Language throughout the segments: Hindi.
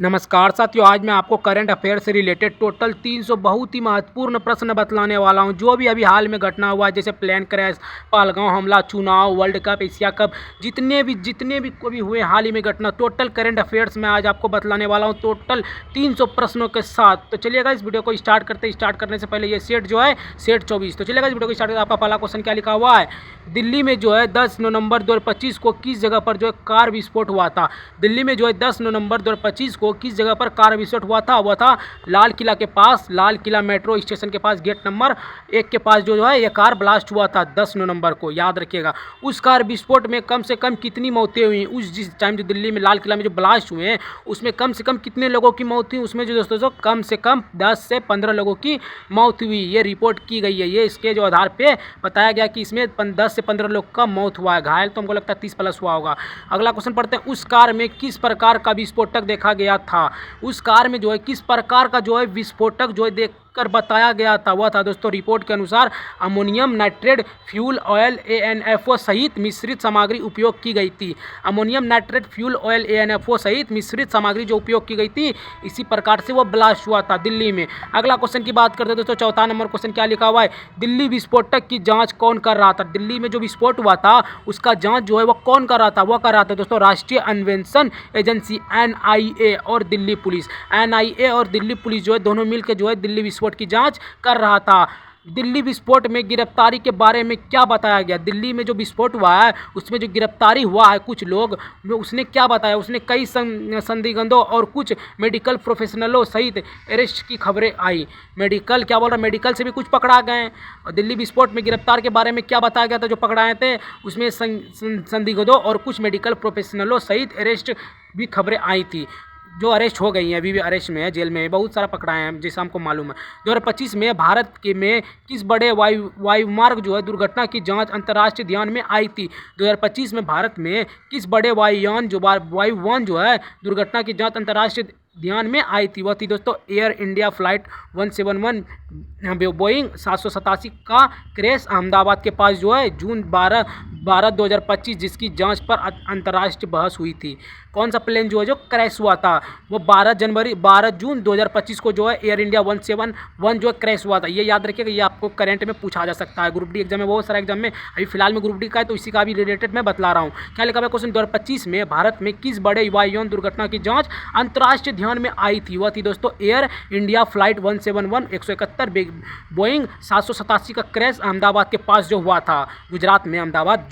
नमस्कार साथियों, आज मैं आपको करंट अफेयर से रिलेटेड टोटल 300 बहुत ही महत्वपूर्ण प्रश्न बतलाने वाला हूं, जो भी अभी हाल में घटना हुआ है, जैसे प्लेन क्रैश, पहलगांव हमला, चुनाव, वर्ल्ड कप, एशिया कप, जितने भी कभी हुए हाल ही में घटना, टोटल करंट अफेयर्स में आज आपको बतलाने वाला हूं, टोटल 300 प्रश्नों के साथ। तो चलिएगा इस वीडियो को स्टार्ट करते हैं। स्टार्ट करने से पहले ये सेट जो है सेट 24। तो चलिएगा इस वीडियो को स्टार्ट करते। आपका पहला क्वेश्चन क्या लिखा हुआ है? दिल्ली में जो है 10 नवंबर 2025 को किस जगह पर जो है कार विस्फोट हुआ था? दिल्ली में जो है 10 नवंबर 2025 को किस जगह पर कार विस्फोट हुआ था? वह था लाल किला के पास, लाल किला मेट्रो स्टेशन के पास, गेट नंबर 1 के पास जो है यह कार ब्लास्ट हुआ था 10 नवंबर को। याद रखिएगा। उस कार विस्फोट में कम से कम कितनी मौतें हुई? उस जिस टाइम जो दिल्ली में लाल किला में जो ब्लास्ट हुए हैं उसमें कम से कम कितने लोगों की मौत हुई? उसमें जो दोस्तों कम से कम 10 से 15 लोगों की मौत हुई। ये रिपोर्ट की गई है। ये इसके जो आधार पे बताया गया कि इसमें 10 से 15 लोग का मौत हुआ है। घायल तो हमको लगता है 30 प्लस हुआ होगा। अगला क्वेश्चन पढ़ते हैं। उस कार में किस प्रकार का विस्फोटक देखा गया था? उस कार में जो है किस प्रकार का जो है विस्फोटक जो है देखकर बताया गया था? वह था दोस्तों रिपोर्ट के अनुसार ammonium nitrate fuel oil ANFO सहित मिश्रित सामग्री उपयोग की गई थी। Ammonium nitrate fuel oil ANFO सहित मिश्रित सामग्री जो उपयोग की गई थी, इसी प्रकार से वो ब्लास्ट हुआ था दिल्ली में। अगला क्वेश्चन की बात करते हैं दोस्तों। चौथा नंबर क्वेश्चन क्या लिखा हुआ है? दिल्ली विस्फोटक की जांच कौन कर रहा था? दिल्ली में जो विस्फोट हुआ था उसका जांच जो है वो कौन कर रहा था? वो कर रहा था दोस्तों राष्ट्रीय अन्वेषण एजेंसी NIA और दिल्ली पुलिस। NIA और दिल्ली पुलिस जो है दोनों मिलकर जो है दिल्ली विस्फोट की जांच कर रहा था। दिल्ली विस्फोट में गिरफ्तारी के बारे में क्या बताया गया? दिल्ली में जो विस्फोट हुआ है उसमें जो गिरफ्तारी हुआ है कुछ लोग, उसने क्या बताया? उसने कई संदिग्धों और कुछ मेडिकल प्रोफेशनलों सहित अरेस्ट की खबरें आई। मेडिकल क्या बोल रहा है? मेडिकल से भी कुछ पकड़ा गए। और दिल्ली विस्फोट में गिरफ्तार के बारे में क्या बताया गया था? जो पकड़ाए थे उसमें संदिग्धों और कुछ मेडिकल प्रोफेशनलों सहित अरेस्ट भी खबरें आई थी, जो अरेस्ट हो गई हैं, अभी भी अरेस्ट में है, जेल में है, बहुत सारा पकड़ाए हैं जैसा हमको मालूम है। 2025 में भारत के में किस बड़े वायुमार्ग जो है दुर्घटना की जांच अंतर्राष्ट्रीय ध्यान में आई थी? 2025 में भारत में किस बड़े वायुयान जो है दुर्घटना की जांच अंतर्राष्ट्रीय ध्यान में आई थी? वह थी दोस्तों एयर इंडिया फ्लाइट 171 बोइंग 787 का क्रैश अहमदाबाद के पास जो है जून 12 2025, जिसकी जांच पर अंतर्राष्ट्रीय बहस हुई थी। कौन सा प्लेन जो है जो क्रैश हुआ था? वो 12 जून 2025 को जो है एयर इंडिया 171 जो है क्रैश हुआ था। ये याद रखिएगा, ये आपको करंट में पूछा जा सकता है। ग्रुप डी एग्जाम में, बहुत सारे एग्जाम में, अभी फिलहाल में ग्रुप डी का है तो इसी का भी रिलेटेड मैं बतला रहा हूँ। क्या लिखा हुआ है क्वेश्चन? 2025 में भारत में किस बड़े वायुयान दुर्घटना की जाँच अंतर्राष्ट्रीय ध्यान में आई थी? वह थी दोस्तों एयर इंडिया फ्लाइट 171 171 बोइंग 787 का क्रैश अहमदाबाद के पास जो हुआ था, गुजरात में अहमदाबाद,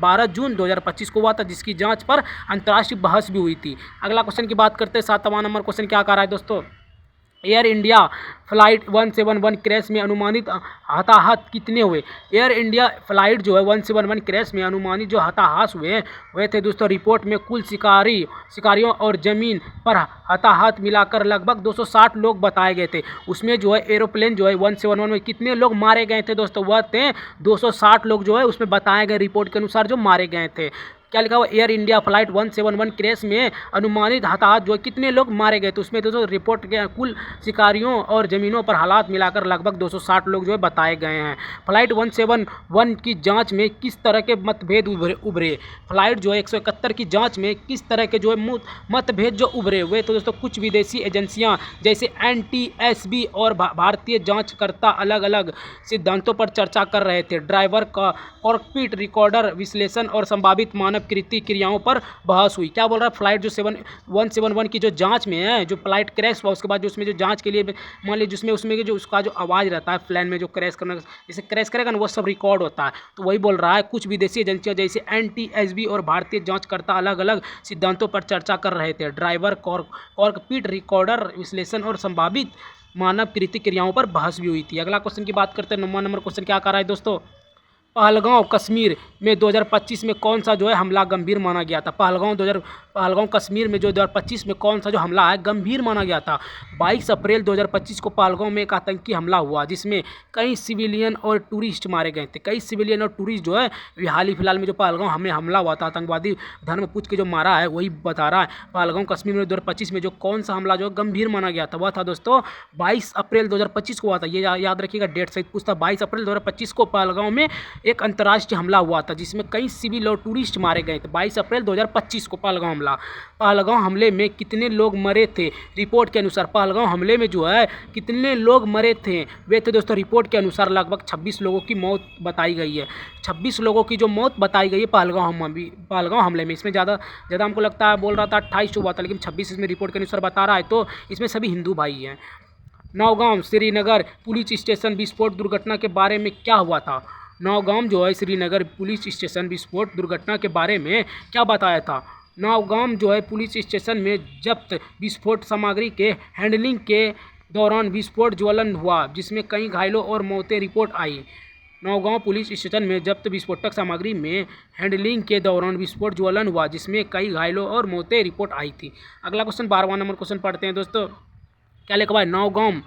12 जून 2025 को हुआ था, जिसकी जांच पर अंतर्राष्ट्रीय बहस भी हुई थी। अगला क्वेश्चन की बात करते हैं। 7वां नंबर क्वेश्चन क्या कर रहा है दोस्तों? एयर इंडिया फ्लाइट 171 क्रैश में अनुमानित हताहत कितने हुए? एयर इंडिया फ्लाइट जो है 171 क्रैश में अनुमानित जो हताहत हुए थे दोस्तों, रिपोर्ट में कुल शिकारियों और जमीन पर हताहत मिलाकर लगभग 260 लोग बताए गए थे। उसमें जो है एरोप्लेन जो है 171 में कितने लोग मारे गए थे दोस्तों? वह थे 260 लोग जो है उसमें बताए गए रिपोर्ट के अनुसार जो मारे गए थे। क्या लिखा हुआ? एयर इंडिया फ्लाइट 171 क्रैश में अनुमानित हताहत जो है कितने लोग मारे गए? तो उसमें दोस्तों रिपोर्ट के कुल शिकारियों और ज़मीनों पर हालात मिलाकर लगभग 260 लोग जो है बताए गए हैं। फ्लाइट 171 की जांच में किस तरह के मतभेद उभरे? फ्लाइट जो है 171 की जांच में किस तरह के जो है मतभेद जो उभरे हुए? तो दोस्तों कुछ विदेशी एजेंसियां जैसे NTSB और भारतीय जाँचकर्ता अलग अलग सिद्धांतों पर चर्चा कर रहे थे। ड्राइवर का कॉकपिट रिकॉर्डर विश्लेषण और संभावित मानव कृति क्रियाओं पर बहस हुई। क्या बोल रहा है? फ्लाइट जो 171 की जो जांच में है, जो फ्लाइट क्रैश हुआ उसके बाद जो उसमें जो जांच के लिए मान लीजिए जिसमें उसमें जो उसका जो आवाज़ रहता है प्लेन में जो क्रैश करने जैसे क्रैश करेगा ना, वो सब रिकॉर्ड होता है। तो वही बोल रहा है कुछ विदेशी एजेंसियां जैसे NTSB और भारतीय जाँचकर्ता अलग अलग सिद्धांतों पर चर्चा कर रहे थे। ड्राइवर कॉकपिट रिकॉर्डर विश्लेषण और संभावित मानव कृति क्रियाओं पर बहस भी हुई थी। अगला क्वेश्चन की बात करते हैं। 9वां नंबर क्वेश्चन क्या कर रहा है दोस्तों? पहलगांव कश्मीर में 2025 में कौन सा जो है हमला गंभीर माना गया था? पहलगांव कश्मीर में जो 2025 में कौन सा जो हमला है गंभीर माना गया था? 22 अप्रैल 2025 को पहलगांव में एक आतंकी हमला हुआ जिसमें कई सिविलियन और टूरिस्ट मारे गए थे। कई सिविलियन और टूरिस्ट जो है हाल ही फिलहाल में जो पहलगांव हमें हमला हुआ था, आतंकवादी धर्म पूछ के जो मारा है, वही बता रहा है। पहलगांव कश्मीर में 2025 में जो कौन सा हमला जो गंभीर माना गया था, वह था दोस्तों 22 अप्रैल 2025 को हुआ था। ये याद रखिएगा, डेट सहित पूछता। 22 अप्रैल 2025 को पहलगांव में एक अंतर्राष्ट्रीय हमला हुआ था जिसमें कई सिविल और टूरिस्ट मारे गए थे 22 अप्रैल 2025 को पहलगाम हमला। पहलगाम हमले में कितने लोग मरे थे? रिपोर्ट के अनुसार पहलगाम हमले में जो है कितने लोग मरे थे? वे थे दोस्तों रिपोर्ट के अनुसार लगभग 26 लोगों की मौत बताई गई है। 26 लोगों की जो मौत बताई गई है पहलगाम हमले में। इसमें ज़्यादा हमको लगता है बोल रहा था 28 हुआ था, लेकिन 26 इसमें रिपोर्ट के अनुसार बता रहा है, तो इसमें सभी हिंदू भाई हैं। नौगाम श्रीनगर पुलिस स्टेशन विस्फोट दुर्घटना के बारे में क्या हुआ था? नौगाम जो है श्रीनगर पुलिस स्टेशन विस्फोट दुर्घटना के बारे में क्या बताया था? नौगाम जो है पुलिस स्टेशन में जब्त विस्फोट सामग्री के हैंडलिंग के दौरान विस्फोट ज्वलन हुआ जिसमें कई घायलों और मौतें रिपोर्ट आई। नौगांव पुलिस स्टेशन में जब्त विस्फोटक सामग्री में हैंडलिंग के दौरान विस्फोट ज्वलन हुआ जिसमें कई घायलों और मौतें रिपोर्ट आई थी। अगला क्वेश्चन 12वां नंबर क्वेश्चन पढ़ते हैं दोस्तों। क्या लिखा हुआ है? नौगाम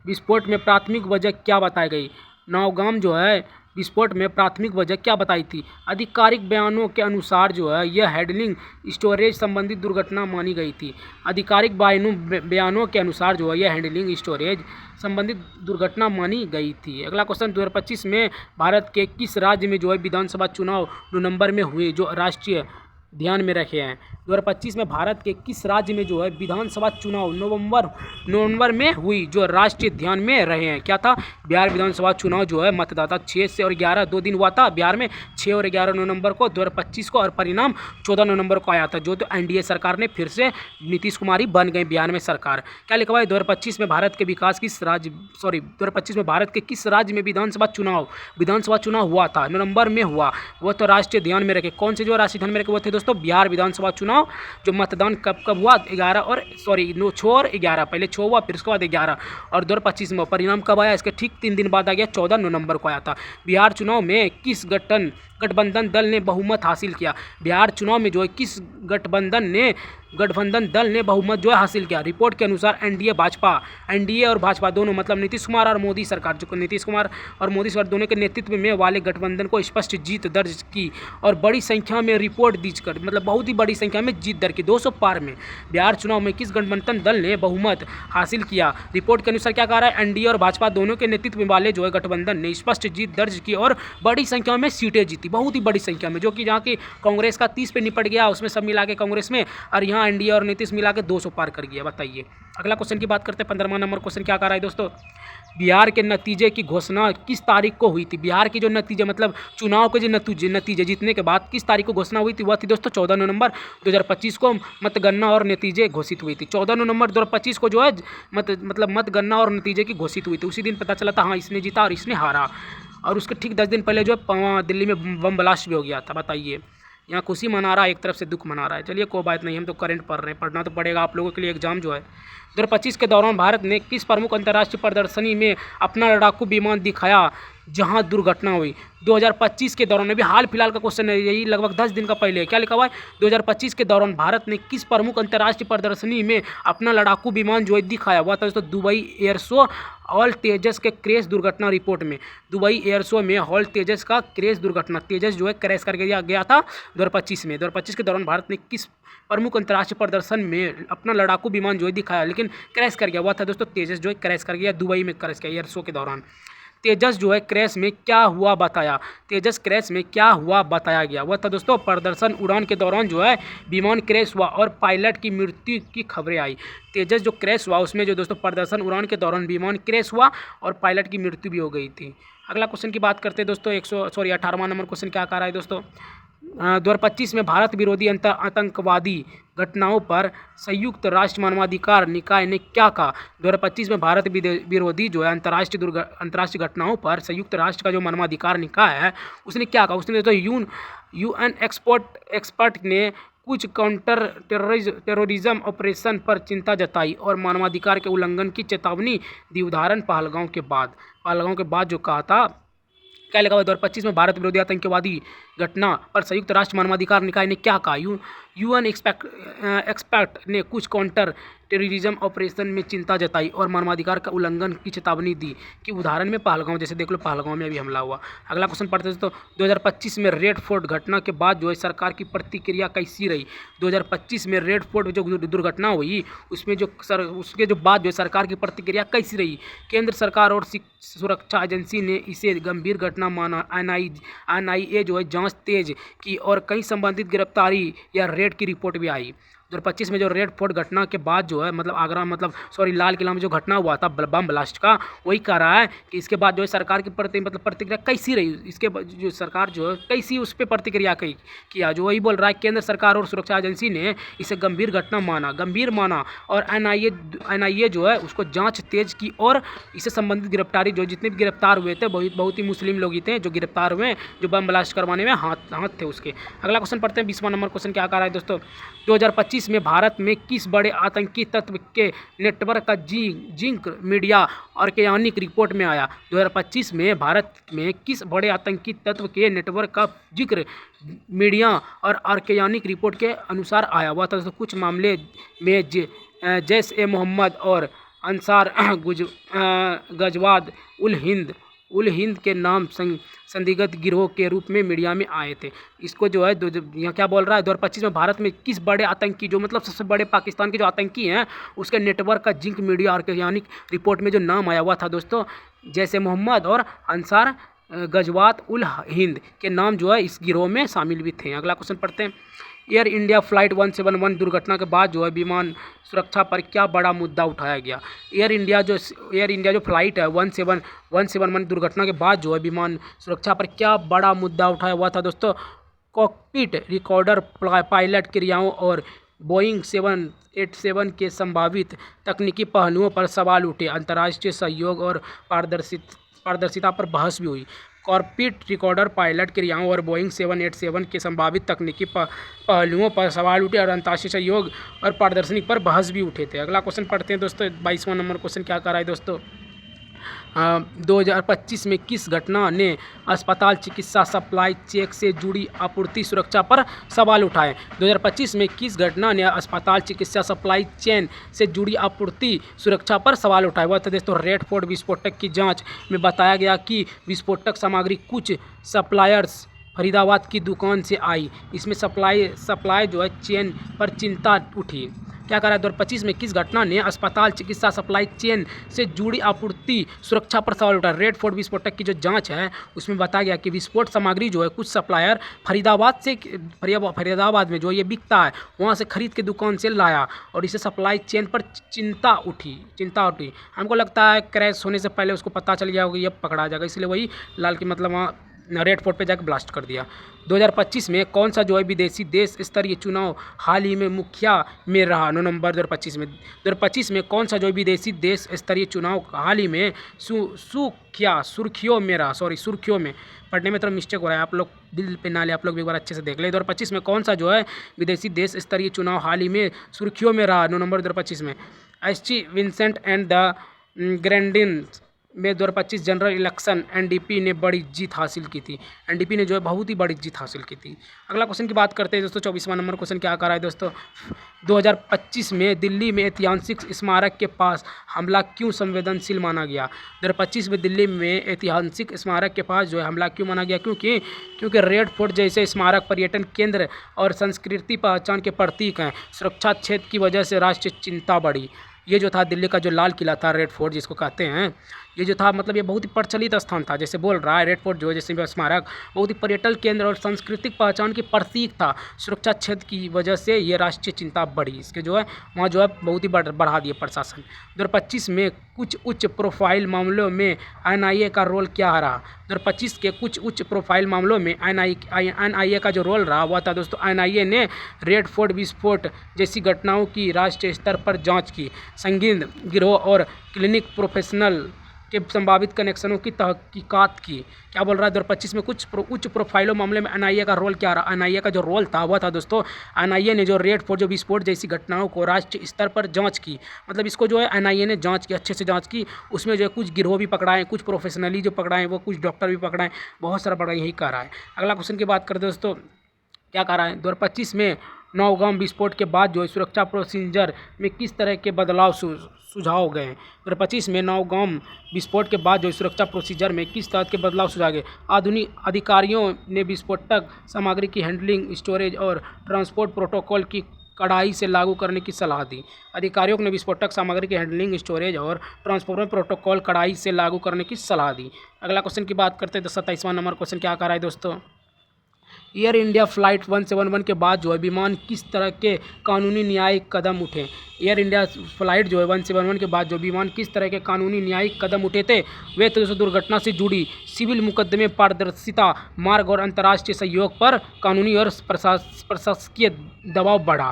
विस्फोट में प्राथमिक वजह क्या बताई गई? नौगाम जो है विस्फोट में प्राथमिक वजह क्या बताई थी? आधिकारिक बयानों के अनुसार जो है यह हैंडलिंग स्टोरेज संबंधित दुर्घटना मानी गई थी। आधिकारिक बयानों के अनुसार जो है यह हैंडलिंग स्टोरेज संबंधित दुर्घटना मानी गई थी। अगला क्वेश्चन 2025 में भारत के किस राज्य में जो है विधानसभा चुनाव नवंबर में हुए जो राष्ट्रीय ध्यान में रखे हैं? 2025 में भारत के किस राज्य में जो है विधानसभा चुनाव नवंबर में हुई जो राष्ट्रीय ध्यान में रहे हैं? क्या था? बिहार विधानसभा चुनाव जो है मतदाता 6 से और 11 2 दिन हुआ था बिहार में, 6 और 11 नवंबर को 2025 को, और परिणाम 14 नवंबर को आया था। जो तो एनडीए सरकार ने फिर से नीतीश कुमार ही बन गए बिहार में सरकार। क्या लिखा हुआ है? 2025 में भारत के 2025 में भारत के किस राज्य में विधानसभा चुनाव हुआ था? नवंबर में हुआ। वो तो राष्ट्रीय ध्यान में रखे। कौन से जो राष्ट्रीय ध्यान में रखे वो थे दोस्तों? बिहार विधानसभा चुनाव। जो मतदान कब हुआ? 6 और 11, पहले 6 हुआ फिर उसके बाद 11, और 2025 में परिणाम कब आया? इसके ठीक 3 दिन बाद आ गया, 14 नवंबर को आया था। बिहार चुनाव में किस गठबंधन दल ने बहुमत हासिल किया? बिहार चुनाव में जो है किस गठबंधन दल ने बहुमत जो है हासिल किया? रिपोर्ट के अनुसार एनडीए और भाजपा दोनों, मतलब नीतीश कुमार और मोदी सरकार, जो नीतीश कुमार और मोदी सरकार दोनों के नेतृत्व में वाले गठबंधन को स्पष्ट जीत दर्ज की और बड़ी संख्या में रिपोर्ट दीजकर, मतलब बहुत ही बड़ी संख्या में जीत दर्ज की, 200 पार में। बिहार चुनाव में किस गठबंधन दल ने बहुमत हासिल किया? रिपोर्ट के अनुसार क्या कह रहा है? एनडीए और भाजपा दोनों के नेतृत्व में वाले जो है गठबंधन ने स्पष्ट जीत दर्ज की और बड़ी संख्या में सीटें जीती, बहुत ही बड़ी संख्या में, जो कि जहाँ की कांग्रेस का 30 पे निपट गया उसमें सब मिला के कांग्रेस में, और यहाँ एनडीए और नीतीश मिला के 200 पार कर गया। बताइए। अगला क्वेश्चन की बात करते हैं। 15वां नंबर क्वेश्चन क्या कर रहा है दोस्तों? बिहार के नतीजे की घोषणा किस तारीख को हुई थी? बिहार के जो नतीजे, मतलब चुनाव के जो नतीजे जीतने के बाद किस तारीख को घोषणा हुई थी? वह थी दोस्तों 14 नवंबर 2025 को मतगणना और नतीजे घोषित हुई थी। 14 नवंबर 2025 को जो है मतगणना और नतीजे की घोषित हुई थी। उसी दिन पता चला था हाँ इसने जीता और इसने हारा, और उसके ठीक 10 दिन पहले जो है दिल्ली में बम ब्लास्ट भी हो गया था। बताइए। यहाँ खुशी मना रहा है, एक तरफ से दुख मना रहा है। चलिए कोई बात नहीं, हम तो करंट पढ़ रहे हैं, पढ़ना तो पड़ेगा आप लोगों के लिए एग्जाम जो है। 2025 के दौरान भारत ने किस प्रमुख अंतर्राष्ट्रीय प्रदर्शनी में अपना लड़ाकू विमान दिखाया जहां दुर्घटना हुई? 2025 के दौरान, अभी हाल फिलहाल का क्वेश्चन है, यही लगभग 10 दिन का पहले है। क्या लिखा हुआ है? 2025 के दौरान भारत ने किस प्रमुख अंतर्राष्ट्रीय प्रदर्शनी में अपना लड़ाकू विमान जो है दिखाया? हुआ था दोस्तों दुबई एयर शो हॉल तेजस के क्रैश दुर्घटना रिपोर्ट में। दुबई एयर शो में हॉल तेजस का क्रैश दुर्घटना, तेजस जो है क्रैश कर गया था 2025 में। 2025 के दौरान भारत ने किस प्रमुख अंतर्राष्ट्रीय प्रदर्शन में अपना लड़ाकू विमान जो है दिखाया, लेकिन क्रैश कर गया? हुआ था दोस्तों तेजस जो है क्रैश कर गया, दुबई में क्रैश किया एयर शो के दौरान। तेजस जो है क्रैश में क्या हुआ बताया? तेजस क्रैश में क्या हुआ बताया गया? वह था दोस्तों प्रदर्शन उड़ान के दौरान जो है विमान क्रैश हुआ और पायलट की मृत्यु की खबरें आई। तेजस जो क्रैश हुआ उसमें जो दोस्तों प्रदर्शन उड़ान के दौरान विमान क्रैश हुआ और पायलट की मृत्यु भी हो गई थी। अगला क्वेश्चन की बात करते हैं दोस्तों। 18वां नंबर क्वेश्चन क्या कह रहा है दोस्तों? 2025 में भारत विरोधी आतंकवादी घटनाओं पर संयुक्त राष्ट्र मानवाधिकार निकाय ने क्या कहा? 2025 में भारत विरोधी जो है अंतर्राष्ट्रीय घटनाओं पर संयुक्त राष्ट्र का जो मानवाधिकार निकाय है उसने क्या कहा? उसने तो यूएन एक्सपर्ट ने कुछ काउंटर टेररिज्म ऑपरेशन पर चिंता जताई और मानवाधिकार के उल्लंघन की चेतावनी दी। उदाहरण पहलगाम के बाद जो कहा था। क्या लगा हुआ? 2025 में भारत विरोधी आतंकवादी घटना पर संयुक्त राष्ट्र मानवाधिकार निकाय ने क्या कहा? यूएन एक्सपर्ट ने कुछ काउंटर टेररिज्म ऑपरेशन में चिंता जताई और मानवाधिकार का उल्लंघन की चेतावनी दी कि उदाहरण में पहलगांव, जैसे देख लो पहलगांव में अभी हमला हुआ। अगला क्वेश्चन पढ़ते हैं तो 2025 में रेड फोर्ट घटना के बाद जो है सरकार की प्रतिक्रिया कैसी रही? 2025 में रेड फोर्ट जो दुर्घटना हुई उसमें उसके जो बाद जो सरकार की प्रतिक्रिया कैसी रही? केंद्र सरकार और सुरक्षा एजेंसी ने इसे गंभीर घटना माना। एनआईए जो है जांच तेज की और कई संबंधित गिरफ्तारी या रेड की रिपोर्ट भी आई। 2025 में जो रेड फोर्ट घटना के बाद जो है लाल किला में जो घटना हुआ था बम ब्लास्ट का, वही कह रहा है कि इसके बाद जो है सरकार की प्रतिक्रिया कैसी रही? इसके जो सरकार जो है कैसी उस पर प्रतिक्रिया किया, जो वही बोल रहा है केंद्र सरकार और सुरक्षा एजेंसी ने इसे गंभीर घटना माना और एनआईए जो है उसको जाँच तेज की और इससे संबंधित गिरफ्तारी जो जितने भी गिरफ्तार हुए थे बहुत ही मुस्लिम लोग ही थे जो गिरफ्तार हुए, जो बम ब्लास्ट करवाने में हाथ थे उसके। अगला क्वेश्चन पढ़ते हैं, 20वां नंबर क्वेश्चन क्या कह रहा है दोस्तों? 2025 में भारत में किस बड़े आतंकी तत्व के नेटवर्क का जिक्र मीडिया ऑर्गेनिक रिपोर्ट में आया? 2025 में भारत में किस बड़े आतंकी तत्व के नेटवर्क का जिक्र मीडिया और ऑर्गेनिक रिपोर्ट के अनुसार आया हुआ था? तो कुछ मामले में जैश ए मोहम्मद और अंसार गजवात उल हिंद के नाम संदिग्ध गिरोह के रूप में मीडिया में आए थे। इसको जो है यहाँ क्या बोल रहा है, 2025 में भारत में किस बड़े आतंकी जो सबसे बड़े पाकिस्तान के जो आतंकी हैं उसके नेटवर्क का जिंक मीडिया ऑर्गेनिक रिपोर्ट में जो नाम आया हुआ था दोस्तों, जैसे मोहम्मद और अंसार गजवात उल हिंद के नाम जो है इस गिरोह में शामिल भी थे। अगला क्वेश्चन पढ़ते हैं, एयर इंडिया फ्लाइट 171 दुर्घटना के बाद जो है विमान सुरक्षा पर क्या बड़ा मुद्दा उठाया गया? एयर इंडिया जो फ्लाइट है 171 दुर्घटना के बाद जो है विमान सुरक्षा पर क्या बड़ा मुद्दा उठाया हुआ था दोस्तों? कॉकपिट रिकॉर्डर, पायलट क्रियाओं और बोइंग 787 के संभावित तकनीकी पहलुओं पर सवाल उठे। अंतर्राष्ट्रीय सहयोग और पारदर्शिता पर बहस भी हुई। कॉकपिट रिकॉर्डर, पायलट क्रियाओं और बोइंग 787 के संभावित तकनीकी पहलुओं पर सवाल उठे और अंतर्राष्ट्रीय सहयोग और पारदर्शिता पर बहस भी उठे थे। अगला क्वेश्चन पढ़ते हैं दोस्तों, 22वां नंबर क्वेश्चन क्या कर रहा है दोस्तों? 2025 में किस घटना ने अस्पताल चिकित्सा सप्लाई चेन से जुड़ी आपूर्ति सुरक्षा पर सवाल उठाए? 2025 में किस घटना ने अस्पताल चिकित्सा सप्लाई चेन से जुड़ी आपूर्ति सुरक्षा पर सवाल उठाया हुआ था दोस्तों? रेड फोर्ट विस्फोटक की जांच में बताया गया कि विस्फोटक सामग्री कुछ सप्लायर्स फरीदाबाद की दुकान से आई। इसमें सप्लाई जो है चेन पर चिंता उठी। क्या कह रहा है, 2025 में किस घटना ने अस्पताल चिकित्सा सप्लाई चेन से जुड़ी आपूर्ति सुरक्षा पर सवाल उठा? रेड फोर्ट विस्फोटक की जो जांच है उसमें बताया गया कि विस्फोट सामग्री जो है कुछ सप्लायर फरीदाबाद में जो ये बिकता है वहाँ से खरीद के दुकान से लाया और इसे सप्लाई चेन पर चिंता उठी। हमको लगता है क्रैश होने से पहले उसको पता चल गया होगा ये पकड़ा जाएगा, इसलिए वही लाल की वहाँ रेड फोर्ट पे जाकर ब्लास्ट कर दिया। 2025 में कौन सा जो है विदेशी देश स्तरीय चुनाव हाल ही में मुखिया में रहा? नवंबर 2025 में कौन सा जो विदेशी देश स्तरीय चुनाव हाल ही में सुर्खियों में रहा? सुर्खियों में पढ़ने में थोड़ा मिस्टेक हो रहा है, आप लोग दिल पे ना ले, आप लोग भी एक बार अच्छे से देख ले। 2025 में कौन सा जो है विदेशी देश स्तरीय चुनाव हाल ही में सुर्खियों में रहा? नवंबर 2025 में ST Vincent and the Grenadines में 2025 जनरल इलेक्शन एनडीपी ने बड़ी जीत हासिल की थी। एनडीपी ने जो है बहुत ही बड़ी जीत हासिल की थी। अगला क्वेश्चन की बात करते हैं दोस्तों, 24वां नंबर क्वेश्चन क्या कर रहा है दोस्तों? 2025 में दिल्ली में ऐतिहासिक स्मारक के पास हमला क्यों संवेदनशील माना गया? 2025 में दिल्ली में ऐतिहासिक स्मारक के पास जो है हमला क्यों माना गया? क्योंकि रेड फोर्ट जैसे स्मारक पर्यटन केंद्र और संस्कृति पहचान के प्रतीक हैं। सुरक्षा क्षेत्र की वजह से राष्ट्रीय चिंता बढ़ी। ये जो था दिल्ली का जो लाल किला था, रेड फोर्ट जिसको कहते हैं, ये जो था ये बहुत ही प्रचलित स्थान था। जैसे बोल रहा है रेड फोर्ट जो है जैसे स्मारक बहुत ही पर्यटन केंद्र और सांस्कृतिक पहचान की प्रतीक था। सुरक्षा क्षेत्र की वजह से ये राष्ट्रीय चिंता बढ़ी। इसके जो है वहाँ जो है बहुत ही बढ़ा दिए प्रशासन। 2025 में कुछ उच्च प्रोफाइल मामलों में एनआईए का रोल क्या रहा? 2025 के कुछ उच्च प्रोफाइल मामलों में एनआईए का जो रोल रहा हुआ था दोस्तों, एनआईए ने रेड फोर्ट विस्फोट जैसी घटनाओं की राष्ट्रीय स्तर पर जाँच की। संगीन गिरोह और क्लिनिक प्रोफेशनल के संभावित कनेक्शनों की तहकीकात की। क्या बोल रहा है 2025 में कुछ उच्च प्रोफाइलों मामले में एनआईए का रोल क्या रहा। एनआईए का जो रोल था वह था दोस्तों, एनआईए ने जो रेड फोर्ट जो विस्फोट जैसी घटनाओं को राष्ट्रीय स्तर पर जांच की। मतलब इसको जो है एनआईए ने जांच की, अच्छे से जांच की। उसमें जो है कुछ गिरोह भी पकड़ाएं, कुछ प्रोफेशनली जो पकड़ाएं, वो कुछ डॉक्टर भी पकड़ाएं, बहुत सारा पकड़ा, यही कर रहा है। अगला क्वेश्चन की बात करते दोस्तों, क्या कह रहा है 2025 में नौगाम विस्फोट के बाद जो है सुरक्षा प्रोसीजर में किस तरह के बदलाव सुझाव गए। 2025 में नौगाम विस्फोट के बाद जो है सुरक्षा प्रोसीजर में किस तरह के बदलाव सुझाए गए। आधुनिक अधिकारियों ने विस्फोटक सामग्री की हैंडलिंग, स्टोरेज और ट्रांसपोर्ट प्रोटोकॉल की कड़ाई से लागू करने की सलाह दी। अधिकारियों ने विस्फोटक सामग्री की हैंडलिंग, स्टोरेज और ट्रांसपोर्ट प्रोटोकॉल कड़ाई से लागू करने की सलाह दी। अगला क्वेश्चन की बात करते हैं 27वां नंबर क्वेश्चन क्या कह रहा है दोस्तों, एयर इंडिया फ्लाइट 171 के बाद जो है विमान किस तरह के कानूनी न्यायिक कदम उठे। एयर इंडिया फ्लाइट जो है 171 के बाद जो विमान किस तरह के कानूनी न्यायिक कदम उठे थे, वे तो दुर्घटना से जुड़ी सिविल मुकदमे, पारदर्शिता, मार्ग और अंतर्राष्ट्रीय सहयोग पर कानूनी और प्रशासकीय दबाव बढ़ा।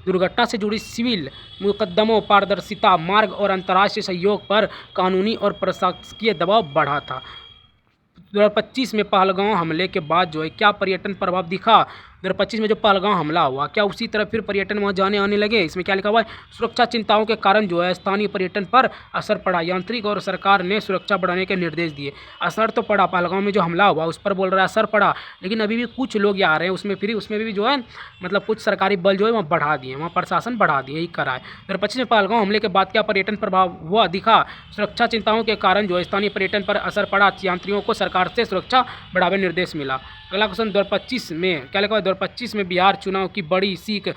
दुर्घटना से जुड़ी सिविल मुकदमों, पारदर्शिता, मार्ग और अंतर्राष्ट्रीय सहयोग पर कानूनी और प्रशासकीय दबाव बढ़ा था। 2025 में पहलगांव हमले के बाद जो है क्या पर्यटन प्रभाव दिखा। 2025 में जो पहलगांव हमला हुआ, क्या उसी तरह फिर पर्यटन वहाँ जाने आने लगे। इसमें क्या लिखा हुआ है, सुरक्षा चिंताओं के कारण जो है स्थानीय पर्यटन पर असर पड़ा। यांत्रिक और सरकार ने सुरक्षा बढ़ाने के निर्देश दिए। असर तो पड़ा, पहलगांव में जो हमला हुआ उस पर बोल रहा है असर पड़ा, लेकिन अभी भी कुछ लोग आ रहे हैं उसमें भी जो है मतलब कुछ सरकारी बल जो है वहाँ बढ़ा दिए, वहाँ प्रशासन बढ़ा दिए, यही करा है। 2025 में पहलगांव हमले के बाद क्या पर्यटन प्रभाव हुआ दिखा। सुरक्षा चिंताओं के कारण जो है स्थानीय पर्यटन पर असर पड़ा। यात्रियों को सरकार से सुरक्षा बढ़ावे निर्देश मिला। अगला क्वेश्चन 2025 में क्या लिखा है, 2025 में बिहार चुनाव की बड़ी सीख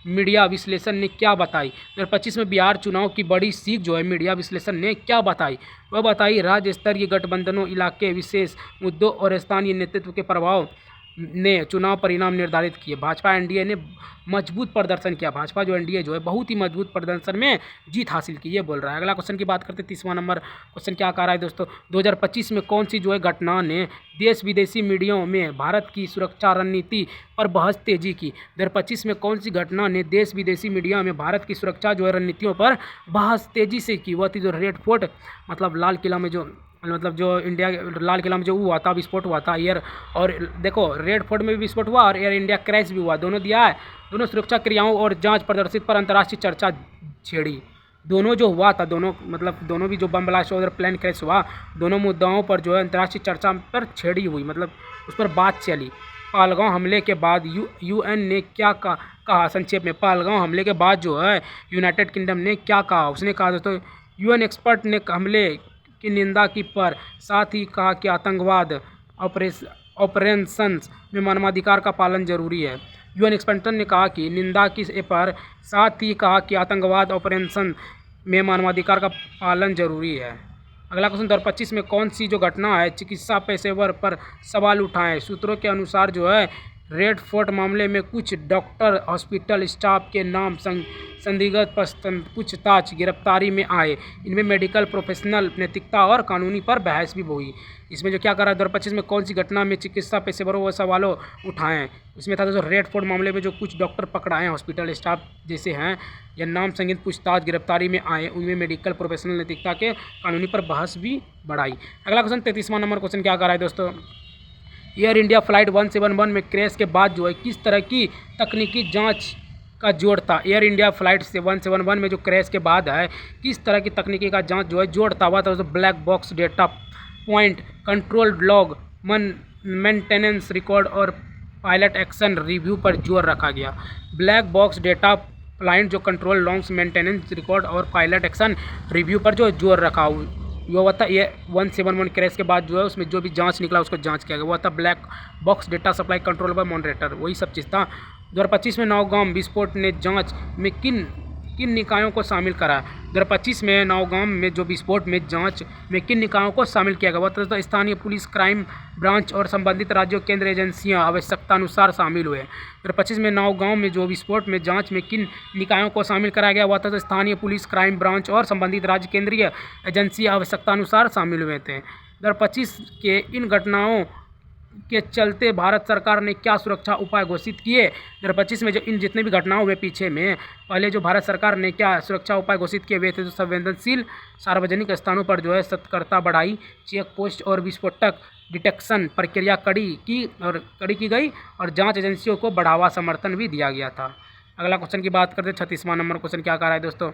मीडिया विश्लेषण ने क्या बताई। 2025 में बिहार चुनाव की बड़ी सीख जो है मीडिया विश्लेषण ने क्या बताई, वह बताई राज्य स्तरीय गठबंधनों, इलाके विशेष मुद्दों और स्थानीय नेतृत्व के प्रभाव ने चुनाव परिणाम निर्धारित किए। भाजपा एनडीए ने मजबूत प्रदर्शन किया। भाजपा जो एनडीए जो है बहुत ही मजबूत प्रदर्शन में जीत हासिल की, ये बोल रहा है। अगला क्वेश्चन की बात करते हैं 30वां नंबर क्वेश्चन क्या कह रहा है दोस्तों, 2025 में कौन सी जो है घटना ने देश विदेशी मीडिया में भारत की सुरक्षा रणनीति पर बहस तेजी की। 2025 में कौन सी घटना ने देश विदेशी मीडिया में भारत की सुरक्षा जो है रणनीतियों पर बहस तेजी से की। वह थी जो रेड फोर्ट मतलब लाल किला में जो इंडिया लाल किला में जो हुआ था, विस्फोट हुआ था एयर, और देखो रेड फोर्ट में भी विस्फोट हुआ और एयर इंडिया क्रैश भी हुआ, दोनों दिया है। दोनों सुरक्षा क्रियाओं और जांच प्रदर्शित पर अंतर्राष्ट्रीय चर्चा छेड़ी। दोनों जो हुआ था, दोनों भी जो बम ब्लास्ट और प्लेन क्रैश हुआ, दोनों मुद्दाओं पर जो है अंतर्राष्ट्रीय चर्चा पर छेड़ी हुई, मतलब उस पर बात चली। पहलगांव हमले के बाद यूएन ने क्या कहा संक्षेप में। पहलगांव हमले के बाद जो है यूनाइटेड किंगडम ने क्या कहा, उसने कहा दोस्तों, यूएन एक्सपर्ट ने हमले की निंदा की, पर साथ ही कहा कि आतंकवाद ऑपरेशंस में मानवाधिकार का पालन जरूरी है। यूएन एक्सपर्ट ने कहा कि निंदा की, पर साथ ही कहा कि आतंकवाद ऑपरेशन में मानवाधिकार का पालन जरूरी है। अगला क्वेश्चन 2025 में कौन सी जो घटना है चिकित्सा पेशेवर पर सवाल उठाएं। सूत्रों के अनुसार जो है रेड फोर्ट मामले में कुछ डॉक्टर, हॉस्पिटल स्टाफ के नाम संदिग्ध पूछताछ गिरफ्तारी में आए। इनमें मेडिकल प्रोफेशनल, नैतिकता और कानूनी पर बहस भी हुई। इसमें जो क्या कर रहा है 2025 में कौन सी घटना में चिकित्सा पेशेवरों व सवालों उठाएं। उसमें था जो रेड फोर्ट मामले में जो कुछ डॉक्टर पकड़ाए, हॉस्पिटल स्टाफ जैसे हैं, या नाम संदिग्ध पूछताछ गिरफ्तारी में आए, उनमें मेडिकल प्रोफेशनल, नैतिकता के कानूनी पर बहस भी बढ़ाई। अगला क्वेश्चन 33वां नंबर क्वेश्चन क्या कर रहा है दोस्तों, एयर इंडिया फ्लाइट 171 में क्रैश के बाद जो है किस तरह की तकनीकी जांच का जोड़ था। एयर इंडिया फ्लाइट से 171 में जो क्रैश के बाद है किस तरह की तकनीकी का जांच जो है जोड़ था। हुआ था तो black box data point, control log, maintenance record और पायलट एक्शन रिव्यू पर जोर रखा गया। ब्लैक बॉक्स डेटा पॉइंट जो कंट्रोल लॉन्ग्स, मेंटेनेंस रिकॉर्ड और पायलट एक्शन रिव्यू पर जो जोर रखा हुआ था। ये 171 क्रैश के बाद जो है उसमें जो भी जांच निकला उसको जांच किया गया। वो था black box data supply control पर मॉनिटर, वही सब चीज़ था। 2025 में नौगाम विस्फोट ने जांच में किन निकायों को शामिल करा। 2025 में नौगाम में जो विस्फोट में जांच में किन निकायों को शामिल किया गया। वो तो स्थानीय पुलिस, क्राइम ब्रांच और संबंधित राज्यों, केंद्र एजेंसियां आवश्यकता अनुसार शामिल हुए। 2025 में नौगांव में जो विस्फोट में जांच में किन निकायों को शामिल कराया गया। हुआ था तो स्थानीय पुलिस, क्राइम ब्रांच और संबंधित राज्य, केंद्रीय एजेंसी आवश्यकता अनुसार शामिल हुए थे। 2025 के इन घटनाओं के चलते भारत सरकार ने क्या सुरक्षा उपाय घोषित किए। 2025 में जो इन जितने भी घटनाओं हुए पीछे में, पहले जो भारत सरकार ने क्या सुरक्षा उपाय घोषित किए हुए थे, तो संवेदनशील सार्वजनिक स्थानों पर जो है सतर्कता बढ़ाई, चेक पोस्ट और विस्फोटक डिटेक्शन प्रक्रिया कड़ी की गई और जांच एजेंसियों को बढ़ावा समर्थन भी दिया गया था। अगला क्वेश्चन की बात करते हैं। 36वां नंबर क्वेश्चन क्या कह रहा है दोस्तों,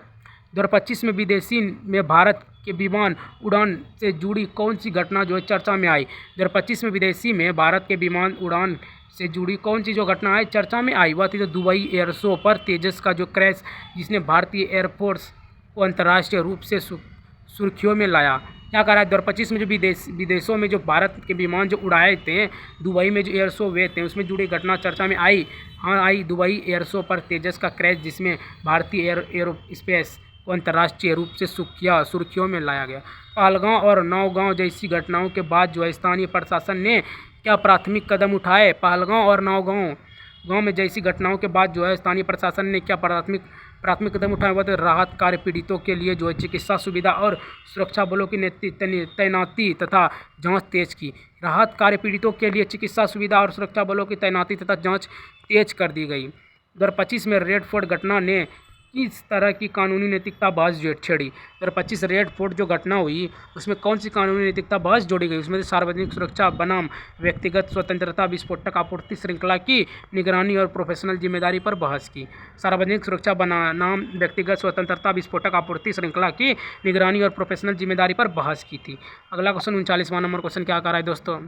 2025 में विदेशी में भारत के विमान उड़ान से जुड़ी कौन सी घटना जो है चर्चा में आई। 2025 में विदेशी में भारत के विमान उड़ान से जुड़ी कौन सी जो घटना है चर्चा में आई, वह थी जो दुबई एयर शो पर तेजस का जो क्रैश, जिसने भारतीय एयरफोर्स को अंतर्राष्ट्रीय रूप से सुर्खियों में लाया। क्या कह रहा है, 2025 में जो विदेशों में जो भारत के विमान जो उड़ाए थे, दुबई में जो एयर शो हुए थे, उसमें जुड़ी घटना चर्चा में आई। हाँ आई, दुबई एयर शो पर तेजस का क्रैश, जिसमें भारतीय एरोस्पेस को अंतर्राष्ट्रीय रूप से सुर्खियों में लाया गया। पहलगांव और नौगांव जैसी घटनाओं के बाद जो है स्थानीय प्रशासन ने क्या प्राथमिक कदम उठाए। पहलगांव और नौगांव में जैसी घटनाओं के बाद जो है स्थानीय प्रशासन ने क्या प्राथमिक कदम उठाए, वह तो राहत कार्य पीड़ितों के लिए जो है चिकित्सा सुविधा और सुरक्षा बलों की तैनाती तथा जांच तेज की। राहत कार्य पीड़ितों के लिए चिकित्सा सुविधा और सुरक्षा बलों की तैनाती तथा जांच तेज कर दी गई। 2025 में रेड फोर्ट घटना ने किस तरह की कानूनी नैतिकता बहस छेड़ी। 2025 रेड फोर्ट जो घटना हुई, उसमें कौन सी कानूनी नैतिकता बहस जोड़ी गई। उसमें से सार्वजनिक सुरक्षा बनाम व्यक्तिगत स्वतंत्रता, विस्फोटक आपूर्ति श्रृंखला की निगरानी और प्रोफेशनल जिम्मेदारी पर बहस की। सार्वजनिक सुरक्षा बनाम व्यक्तिगत स्वतंत्रता, विस्फोटक आपूर्ति श्रृंखला की निगरानी और प्रोफेशनल जिम्मेदारी पर बहस की थी। अगला क्वेश्चन 39वां नंबर क्वेश्चन क्या कर रहा है दोस्तों,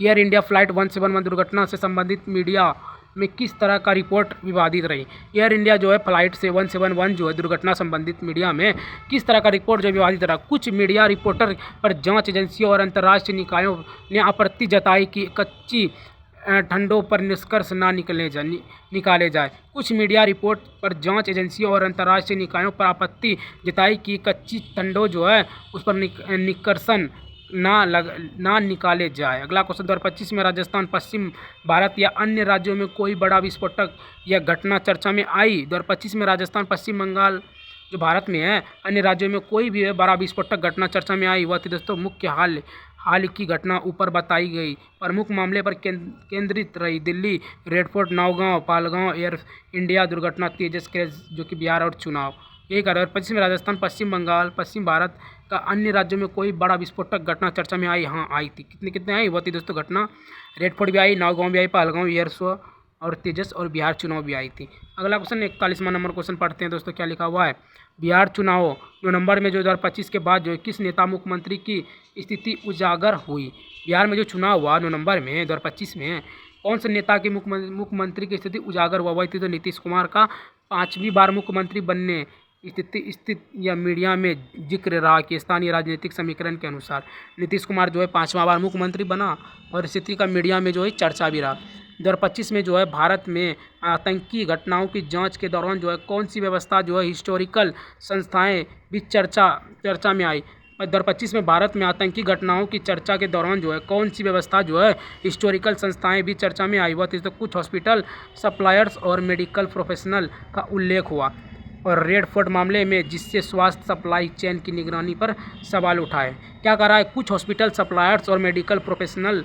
एयर इंडिया फ्लाइट 171 दुर्घटना से संबंधित मीडिया में किस तरह का रिपोर्ट विवादित रही। एयर इंडिया जो है फ्लाइट से 171 जो है दुर्घटना संबंधित मीडिया में किस तरह का रिपोर्ट जो विवादित रहा। कुछ मीडिया रिपोर्टर पर जांच एजेंसियों और अंतर्राष्ट्रीय निकायों ने आपत्ति जताई कि कच्ची ठंडों पर निष्कर्ष ना निकाले जाए। कुछ मीडिया रिपोर्ट पर जांच एजेंसियों और अंतर्राष्ट्रीय निकायों पर आपत्ति जताई कि कच्ची ठंडों जो है उस पर निष्कर्षण ना निकाले जाए। अगला क्वेश्चन 2025 में राजस्थान, पश्चिम भारत या अन्य राज्यों में कोई बड़ा विस्फोटक या घटना चर्चा में आई। 2025 में राजस्थान, पश्चिम बंगाल जो भारत में है, अन्य राज्यों में कोई भी बड़ा विस्फोटक घटना चर्चा में आई, वह थी दोस्तों मुख्य हाल की घटना ऊपर बताई गई प्रमुख मामले पर केंद्रित रही। Delhi Red fort, Naugaon, Pahalgam air India दुर्घटना, तेजस क्रैश जो कि बिहार और चुनाव। यही कर 2025 में राजस्थान, पश्चिम बंगाल, पश्चिम भारत का अन्य राज्यों में कोई बड़ा विस्फोटक घटना चर्चा में आई। हाँ आई थी। कितने आई, वह थी दोस्तों घटना रेड फोर्ट भी आई, नौगांव भी आई, पहलगांव एयर शो और तेजस और बिहार चुनाव भी आई थी। अगला क्वेश्चन 41वां नंबर क्वेश्चन पढ़ते हैं दोस्तों, क्या लिखा हुआ है। बिहार चुनाव नवंबर में जो 2025 के बाद जो किस नेता मुख्यमंत्री की स्थिति उजागर हुई। बिहार में जो चुनाव हुआ नवंबर में 2025 में, कौन से नेता की मुख्यमंत्री की स्थिति उजागर हुआ, वही थी तो नीतीश कुमार का 5वीं बार मुख्यमंत्री बनने स्थिति या मीडिया में जिक्र रहा कि स्थानीय राजनीतिक समीकरण के अनुसार नीतीश कुमार जो है 5वां बार मुख्यमंत्री बना और स्थिति का मीडिया में जो है चर्चा भी रहा। 2025 में जो है भारत में आतंकी घटनाओं की जांच के दौरान जो है कौन सी व्यवस्था जो है हिस्टोरिकल संस्थाएं भी चर्चा में आई। 2025 में भारत में आतंकी घटनाओं की चर्चा के दौरान जो है कौन सी व्यवस्था जो है हिस्टोरिकल संस्थाएं भी चर्चा में आई। वह तो कुछ हॉस्पिटल, सप्लायर्स और मेडिकल प्रोफेशनल का उल्लेख हुआ और रेड फोर्ट मामले में जिससे स्वास्थ्य सप्लाई चेन की निगरानी पर सवाल उठाए। क्या कह रहा है, कुछ हॉस्पिटल, सप्लायर्स और मेडिकल प्रोफेशनल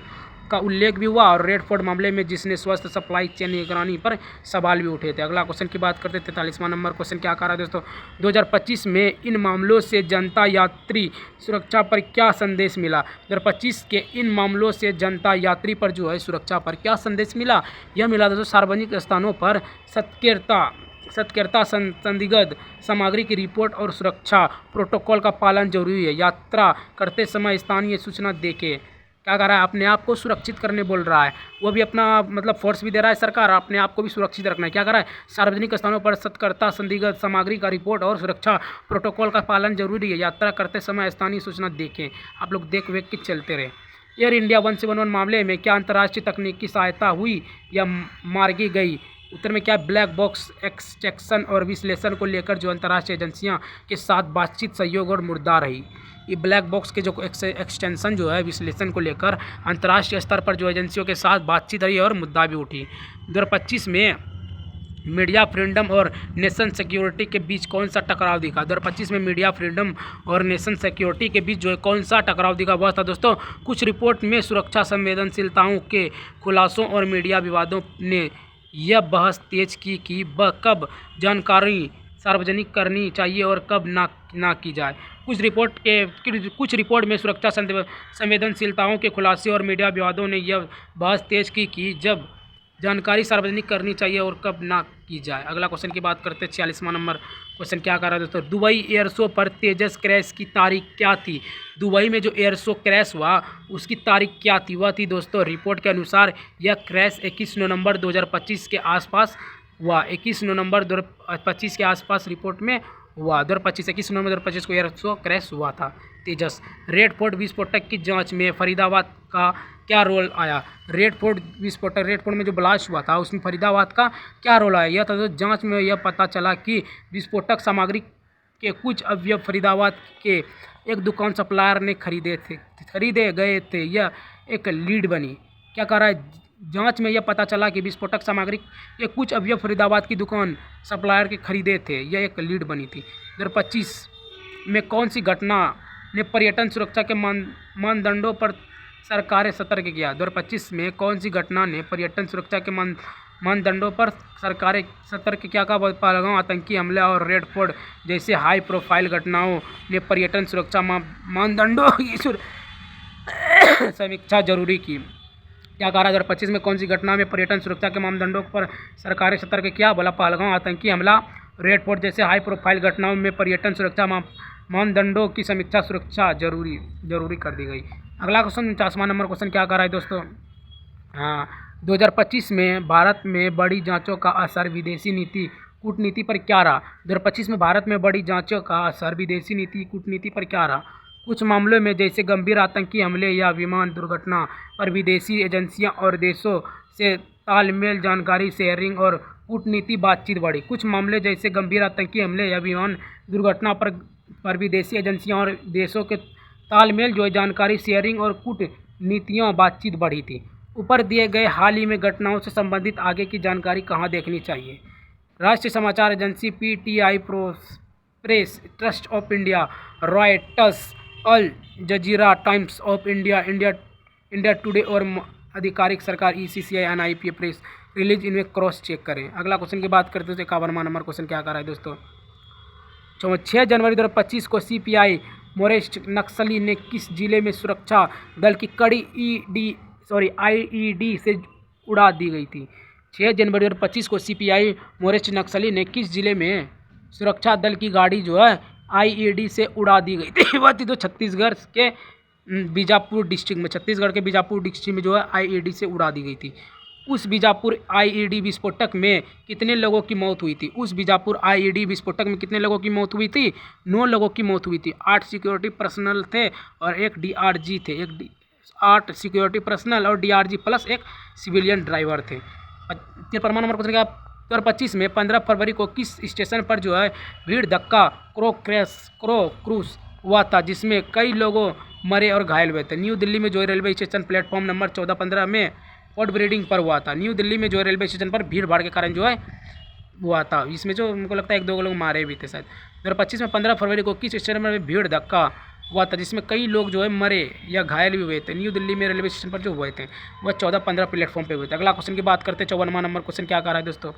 का उल्लेख भी हुआ और रेड फोर्ट मामले में जिसने स्वास्थ्य सप्लाई चेन निगरानी पर सवाल भी उठे थे। अगला क्वेश्चन की बात करते हैं 43वां नंबर क्वेश्चन क्या कह रहा है दोस्तों, 2025 में इन मामलों से जनता यात्री सुरक्षा पर क्या संदेश मिला। 2025 के इन मामलों से जनता यात्री पर जो है सुरक्षा पर क्या संदेश मिला। यह मिला दोस्तों सार्वजनिक स्थानों पर सत्कृता संदिग्ध सामग्री की रिपोर्ट और सुरक्षा प्रोटोकॉल का पालन जरूरी है। यात्रा करते समय स्थानीय सूचना देके क्या कर रहा है, अपने आप को सुरक्षित करने बोल रहा है। वो भी अपना मतलब फोर्स भी दे रहा है सरकार, अपने आप को भी सुरक्षित रखना है। क्या कर रहा है, सार्वजनिक स्थानों पर सत्कृता संदिग्ध सामग्री का रिपोर्ट और सुरक्षा प्रोटोकॉल का पालन जरूरी है। यात्रा करते समय स्थानीय सूचना देखें। आप लोग देख वेख के चलते रहे। एयर इंडिया 171 मामले में क्या अंतर्राष्ट्रीय तकनीकी सहायता हुई या मार्गी गई। उत्तर में क्या, ब्लैक बॉक्स एक्सट्रैक्शन और विश्लेषण को लेकर जो अंतर्राष्ट्रीय एजेंसियां के साथ बातचीत, सहयोग और मुद्दा रही। ये ब्लैक बॉक्स के जो एक्सटेंशन जो है विश्लेषण को लेकर अंतर्राष्ट्रीय स्तर पर जो एजेंसियों के साथ बातचीत रही और मुद्दा भी उठी। 2025 में मीडिया फ्रीडम और नेशन सिक्योरिटी के बीच कौन सा टकराव दिखा? 2025 में मीडिया फ्रीडम और नेशन सिक्योरिटी के बीच जो है कौन सा टकराव दिखा वह था दोस्तों कुछ रिपोर्ट में सुरक्षा संवेदनशीलताओं के खुलासों और मीडिया विवादों ने यह बहस तेज की कि वह कब जानकारी सार्वजनिक करनी चाहिए और कब ना की जाए। कुछ रिपोर्ट में सुरक्षा संवेदनशीलताओं के खुलासे और मीडिया विवादों ने यह बहस तेज की कि जब जानकारी सार्वजनिक करनी चाहिए और कब ना की जाए। अगला क्वेश्चन की बात करते हैं 46वां नंबर क्वेश्चन क्या कर रहा है दोस्तों? दुबई एयर शो पर तेजस क्रैश की तारीख क्या थी? दुबई में जो एयर शो क्रैश हुआ उसकी तारीख क्या थी? वह थी दोस्तों रिपोर्ट के अनुसार यह क्रैश 21 नवंबर 2025 के आसपास हुआ। 21 नवंबर 2025 के आसपास रिपोर्ट में हुआ। 21 नवंबर 2025 को एयर शो क्रैश हुआ था तेजस। रेड फोर्ट विस्फोटक की जांच में फरीदाबाद का क्या रोल आया? रेड फोर्ट में जो ब्लास्ट हुआ था उसमें फरीदाबाद का क्या रोल आया? यह था तो जांच में यह पता चला कि विस्फोटक सामग्री के कुछ अवयव फरीदाबाद के एक दुकान सप्लायर ने खरीदे गए थे। यह एक लीड बनी। क्या कह रहा है? जांच में यह पता चला कि विस्फोटक सामग्री के कुछ अवयव फरीदाबाद की दुकान सप्लायर के खरीदे थे। यह एक लीड बनी थी। 2025 में कौन सी घटना ने पर्यटन सुरक्षा के मानदंडों पर सरकारें सतर्क किया? 2025 में कौन सी घटना ने पर्यटन सुरक्षा के मानदंडों पर सरकारें सतर्क किया? का पहलगाम आतंकी हमले और रेड फोर्ट जैसे हाई प्रोफाइल घटनाओं ने पर्यटन सुरक्षा मानदंडों की समीक्षा जरूरी की। क्या कहा? 2025 में कौन सी घटना में पर्यटन सुरक्षा के मानदंडों पर सरकारें सतर्क किया? बोला पहलगाम आतंकी हमला, रेड फोर्ट जैसे हाई प्रोफाइल घटनाओं में पर्यटन सुरक्षा मानदंडों की समीक्षा सुरक्षा जरूरी कर दी गई। अगला क्वेश्चन 49वां नंबर क्वेश्चन क्या कर रहा है दोस्तों? 2025 में भारत में बड़ी जांचों का असर विदेशी नीति कूटनीति पर क्या रहा? 2025 में भारत में बड़ी जांचों का असर विदेशी नीति कूटनीति पर क्या रहा? कुछ मामलों में जैसे गंभीर आतंकी हमले या विमान दुर्घटना पर विदेशी एजेंसियां और देशों से तालमेल, जानकारी शेयरिंग और कूटनीति बातचीत बढ़ी। कुछ मामले जैसे गंभीर आतंकी हमले या विमान दुर्घटना पर विदेशी एजेंसियां और देशों के तालमेल जो है जानकारी शेयरिंग और कूटनीतियाँ बातचीत बढ़ी थी। ऊपर दिए गए हाल ही में घटनाओं से संबंधित आगे की जानकारी कहाँ देखनी चाहिए? राष्ट्रीय समाचार agency, PTI, press trust of India, Reuters, Al Jazeera, Times of India, India Today और आधिकारिक सरकार ECCI, NIPA प्रेस रिलीज इनमें क्रॉस चेक करें। अगला क्वेश्चन की बात करते हैं 51वां नंबर क्वेश्चन क्या कर रहा है दोस्तों? 6 जनवरी 2025 को CPI मोरेस्ट नक्सली ने किस जिले में सुरक्षा दल की कड़ी IED से उड़ा दी गई थी? 6 जनवरी 2025 को CPI मोरेस्ट नक्सली ने किस जिले में सुरक्षा दल की गाड़ी जो है IED से उड़ा दी गई थी? वह थी तो छत्तीसगढ़ के बीजापुर डिस्ट्रिक्ट में। छत्तीसगढ़ के बीजापुर डिस्ट्रिक्ट में जो है IED से उड़ा दी गई थी। उस बीजापुर IED विस्फोटक में कितने लोगों की मौत हुई थी? उस बीजापुर IED विस्फोटक में कितने लोगों की मौत हुई थी? 9 लोगों की मौत हुई थी। 8 सिक्योरिटी पर्सनल थे और एक DRG थे। 8 सिक्योरिटी पर्सनल और DRG प्लस एक सिविलियन ड्राइवर थे। 53वां नंबर क्वेश्चन क्या? 2025 में 15 फरवरी को किस स्टेशन पर जो है भीड़ धक्का क्रूज हुआ था जिसमें कई लोगों मरे और घायल हुए थे? न्यू दिल्ली में जो है रेलवे स्टेशन प्लेटफॉर्म नंबर 14-15 में फोर्ट ब्रीडिंग पर हुआ था। न्यू दिल्ली में जो है रेलवे स्टेशन पर भीड़ भाड़ के कारण जो है हुआ था। इसमें जो मुझको लगता है 1-2 लोग मारे भी थे शायद। 2025 में 15 फरवरी को किस स्टेशन में भीड़ धक्का हुआ था जिसमें कई लोग जो है मरे या घायल भी हुए थे? न्यू दिल्ली में रेलवे स्टेशन पर जो हुए थे वह 14-15 प्लेटफॉर्म पे हुए थे। अगला क्वेश्चन की बात करते हैं 54वां नंबर क्वेश्चन क्या कर रहा है दोस्तों?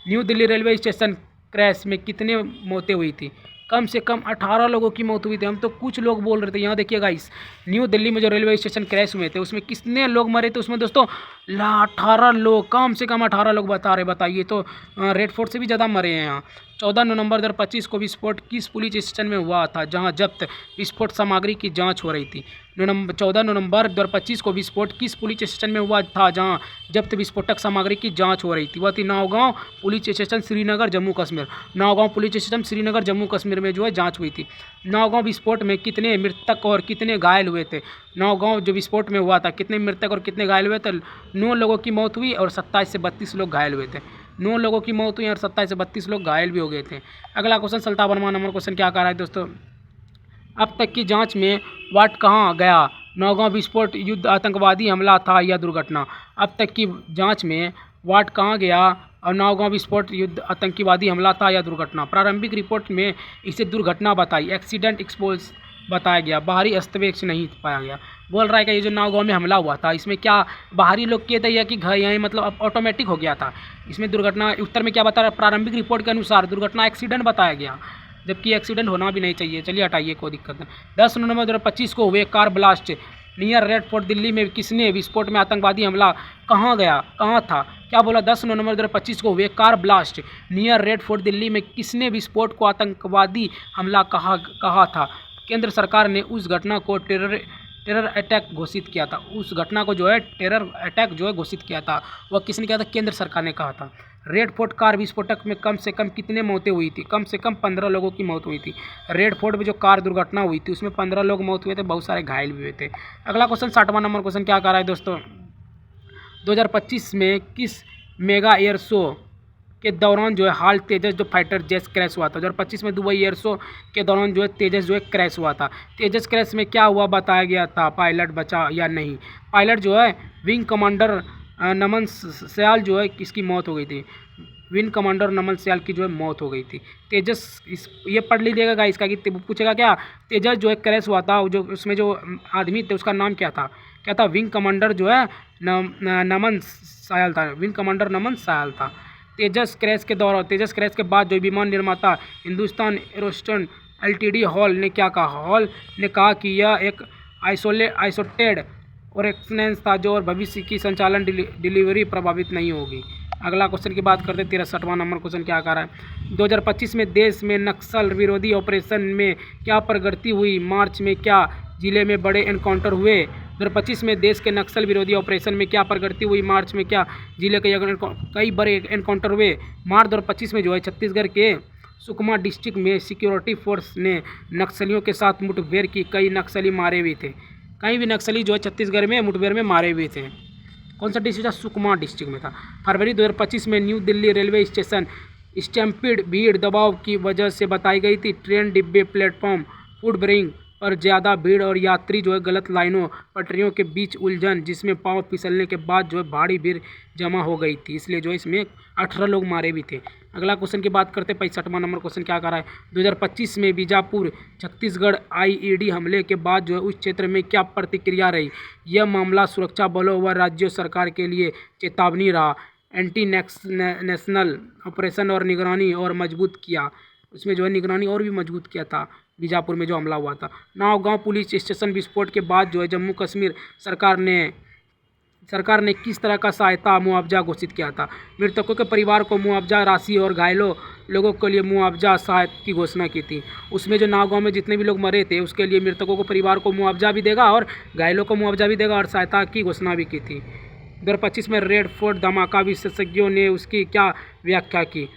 New Delhi railway station crash में कितने मौतें हुई थी? कम से कम 18 लोगों की मौत हुई थी। हम तो कुछ लोग बोल रहे थे। यहाँ देखिए गाइस, न्यू दिल्ली में जो रेलवे स्टेशन क्रैश हुए थे उसमें कितने लोग मरे थे? उसमें दोस्तों 18 लोग, कम से कम 18 लोग बता रहे। बताइए तो रेड फोर्ट से भी ज़्यादा मरे हैं यहाँ। 14 नवंबर 2025 को विस्फोट किस पुलिस स्टेशन में हुआ था जहां जब्त विस्फोट सामग्री की जांच हो रही थी? 14 नवंबर 2025 को विस्फोट किस पुलिस स्टेशन में हुआ था जहां जब्त विस्फोटक सामग्री की जांच हो रही थी? वह थी Naugaon police station, Srinagar, Jammu Kashmir. Naugaon police station, Srinagar, Jammu Kashmir में जो है जाँच हुई थी। नौगांव विस्फोट में कितने मृतक और कितने घायल हुए थे? नौगांव जो विस्फोट में हुआ था कितने मृतक और कितने घायल हुए थे? 9 लोगों की मौत हुई और 27 से 32 लोग घायल हुए थे। 9 लोगों की मौत हुई और 27 से 32 लोग घायल भी हो गए थे। अगला क्वेश्चन 57वां नंबर क्वेश्चन क्या कर रहा है दोस्तों? अब तक की जांच में वाट कहाँ गया? नौगांव विस्फोट युद्ध, आतंकवादी हमला था या दुर्घटना? अब तक की जांच में वाट कहाँ गया? और नावगांव विस्फोट युद्ध आतंकवादी हमला था या दुर्घटना। प्रारंभिक रिपोर्ट में इसे दुर्घटना बताई, एक्सीडेंट एक्सपोज बताया गया, बाहरी हस्तक्षेप नहीं पाया गया। बोल रहा है कि ये जो नावगांव में हमला हुआ था इसमें क्या बाहरी लोग किए थे या कि घर यहीं मतलब अब ऑटोमेटिक हो गया था। इसमें दुर्घटना उत्तर में क्या बता रहा है, प्रारंभिक रिपोर्ट के अनुसार दुर्घटना एक्सीडेंट बताया गया, जबकि एक्सीडेंट होना भी नहीं चाहिए। चलिए हटाइए, कोई दिक्कत नहीं। 10 नवंबर 2025 को हुए car blast near red fort Delhi में किसने विस्फोट में आतंकवादी हमला कहाँ था, क्या बोला। 10 नवंबर 2025 को हुए car blast near red fort Delhi में किसने विस्फोट को आतंकवादी हमला कहा था। केंद्र सरकार ने उस घटना को टेरर अटैक घोषित किया था। उस घटना को जो है टेरर अटैक जो है घोषित किया था, वह किसने किया था, केंद्र सरकार ने कहा था। रेड फोर्ट कार विस्फोटक में कम से कम कितने मौतें हुई थी, कम से कम 15 लोगों की मौत हुई थी। रेड फोर्ट में जो कार दुर्घटना हुई थी उसमें 15 लोग मौत हुए थे, बहुत सारे घायल भी हुए थे। अगला क्वेश्चन 60वां नंबर क्वेश्चन क्या कर रहा है दोस्तों, 2025 में किस मेगा एयर शो के दौरान जो है हाल तेजस जो फाइटर जेट क्रैश हुआ था। 2025 में दुबई एयर शो के दौरान जो है तेजस जो है क्रैश हुआ था। तेजस क्रैश में क्या हुआ बताया गया था, पायलट बचा या नहीं। पायलट जो है विंग कमांडर नमन सयाल जो है इसकी मौत हो गई थी। विंग कमांडर नमन सयाल की जो है मौत हो गई थी। तेजस ये पढ़ लीजिएगा गाइस का कि पूछेगा क्या, तेजस जो है क्रैश हुआ था, जो उसमें जो आदमी थे उसका नाम क्या था, विंग कमांडर जो है नमन सयाल था, विंग कमांडर नमन सयाल था। तेजस क्रैश के बाद जो विमान निर्माता हिंदुस्तान एरोस्पेस एलटीडी हॉल ने क्या कहा, हॉल ने कहा कि यह एक आइसोटेड और एक्सनेंस था जो और भविष्य की संचालन डिलीवरी प्रभावित नहीं होगी। अगला क्वेश्चन की बात करते हैं, 63वां नंबर क्वेश्चन क्या कर रहा है, 2025 में देश में नक्सल विरोधी ऑपरेशन में क्या प्रगति हुई, मार्च में क्या जिले में बड़े एनकाउंटर हुए। 2025 में देश के नक्सल विरोधी ऑपरेशन में क्या प्रगति हुई, मार्च में क्या जिले के कई बड़े एनकाउंटर हुए। मार्च 2025 में जो है छत्तीसगढ़ के सुकमा डिस्ट्रिक्ट में सिक्योरिटी फोर्स ने नक्सलियों के साथ मुठभेड़ की, कई नक्सली मारे हुए थे। कहीं भी नक्सली जो है छत्तीसगढ़ में मुठभेड़ में मारे हुए थे। कौन सा डिस्ट्रिक्ट था, सुकमा डिस्ट्रिक्ट में था। फरवरी 2025 में new Delhi railway station stampede भीड़ दबाव की वजह से बताई गई थी। ट्रेन डिब्बे प्लेटफॉर्म फूड ब्रेक पर ज़्यादा भीड़ और यात्री जो है गलत लाइनों पटरियों के बीच उलझन, जिसमें पाँव फिसलने के बाद जो है भारी भीड़ जमा हो गई थी, इसलिए जो है इसमें 18 लोग मारे भी थे। अगला क्वेश्चन की बात करते हैं, 65वां नंबर क्वेश्चन क्या कर रहा है, 2025 में बीजापुर छत्तीसगढ़ आईईडी हमले के बाद जो है उस क्षेत्र में क्या प्रतिक्रिया रही। यह मामला सुरक्षा बलों व राज्य सरकार के लिए चेतावनी रहा। एंटी नेशनल ऑपरेशन और निगरानी और मजबूत किया, उसमें जो है निगरानी और भी मजबूत किया था बीजापुर में जो हमला हुआ था। नावगांव पुलिस स्टेशन विस्फोट के बाद जो है जम्मू कश्मीर सरकार ने किस तरह का सहायता मुआवजा घोषित किया था। मृतकों के परिवार को मुआवजा राशि और घायलों लोगों के लिए मुआवजा सहायता की घोषणा की थी। उसमें जो नावगांव में जितने भी लोग मरे थे उसके लिए मृतकों को परिवार को मुआवजा भी देगा और घायलों को मुआवजा भी देगा और सहायता की घोषणा भी की थी। 2025 में रेड फोर्ट धमाका विशेषज्ञों ने उसकी क्या व्याख्या की,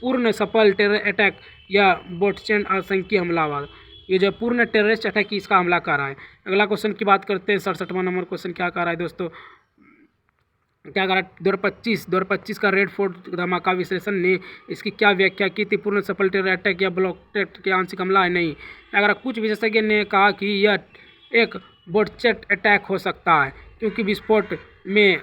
पूर्ण सफल टेरर अटैक या बोटचैन आतंकी हमलावर। ये जो पूर्ण टेररिस्ट अटैक की इसका हमला कर रहा है। अगला क्वेश्चन की बात करते हैं, 67वां नंबर क्वेश्चन क्या कर रहा है दोस्तों, क्या कर रहा है, 2025 का रेड फोर्ट धमाका विश्लेषण ने इसकी क्या व्याख्या की थी, पूर्ण सफल टेरर अटैक या ब्लॉक के आंशिक हमला है, नहीं। अगर कुछ विशेषज्ञ ने कहा कि यह एक बोटचैन अटैक हो सकता है क्योंकि विस्फोट में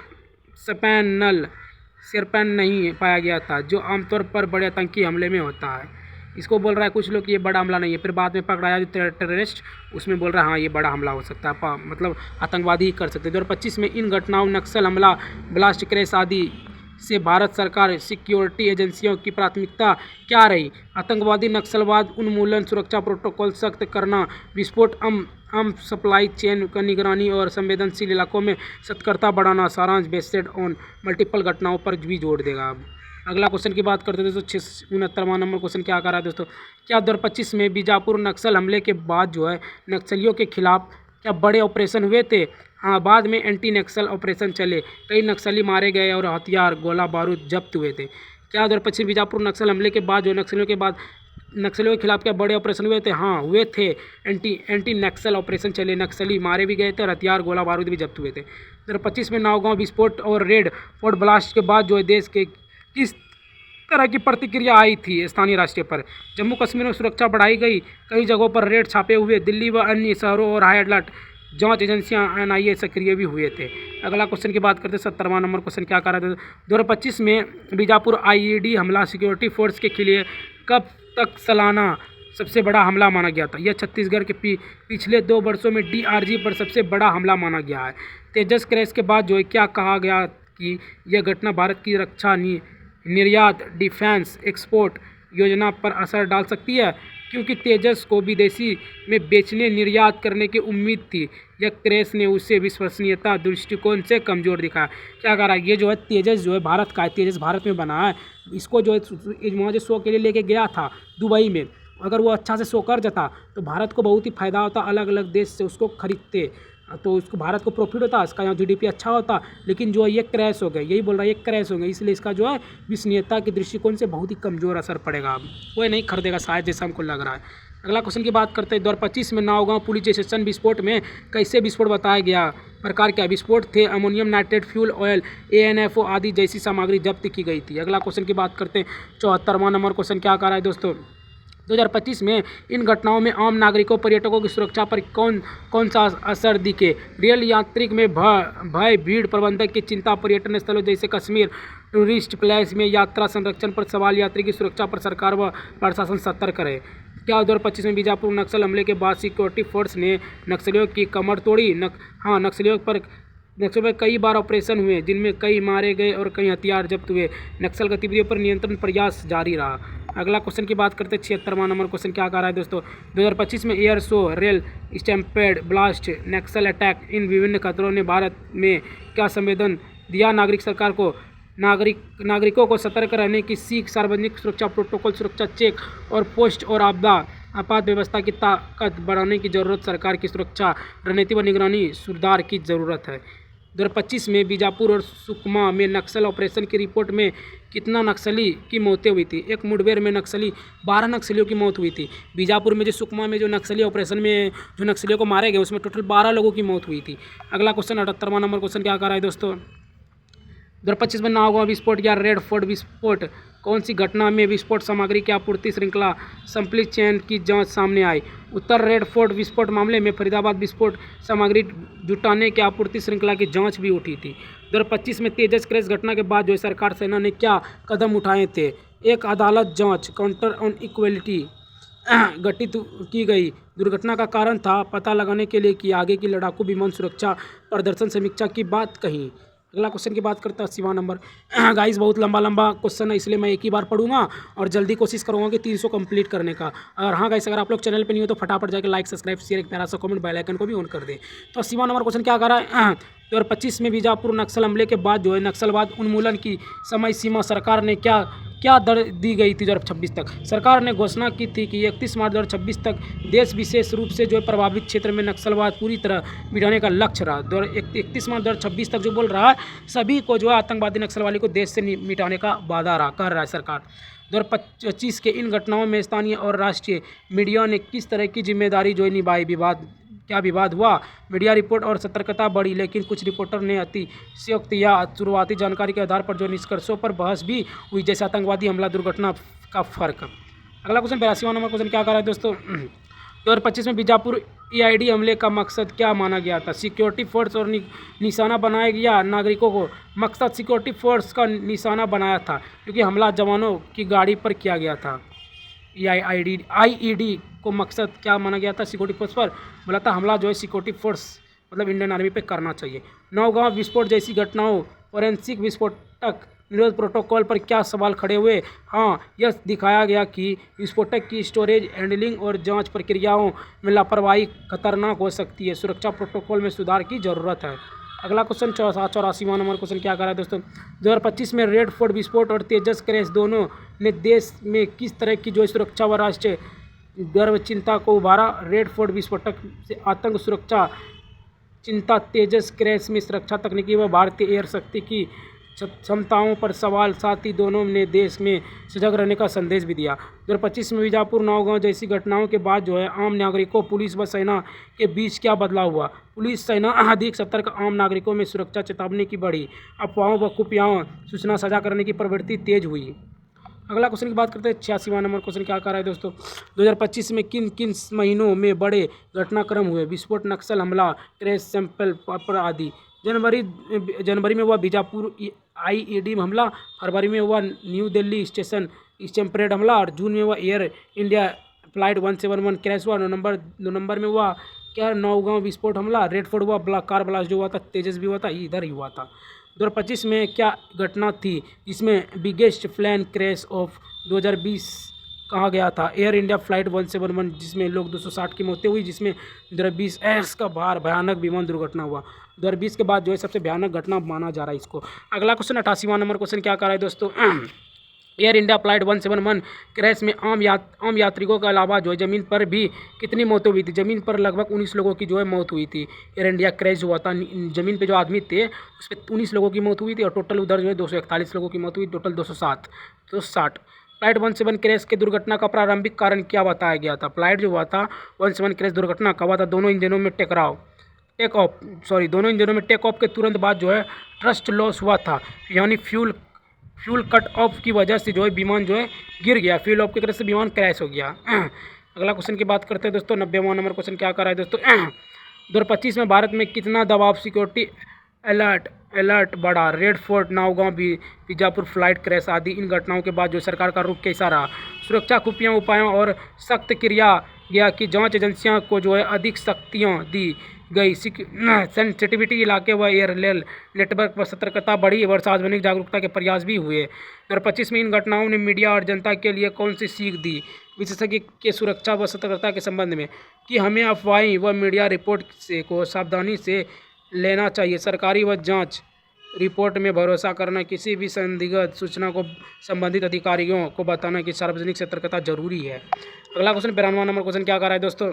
सिरपैन नहीं पाया गया था, जो आमतौर पर बड़े आतंकी हमले में होता है। इसको बोल रहा है कुछ लोग कि ये बड़ा हमला नहीं है, फिर बाद में पकड़ाया जो टेररिस्ट उसमें बोल रहा है हाँ ये बड़ा हमला हो सकता है, मतलब आतंकवादी ही कर सकते हैं। 2025 में इन घटनाओं नक्सल हमला, ब्लास्ट क्रैश आदि से भारत सरकार सिक्योरिटी एजेंसियों की प्राथमिकता क्या रही। आतंकवादी, नक्सलवाद उन्मूलन, सुरक्षा प्रोटोकॉल सख्त करना, विस्फोट सप्लाई चेन का निगरानी और संवेदनशील इलाकों में सतर्कता बढ़ाना। सारांश बेस्ड ऑन मल्टीपल घटनाओं पर भी जोड़ देगा। अब अगला क्वेश्चन की बात करते हैं दोस्तों, 69वां नंबर क्वेश्चन क्या कर रहा है दोस्तों, क्या 2025 में बीजापुर नक्सल हमले के बाद जो है नक्सलियों के खिलाफ क्या बड़े ऑपरेशन हुए थे। हाँ, बाद में एंटी नक्सल ऑपरेशन चले, कई नक्सली मारे गए और हथियार गोला बारूद जब्त हुए थे। क्या 2025 बीजापुर नक्सल हमले के बाद जो नक्सलियों के खिलाफ क्या बड़े ऑपरेशन हुए थे। हाँ हुए थे, एंटी नक्सल ऑपरेशन चले, नक्सली मारे भी गए थे और हथियार गोला बारूद भी जब्त हुए थे। 2025 में नावगांव विस्फोट और रेड फोर्ट ब्लास्ट के बाद जो है देश के किस तरह की प्रतिक्रिया आई थी स्थानीय राष्ट्रीय पर। जम्मू कश्मीर में सुरक्षा बढ़ाई गई, कई जगहों पर रेड छापे हुए, दिल्ली व अन्य शहरों और हाई अलर्ट जांच एजेंसियां NIA सक्रिय भी हुए थे। अगला क्वेश्चन की बात करते हैं 70वां नंबर क्वेश्चन क्या कह रहा था 2025 में बीजापुर IED हमला सिक्योरिटी फोर्स के लिए कब तक सालाना सबसे बड़ा हमला माना गया था। यह छत्तीसगढ़ के पिछले 2 वर्षों में DRG पर सबसे बड़ा हमला माना गया है। तेजस क्रैश के बाद जो है क्या कहा गया कि यह घटना भारत की रक्षा निर्यात डिफेंस एक्सपोर्ट योजना पर असर डाल सकती है, क्योंकि तेजस को विदेशी में बेचने निर्यात करने की उम्मीद थी। यह क्रैश ने उसे विश्वसनीयता दृष्टिकोण से कमज़ोर दिखाया। क्या कह रहा है, ये जो है तेजस जो है भारत का है, तेजस भारत में बना है। इसको जो है वहाँ जो शो के लिए लेके गया था दुबई में, अगर वो अच्छा से शो कर जाता तो भारत को बहुत ही फ़ायदा होता, अलग अलग देश से उसको खरीदते तो उसको भारत को प्रॉफिट होता, इसका यहाँ GDP अच्छा होता। लेकिन जो है ये क्रैश हो गया, यही बोल रहा है ये क्रैश हो गया, इसलिए इसका जो है विश्वसनीयता के दृष्टिकोण से बहुत ही कमज़ोर असर पड़ेगा। कोई नहीं खरीदेगा शायद, जैसा हमको लग रहा है। अगला क्वेश्चन की बात करते हैं 2025 में नावगांव पुलिस स्टेशन विस्फोट में कैसे विस्फोट बताया गया, प्रकार क्या विस्फोट थे। Ammonium nitrate, fuel oil, ANFO आदि जैसी सामग्री जब्त की गई थी। अगला क्वेश्चन की बात करते हैं 74वां नंबर क्वेश्चन क्या कह रहा है दोस्तों 2025 में इन घटनाओं में आम नागरिकों पर्यटकों की सुरक्षा पर कौन सा असर दिखे। रेल यात्रिक में भय, भीड़ प्रबंधक की चिंता, पर्यटन स्थलों जैसे कश्मीर टूरिस्ट प्लेस में यात्रा संरक्षण पर सवाल, यात्री की सुरक्षा पर सरकार व प्रशासन सतर्क रहे। क्या 2025 में बीजापुर नक्सल हमले के बाद सिक्योरिटी फोर्स ने नक्सलियों की कमर तोड़ी। नक्सलियों पर कई बार ऑपरेशन हुए जिनमें कई मारे गए और कई हथियार जब्त हुए। नक्सल गतिविधियों पर नियंत्रण प्रयास जारी रहा। अगला क्वेश्चन की बात करते हैं 76वां नंबर क्वेश्चन क्या कह रहा है दोस्तों 2025 में air show, rail stampede, blast, Naxal attack, इन विभिन्न खतरों ने भारत में क्या संवेदन दिया नागरिकों को सतर्क रहने की सीख, सार्वजनिक सुरक्षा प्रोटोकॉल, सुरक्षा चेक और पोस्ट और आपात व्यवस्था की ताकत बढ़ाने की जरूरत, सरकार की सुरक्षा रणनीति व निगरानी सुधार की जरूरत है। 2025 में बीजापुर और सुकमा में नक्सल ऑपरेशन की रिपोर्ट में कितना नक्सली की मौतें हुई थी। एक मुठभेड़ में 12 नक्सलियों की मौत हुई थी। बीजापुर में जो सुकमा में जो नक्सली ऑपरेशन में जो नक्सलियों को मारे गए उसमें टोटल 12 लोगों की मौत हुई थी। अगला क्वेश्चन 78वां नंबर क्वेश्चन क्या कर रहा है दोस्तों 2025 में नावगांव विस्फोट या रेड फोर्ट विस्फोट कौन सी घटना में विस्फोट सामग्री की आपूर्ति श्रृंखला सप्लाई चेन की जांच सामने आई। उत्तर रेड फोर्ट विस्फोट मामले में फरीदाबाद विस्फोट सामग्री जुटाने की आपूर्ति श्रृंखला की जांच भी उठी थी। 2025 में तेजस क्रैश घटना के बाद जो सरकार सेना ने क्या कदम उठाए थे। एक अदालत जांच काउंटर ऑन इक्वलिटी गठित की गई। दुर्घटना का कारण था पता लगाने के लिए कि आगे की लड़ाकू विमान सुरक्षा प्रदर्शन समीक्षा की बात कही। अगला क्वेश्चन की बात करते हैं 80वां नंबर गाइस बहुत लंबा क्वेश्चन है इसलिए मैं एक ही बार पढ़ूंगा और जल्दी कोशिश करूंगा कि 300 कंप्लीट करने का। और हाँ गाइस अगर आप लोग चैनल पे नहीं हो तो फटाफट जाकर लाइक सब्सक्राइब शेयर एक प्यारा सा कमेंट बेल आइकन को भी ऑन कर दें। तो 80वां नंबर क्वेश्चन क्या कर रहा है 2025 में बीजापुर नक्सल हमले के बाद जो है नक्सलवाद उन्मूलन की समय सीमा सरकार ने क्या दर दी गई थी 2026 तक। सरकार ने घोषणा की थी कि 31 मार्च 2026 तक देश विशेष रूप से जो है प्रभावित क्षेत्र में नक्सलवाद पूरी तरह मिटाने का लक्ष्य रहा। 31 मार्च 2026 तक जो बोल रहा है सभी को जो है आतंकवादी नक्सलवादी को देश से मिटाने का वादा रहा कर रहा है सरकार। 2025 के इन घटनाओं में स्थानीय और राष्ट्रीय मीडिया ने किस तरह की जिम्मेदारी जो है निभाई। विवाद हुआ, मीडिया रिपोर्ट और सतर्कता बढ़ी, लेकिन कुछ रिपोर्टर ने अतिशयोक्ति या शुरुआती जानकारी के आधार पर जो निष्कर्षों पर बहस भी हुई, जैसे आतंकवादी हमला दुर्घटना का फर्क। अगला क्वेश्चन 82वां नंबर क्वेश्चन क्या कर रहा है दोस्तों 2025 में बीजापुर EID हमले का मकसद क्या माना गया था। सिक्योरिटी फोर्स और निशाना बनाया गया नागरिकों को। मकसद सिक्योरिटी फोर्स का निशाना बनाया था क्योंकि हमला जवानों की गाड़ी पर किया गया था। IED को मकसद क्या माना गया था सिक्योरिटी फोर्स पर, बोला था हमला जो है सिक्योरिटी फोर्स मतलब इंडियन आर्मी पे करना चाहिए। नौगांव विस्फोट जैसी घटनाओं, फोरेंसिक विस्फोटक निरोध प्रोटोकॉल पर क्या सवाल खड़े हुए। हाँ, यह दिखाया गया कि विस्फोटक की स्टोरेज, हैंडलिंग और जांच प्रक्रियाओं में लापरवाही खतरनाक हो सकती है। सुरक्षा प्रोटोकॉल में सुधार की ज़रूरत है। अगला क्वेश्चन 84वां नंबर क्वेश्चन क्या कर रहा है दोस्तों 2025 में रेड फोर्ट विस्फोट और तेजस क्रैश दोनों ने देश में किस तरह की जो सुरक्षा व राष्ट्रीय गर्व चिंता को उभारा। रेड फोर्ट विस्फोटक से आतंक सुरक्षा चिंता, तेजस क्रैश में सुरक्षा तकनीकी व भारतीय एयर शक्ति की क्षमताओं पर सवाल, साथ ही दोनों ने देश में सजग रहने का संदेश भी दिया। 2025 में बीजापुर नौगांव जैसी घटनाओं के बाद जो है आम नागरिकों, पुलिस व सेना के बीच क्या बदलाव हुआ। पुलिस सेना अधिक सतर्क, आम नागरिकों में सुरक्षा चेतावनी की बढ़ी, अफवाहों व खुफिया सूचना साझा करने की प्रवृत्ति तेज हुई। अगला क्वेश्चन की बात करते हैं 86वां नंबर क्वेश्चन क्या कर रहा है दोस्तों, 2025 में किन किन महीनों में बड़े घटनाक्रम हुए, विस्फोट, नक्सल हमला, क्रैश, सैंपल पेपर आदि। जनवरी में हुआ बीजापुर आईईडी हमला, फरवरी में हुआ न्यू दिल्ली स्टेशन स्टैम्परेड हमला, और जून में हुआ एयर इंडिया फ्लाइट 171 क्रैश हुआ, नवंबर में हुआ क्या नौगांव विस्फोट हमला, रेडफोर्ट हुआ कार ब्लास्ट जो हुआ था, तेजस भी हुआ था, इधर ही हुआ था। 2025 में क्या घटना थी जिसमें बिगेस्ट प्लेन क्रैश ऑफ 2020 कहा गया था, एयर इंडिया फ्लाइट 171 जिसमें लोग 260 की मौतें हुई, जिसमें 2020 एयर्स का भयानक विमान दुर्घटना हुआ। 2020 के बाद जो है सबसे भयानक घटना माना जा रहा है इसको। अगला क्वेश्चन 88वां नंबर क्वेश्चन क्या कर रहा है दोस्तों, एयर इंडिया फ्लाइट 171 क्रैश में आम यात्रिकों के अलावा जो है ज़मीन पर भी कितनी मौतें हुई थी, ज़मीन पर लगभग 19 लोगों की जो है मौत हुई थी। एयर इंडिया क्रैश हुआ था, ज़मीन पे जो आदमी थे उस पर 19 लोगों की मौत हुई थी, और टोटल उधर जो है 241 लोगों की मौत हुई, टोटल 260। फ्लाइट 171 क्रैश के दुर्घटना का प्रारंभिक कारण क्या बताया गया था, फ्लाइट जो हुआ था 171 क्रैश दुर्घटना का हुआ था दोनों इंजनों में दोनों इंजनों में टेक ऑफ के तुरंत बाद जो है थ्रस्ट लॉस हुआ था, यानी फ्यूल कट ऑफ की वजह से जो है विमान जो है गिर गया, फ्यूल ऑफ की वजह से विमान क्रैश हो गया। अगला क्वेश्चन की बात करते हैं दोस्तों, 90वां नंबर क्वेश्चन क्या कर रहा है दोस्तों, 2025 में भारत में कितना दबाव सिक्योरिटी अलर्ट बढ़ा, red fort, Naugaon, Bijapur flight crash आदि इन घटनाओं के बाद जो सरकार का रुख कैसा रहा, सुरक्षा खुफिया उपायों और सख्त किया गया कि जांच एजेंसियों को जो है अधिक शक्तियाँ दी गई, सेंसिटिविटी इलाके व एयरलेल नेटवर्क पर सतर्कता बढ़ी और सार्वजनिक जागरूकता के प्रयास भी हुए। 2025 में इन घटनाओं ने मीडिया और जनता के लिए कौन सी सीख दी, विशेषज्ञ के सुरक्षा व सतर्कता के संबंध में, कि हमें अफवाहें व मीडिया रिपोर्ट से को सावधानी से लेना चाहिए, सरकारी व जांच रिपोर्ट में भरोसा करना, किसी भी संदिग्ध सूचना को संबंधित अधिकारियों को बताना कि सार्वजनिक सतर्कता जरूरी है। अगला क्वेश्चन 92वां नंबर क्वेश्चन क्या कर रहा है दोस्तों,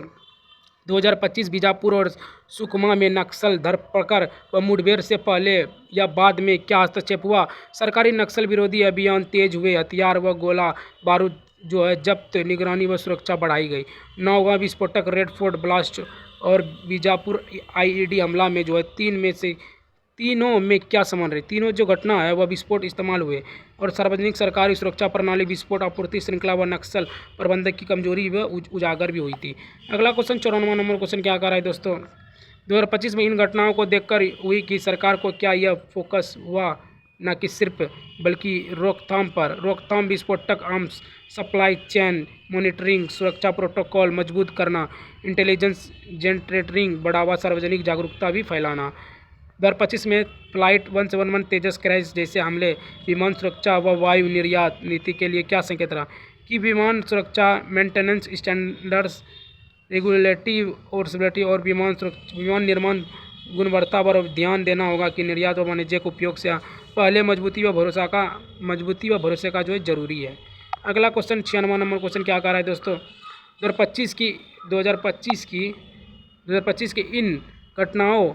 2025 बीजापुर और सुकमा में नक्सल धरपकड़ व मुठभेड़ से पहले या बाद में क्या हस्तक्षेप हुआ, सरकारी नक्सल विरोधी अभियान तेज हुए, हथियार व गोला बारूद जो है जब्त, निगरानी व सुरक्षा बढ़ाई गई, नौगांव विस्फोटक, रेड फोर्ट ब्लास्ट और बीजापुर आईईडी हमला में जो है तीनों में क्या संबंध रहे, तीनों जो घटना है वह विस्फोट इस्तेमाल हुए, और सार्वजनिक सरकारी सुरक्षा प्रणाली, विस्फोट आपूर्ति श्रृंखला व नक्सल प्रबंधक की कमजोरी व उजागर भी हुई थी। अगला क्वेश्चन 94वां नंबर क्वेश्चन क्या कर रहा है दोस्तों, 2025 में इन घटनाओं को देखकर हुई कि सरकार को क्या यह फोकस हुआ न कि सिर्फ बल्कि रोकथाम, विस्फोटक आर्म्स सप्लाई चेन मॉनिटरिंग, सुरक्षा प्रोटोकॉल मजबूत करना, इंटेलिजेंस जनरेटिंग बढ़ावा, सार्वजनिक जागरूकता भी फैलाना। 2025 में फ्लाइट 171 तेजस क्रैश जैसे हमले विमान सुरक्षा व वायु निर्यात नीति के लिए क्या संकेत रहा, कि विमान सुरक्षा मेंटेनेंस स्टैंडर्ड्स, रेगुलेटिव और विमान निर्माण गुणवत्ता पर ध्यान देना होगा, कि निर्यात व वाणिज्यिक उपयोग से पहले मजबूती व भरोसे का जो है जरूरी है। अगला क्वेश्चन 96वां नंबर क्वेश्चन क्या कर रहा है दोस्तों, 2025 की इन घटनाओं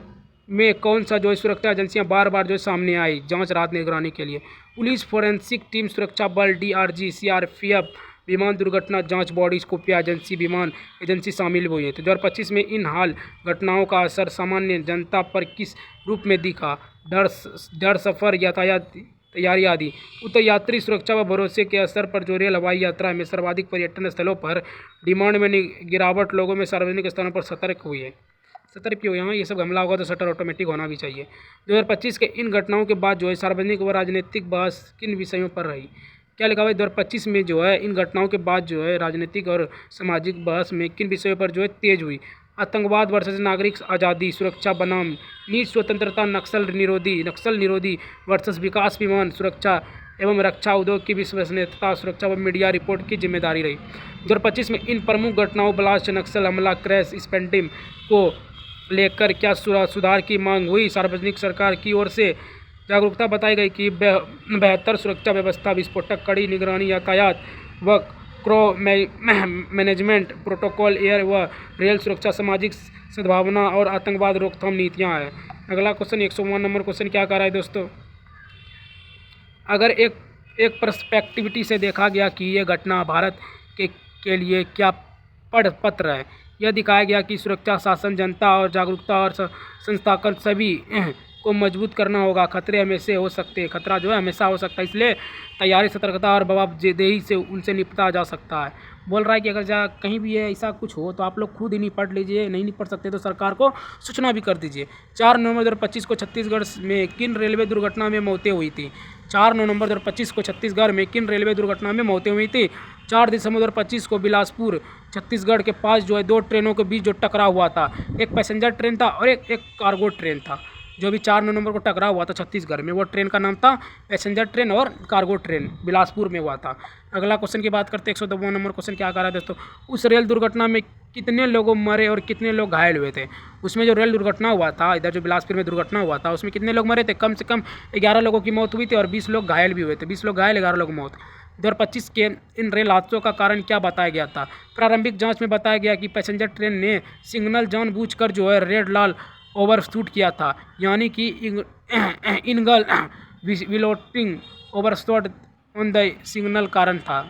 में कौन सा जो है सुरक्षा एजेंसियां बार बार जो सामने आई जांच राहत निगरानी के लिए, पुलिस, फोरेंसिक टीम, सुरक्षा बल, डीआरजी, सीआरपीएफ, विमान दुर्घटना जांच बॉडी, खुफिया एजेंसी, विमान एजेंसी शामिल हुई है। तो 2025 में इन हाल घटनाओं का असर सामान्य जनता पर किस रूप में दिखा, डर सफर, यातायात तैयारी आदि। उत्तर यात्री सुरक्षा व भरोसे के असर पर जो रेल हवाई यात्रा में सर्वाधिक पर्यटन स्थलों पर डिमांड में गिरावट, लोगों में सार्वजनिक स्थानों पर सतर्क हुई है। यहाँ ये सब हमला होगा तो शटर ऑटोमेटिक होना भी चाहिए। 2025 के इन घटनाओं के बाद जो है सार्वजनिक व राजनीतिक बहस किन विषयों पर रही, क्या लिखा हुआ है 2025 में जो है इन घटनाओं के बाद जो है राजनीतिक और सामाजिक बहस में किन विषयों पर जो है तेज हुई, आतंकवाद वर्सेस नागरिक आज़ादी, सुरक्षा बनाम नीति स्वतंत्रता, नक्सल निरोधी वर्सेस विकास, विमान सुरक्षा एवं रक्षा उद्योग की विश्वसनीयता, सुरक्षा व मीडिया रिपोर्ट की जिम्मेदारी रही। 2025 में इन प्रमुख घटनाओं ब्लास्ट, नक्सल हमला, क्रैश, स्पैंडिंग को लेकर क्या सुधार की मांग हुई, सार्वजनिक सरकार की ओर से जागरूकता बताई गई कि बेहतर सुरक्षा व्यवस्था, विस्फोटक कड़ी निगरानी, यातायात व क्रो मैनेजमेंट प्रोटोकॉल, एयर व रेल सुरक्षा, सामाजिक सद्भावना और आतंकवाद रोकथाम नीतियां हैं। अगला क्वेश्चन 101वां नंबर क्वेश्चन क्या कर रहा है दोस्तों, अगर एक पर्सपेक्टिविटी से देखा गया कि ये घटना भारत के लिए क्या पत्र है, यह दिखाया गया कि सुरक्षा, शासन, जनता और जागरूकता और संस्थागत सभी को मजबूत करना होगा। खतरे हमेशा हो सकते हैं, खतरा जो है हमेशा हो सकता है, इसलिए तैयारी, सतर्कता और जवाबदेही से उनसे निपटा जा सकता है। बोल रहा है कि अगर कहीं भी ऐसा कुछ हो तो आप लोग खुद ही निपट लीजिए, नहीं निपट सकते तो सरकार को सूचना भी कर दीजिए। 4 नवंबर 2025 को छत्तीसगढ़ में किन रेलवे दुर्घटना में मौतें हुई थी? 4 नवंबर 2025 को छत्तीसगढ़ में किन रेलवे दुर्घटना में मौतें हुई थी? 4 दिसंबर 2025 को बिलासपुर छत्तीसगढ़ के पास जो है 2 ट्रेनों के बीच जो टकराव हुआ था, एक पैसेंजर ट्रेन था और एक कार्गो ट्रेन था। जो भी 4 नवंबर को टकराव हुआ था छत्तीसगढ़ में, वो ट्रेन का नाम था पैसेंजर ट्रेन और कार्गो ट्रेन, बिलासपुर में हुआ था। अगला क्वेश्चन की बात करते हैं, 102 नंबर क्वेश्चन क्या कह रहा है दोस्तों? उस रेल दुर्घटना में कितने लोग मरे और कितने लोग घायल हुए थे? उसमें जो रेल दुर्घटना हुआ था, इधर जो बिलासपुर में दुर्घटना हुआ था, उसमें कितने लोग मरे थे? कम से कम 11 लोगों की मौत हुई थी और 20 लोग घायल भी हुए थे। 20 लोग घायल, 11 लोग मौत। 2025 के इन रेल हादसों का कारण क्या बताया गया था? प्रारंभिक जांच में बताया गया कि पैसेंजर ट्रेन ने सिग्नल जानबूझकर जो है रेड लाल ओवरशूट किया था, यानी कि इनगल विलोटिंग ओवरशॉट ऑन द सिग्नल कारण था।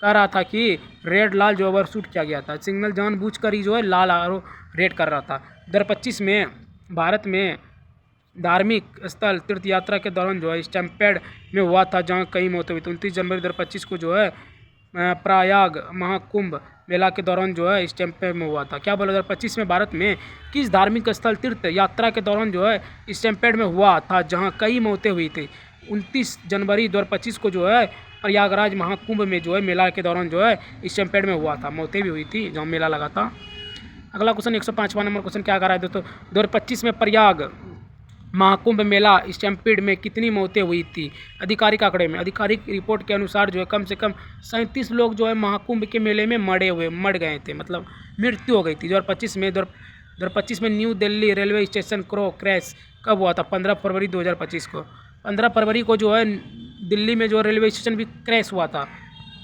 कह रहा था कि रेड लाल जो ओवरशूट किया गया था, सिग्नल जानबूझकर ही जो है लाल आरो रेड कर रहा था। 2025 में भारत में धार्मिक स्थल तीर्थ यात्रा के दौरान जो है स्टैम्पेड में हुआ था, जहां कई मौतें हुई थी। 29 जनवरी 2025 को जो है प्रयाग महाकुंभ मेला के दौरान जो है स्टैम्पेड में हुआ था। क्या बोला? 2025 में भारत में किस धार्मिक स्थल तीर्थ यात्रा के दौरान जो है स्टैम्पेड में हुआ था, जहां कई मौतें हुई थी? 29 जनवरी 2025 को जो है प्रयागराज महाकुंभ में जो है मेला के दौरान जो है स्टैम्पेड में हुआ था, मौतें भी हुई थी जहाँ मेला लगा था। अगला क्वेश्चन 105वां नंबर क्वेश्चन क्या कर रहा है दोस्तों? 2025 में प्रयाग महाकुंभ मेला स्टैम्पेड में कितनी मौतें हुई थी? आधिकारिक आंकड़े में, आधिकारिक रिपोर्ट के अनुसार जो है कम से कम 37 लोग जो है महाकुंभ के मेले में मर गए थे, मतलब मृत्यु हो गई थी। 2025 में new Delhi railway station crash कब हुआ था? 15 फरवरी 2025 को। 15 फरवरी को जो है दिल्ली में जो रेलवे स्टेशन भी क्रैश हुआ था,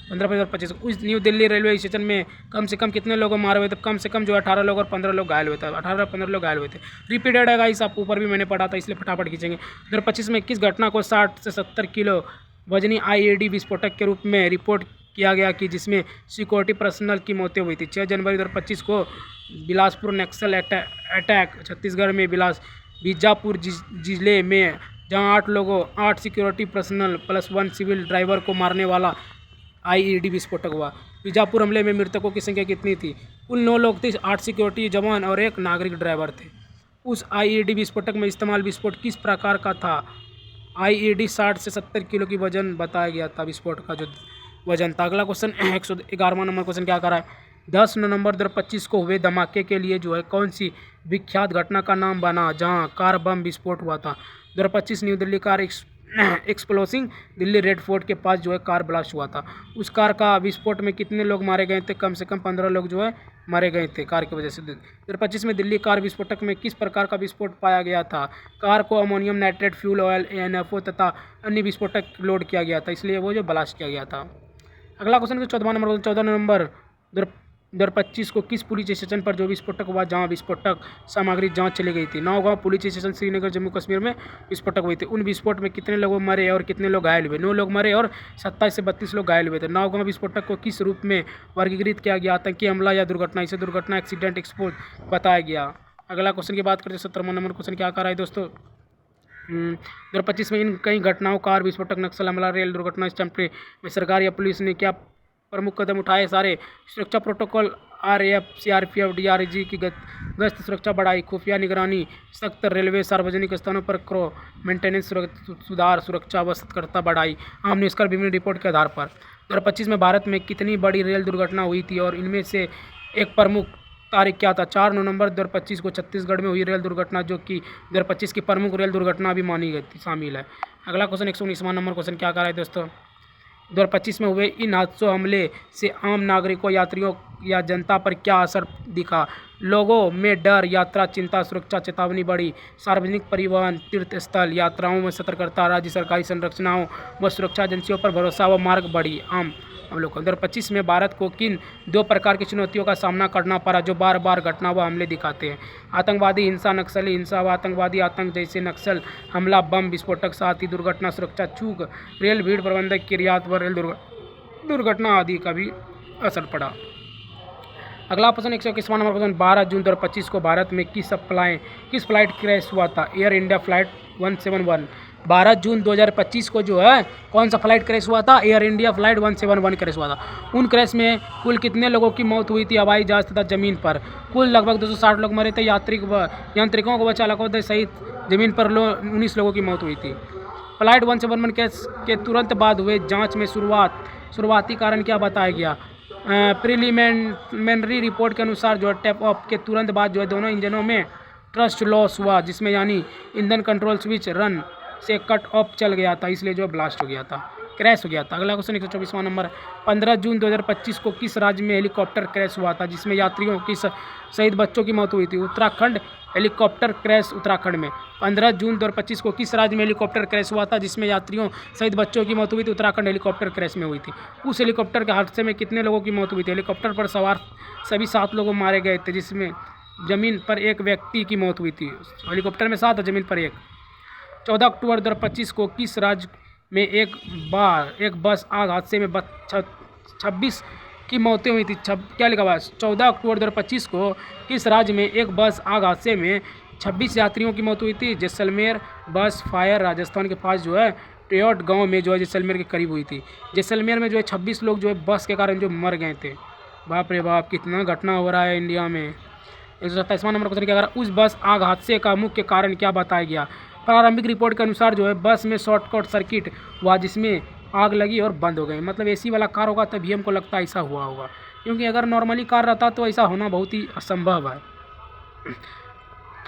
15 फरवरी 2025 को। उस न्यू दिल्ली रेलवे स्टेशन में कम से कम कितने लोग मारे हुए थे? कम से कम जो 18 लोग और 15 लोग घायल हुए थे, 18 और 15 लोग घायल हुए थे। रिपीटेड है गाइस, आप ऊपर भी मैंने पढ़ा था, इसलिए फटाफट खींचेंगे। 2025 में किस घटना को 60 से 70 किलो वजनी IED विस्फोटक के रूप में रिपोर्ट किया गया कि जिसमें सिक्योरिटी पर्सनल की मौतें हुई थी? 6 जनवरी 2025 को बिलासपुर नक्सल अटैक छत्तीसगढ़ में बीजापुर जिले में, जहां 8 security personnel plus 1 civil driver को मारने वाला IED विस्फोटक हुआ। बीजापुर हमले में मृतकों की संख्या कितनी थी? कुल 9 लोग थे, 8 सिक्योरिटी जवान और 1 नागरिक ड्राइवर थे। उस IED विस्फोटक में इस्तेमाल विस्फोट किस प्रकार का था? IED 60 से 70 किलो की वजन बताया गया था, विस्फोट का जो वजन था। अगला क्वेश्चन 111वां नंबर क्वेश्चन क्या कर रहा है? 10 नवंबर 2025 को हुए धमाके के लिए जो है कौन सी विख्यात घटना का नाम बना, जहां कार बम विस्फोट हुआ था? 2025 New Delhi car explosing Delhi Red Fort के पास जो है कार ब्लास्ट हुआ था। उस कार का विस्फोट में कितने लोग मारे गए थे? कम से कम 15 लोग जो है मारे गए थे कार की वजह से। 2025 में दिल्ली कार विस्फोटक में किस प्रकार का विस्फोट पाया गया था? कार को ammonium nitrate, fuel oil, ANFO तथा अन्य विस्फोटक लोड किया गया था, इसलिए वो जो ब्लास्ट किया गया था। अगला क्वेश्चन 14 नवंबर 2025 को किस पुलिस स्टेशन पर जो विस्फोटक हुआ, जहां विस्फोटक सामग्री जांच चली गई थी? नौगांव पुलिस स्टेशन श्रीनगर जम्मू कश्मीर में विस्फोटक हुई थी। उन विस्फोट में कितने लोग मरे और कितने लोग घायल हुए? 9 लोग मरे और 27 से 32 लोग घायल हुए थे। नौगांव विस्फोटक को किस रूप में वर्गीकृत किया गया? आतंकी हमला या दुर्घटना? इसे दुर्घटना, एक्सीडेंट, एक्सपोज बताया गया। अगला क्वेश्चन की बात करते हैं 17वां नंबर क्वेश्चन क्या कर रहा है दोस्तों? 2025 में इन कई घटनाओं, कार विस्फोटक, नक्सल हमला, रेल दुर्घटना, स्टैम्पेड में सरकार या पुलिस ने क्या प्रमुख कदम उठाए? सारे सुरक्षा प्रोटोकॉल, RAF, CRPF, DRG की गश्त सुरक्षा बढ़ाई, खुफिया निगरानी सख्त, रेलवे सार्वजनिक स्थानों पर क्रो मेंटेनेंस सुधार, सुरक्षा व सतर्कता बढ़ाई। आम न्यूज़ कर विभिन्न रिपोर्ट के आधार पर 2025 में भारत में कितनी बड़ी रेल दुर्घटना हुई थी और इनमें से एक प्रमुख तारीख क्या था? 4 नवंबर 2025 को छत्तीसगढ़ में हुई रेल दुर्घटना, जो कि 2025 की प्रमुख रेल दुर्घटना भी मानी गई थी, शामिल है। अगला क्वेश्चन 119वां नंबर क्वेश्चन क्या कर रहा है दोस्तों? 2025 में हुए इन हादसों, हमले से आम नागरिकों, यात्रियों या जनता पर क्या असर दिखा? लोगों में डर, यात्रा चिंता, सुरक्षा चेतावनी बढ़ी, सार्वजनिक परिवहन, तीर्थ स्थल यात्राओं में सतर्कता, राज्य सरकारी संरचनाओं व सुरक्षा एजेंसियों पर भरोसा व मार्ग बढ़ी। हम लोग 2025 में भारत को किन 2 प्रकार की चुनौतियों का सामना करना पड़ा, जो बार बार घटना व हमले दिखाते हैं? आतंकवादी हिंसा, नक्सली हिंसा व आतंकवादी आतंक, जैसे नक्सल हमला, बम विस्फोटक, साथ ही दुर्घटना, सुरक्षा चूक, रेल भीड़ प्रबंधक की रियायत व रेल दुर्घटना आदि का भी असर पड़ा। अगला प्रश्न 121वां नंबर क्वेश्चन, 12 जून 2025 को भारत में किस फ्लाइट क्रैश हुआ था? Air India flight 171। 12 जून 2025 को जो है कौन सा फ्लाइट क्रैश हुआ था? एयर इंडिया फ्लाइट 171 क्रैश हुआ था। उन क्रैश में कुल कितने लोगों की मौत हुई थी हवाई जहाज तथा ज़मीन पर? कुल लगभग 260 लोग मरे थे। यांत्रिकों व चालकों सहित ज़मीन पर 19 लोगों की मौत हुई थी। फ्लाइट 171 क्रैश के तुरंत बाद हुए जाँच में शुरुआती कारण क्या बताया गया? प्रिलिमिनरी रिपोर्ट के अनुसार जो है टेक ऑफ के तुरंत बाद जो है दोनों इंजनों में थ्रस्ट लॉस हुआ, जिसमें यानी ईंधन कंट्रोल स्विच रन से कट ऑफ चल गया था, इसलिए जो ब्लास्ट हो गया था, क्रैश हो गया था। अगला क्वेश्चन 124वां नंबर, 15 जून 2025 को किस राज्य में हेलीकॉप्टर क्रैश हुआ था जिसमें यात्रियों की सहित बच्चों की मौत हुई थी? उत्तराखंड। हेलीकॉप्टर क्रैश उत्तराखंड में। 15 जून 2025 को किस राज्य में हेलीकॉप्टर क्रैश हुआ था जिसमें यात्रियों सहित बच्चों की मौत हुई थी? उत्तराखंड। हेलीकॉप्टर क्रैश में हुई थी। उस हेलीकॉप्टर के हादसे में कितने लोगों की मौत हुई थी? हेलीकॉप्टर पर सवार सभी 7 लोग मारे गए थे, जिसमें जमीन पर एक व्यक्ति की मौत हुई थी। हेलीकॉप्टर में 7 और जमीन पर 1। 14 अक्टूबर 2025 को किस राज्य में एक बस आग हादसे में 26 की मौतें हुई थी? क्या लिखा हुआ है? 14 अक्टूबर 2025 को किस राज्य में एक बस आग हादसे में 26 यात्रियों की मौत हुई थी? जैसलमेर। बस फायर राजस्थान के पास जो है टेयोट गांव में जो है जैसलमेर के करीब हुई थी। जैसलमेर में जो है 26 लोग जो है बस के कारण जो मर गए थे। बाप रे बाप, कितना घटना हो रहा है इंडिया में। 127वां नंबर क्वेश्चन क्या कह रहा है? उस बस आग हादसे का मुख्य कारण क्या बताया गया? प्रारंभिक रिपोर्ट के अनुसार जो है बस में शॉर्ट सर्किट हुआ, जिसमें आग लगी और बंद हो गई। मतलब एसी वाला कार होगा तभी हमको लगता है ऐसा हुआ होगा, क्योंकि अगर नॉर्मली कार रहता तो ऐसा होना बहुत ही असंभव है।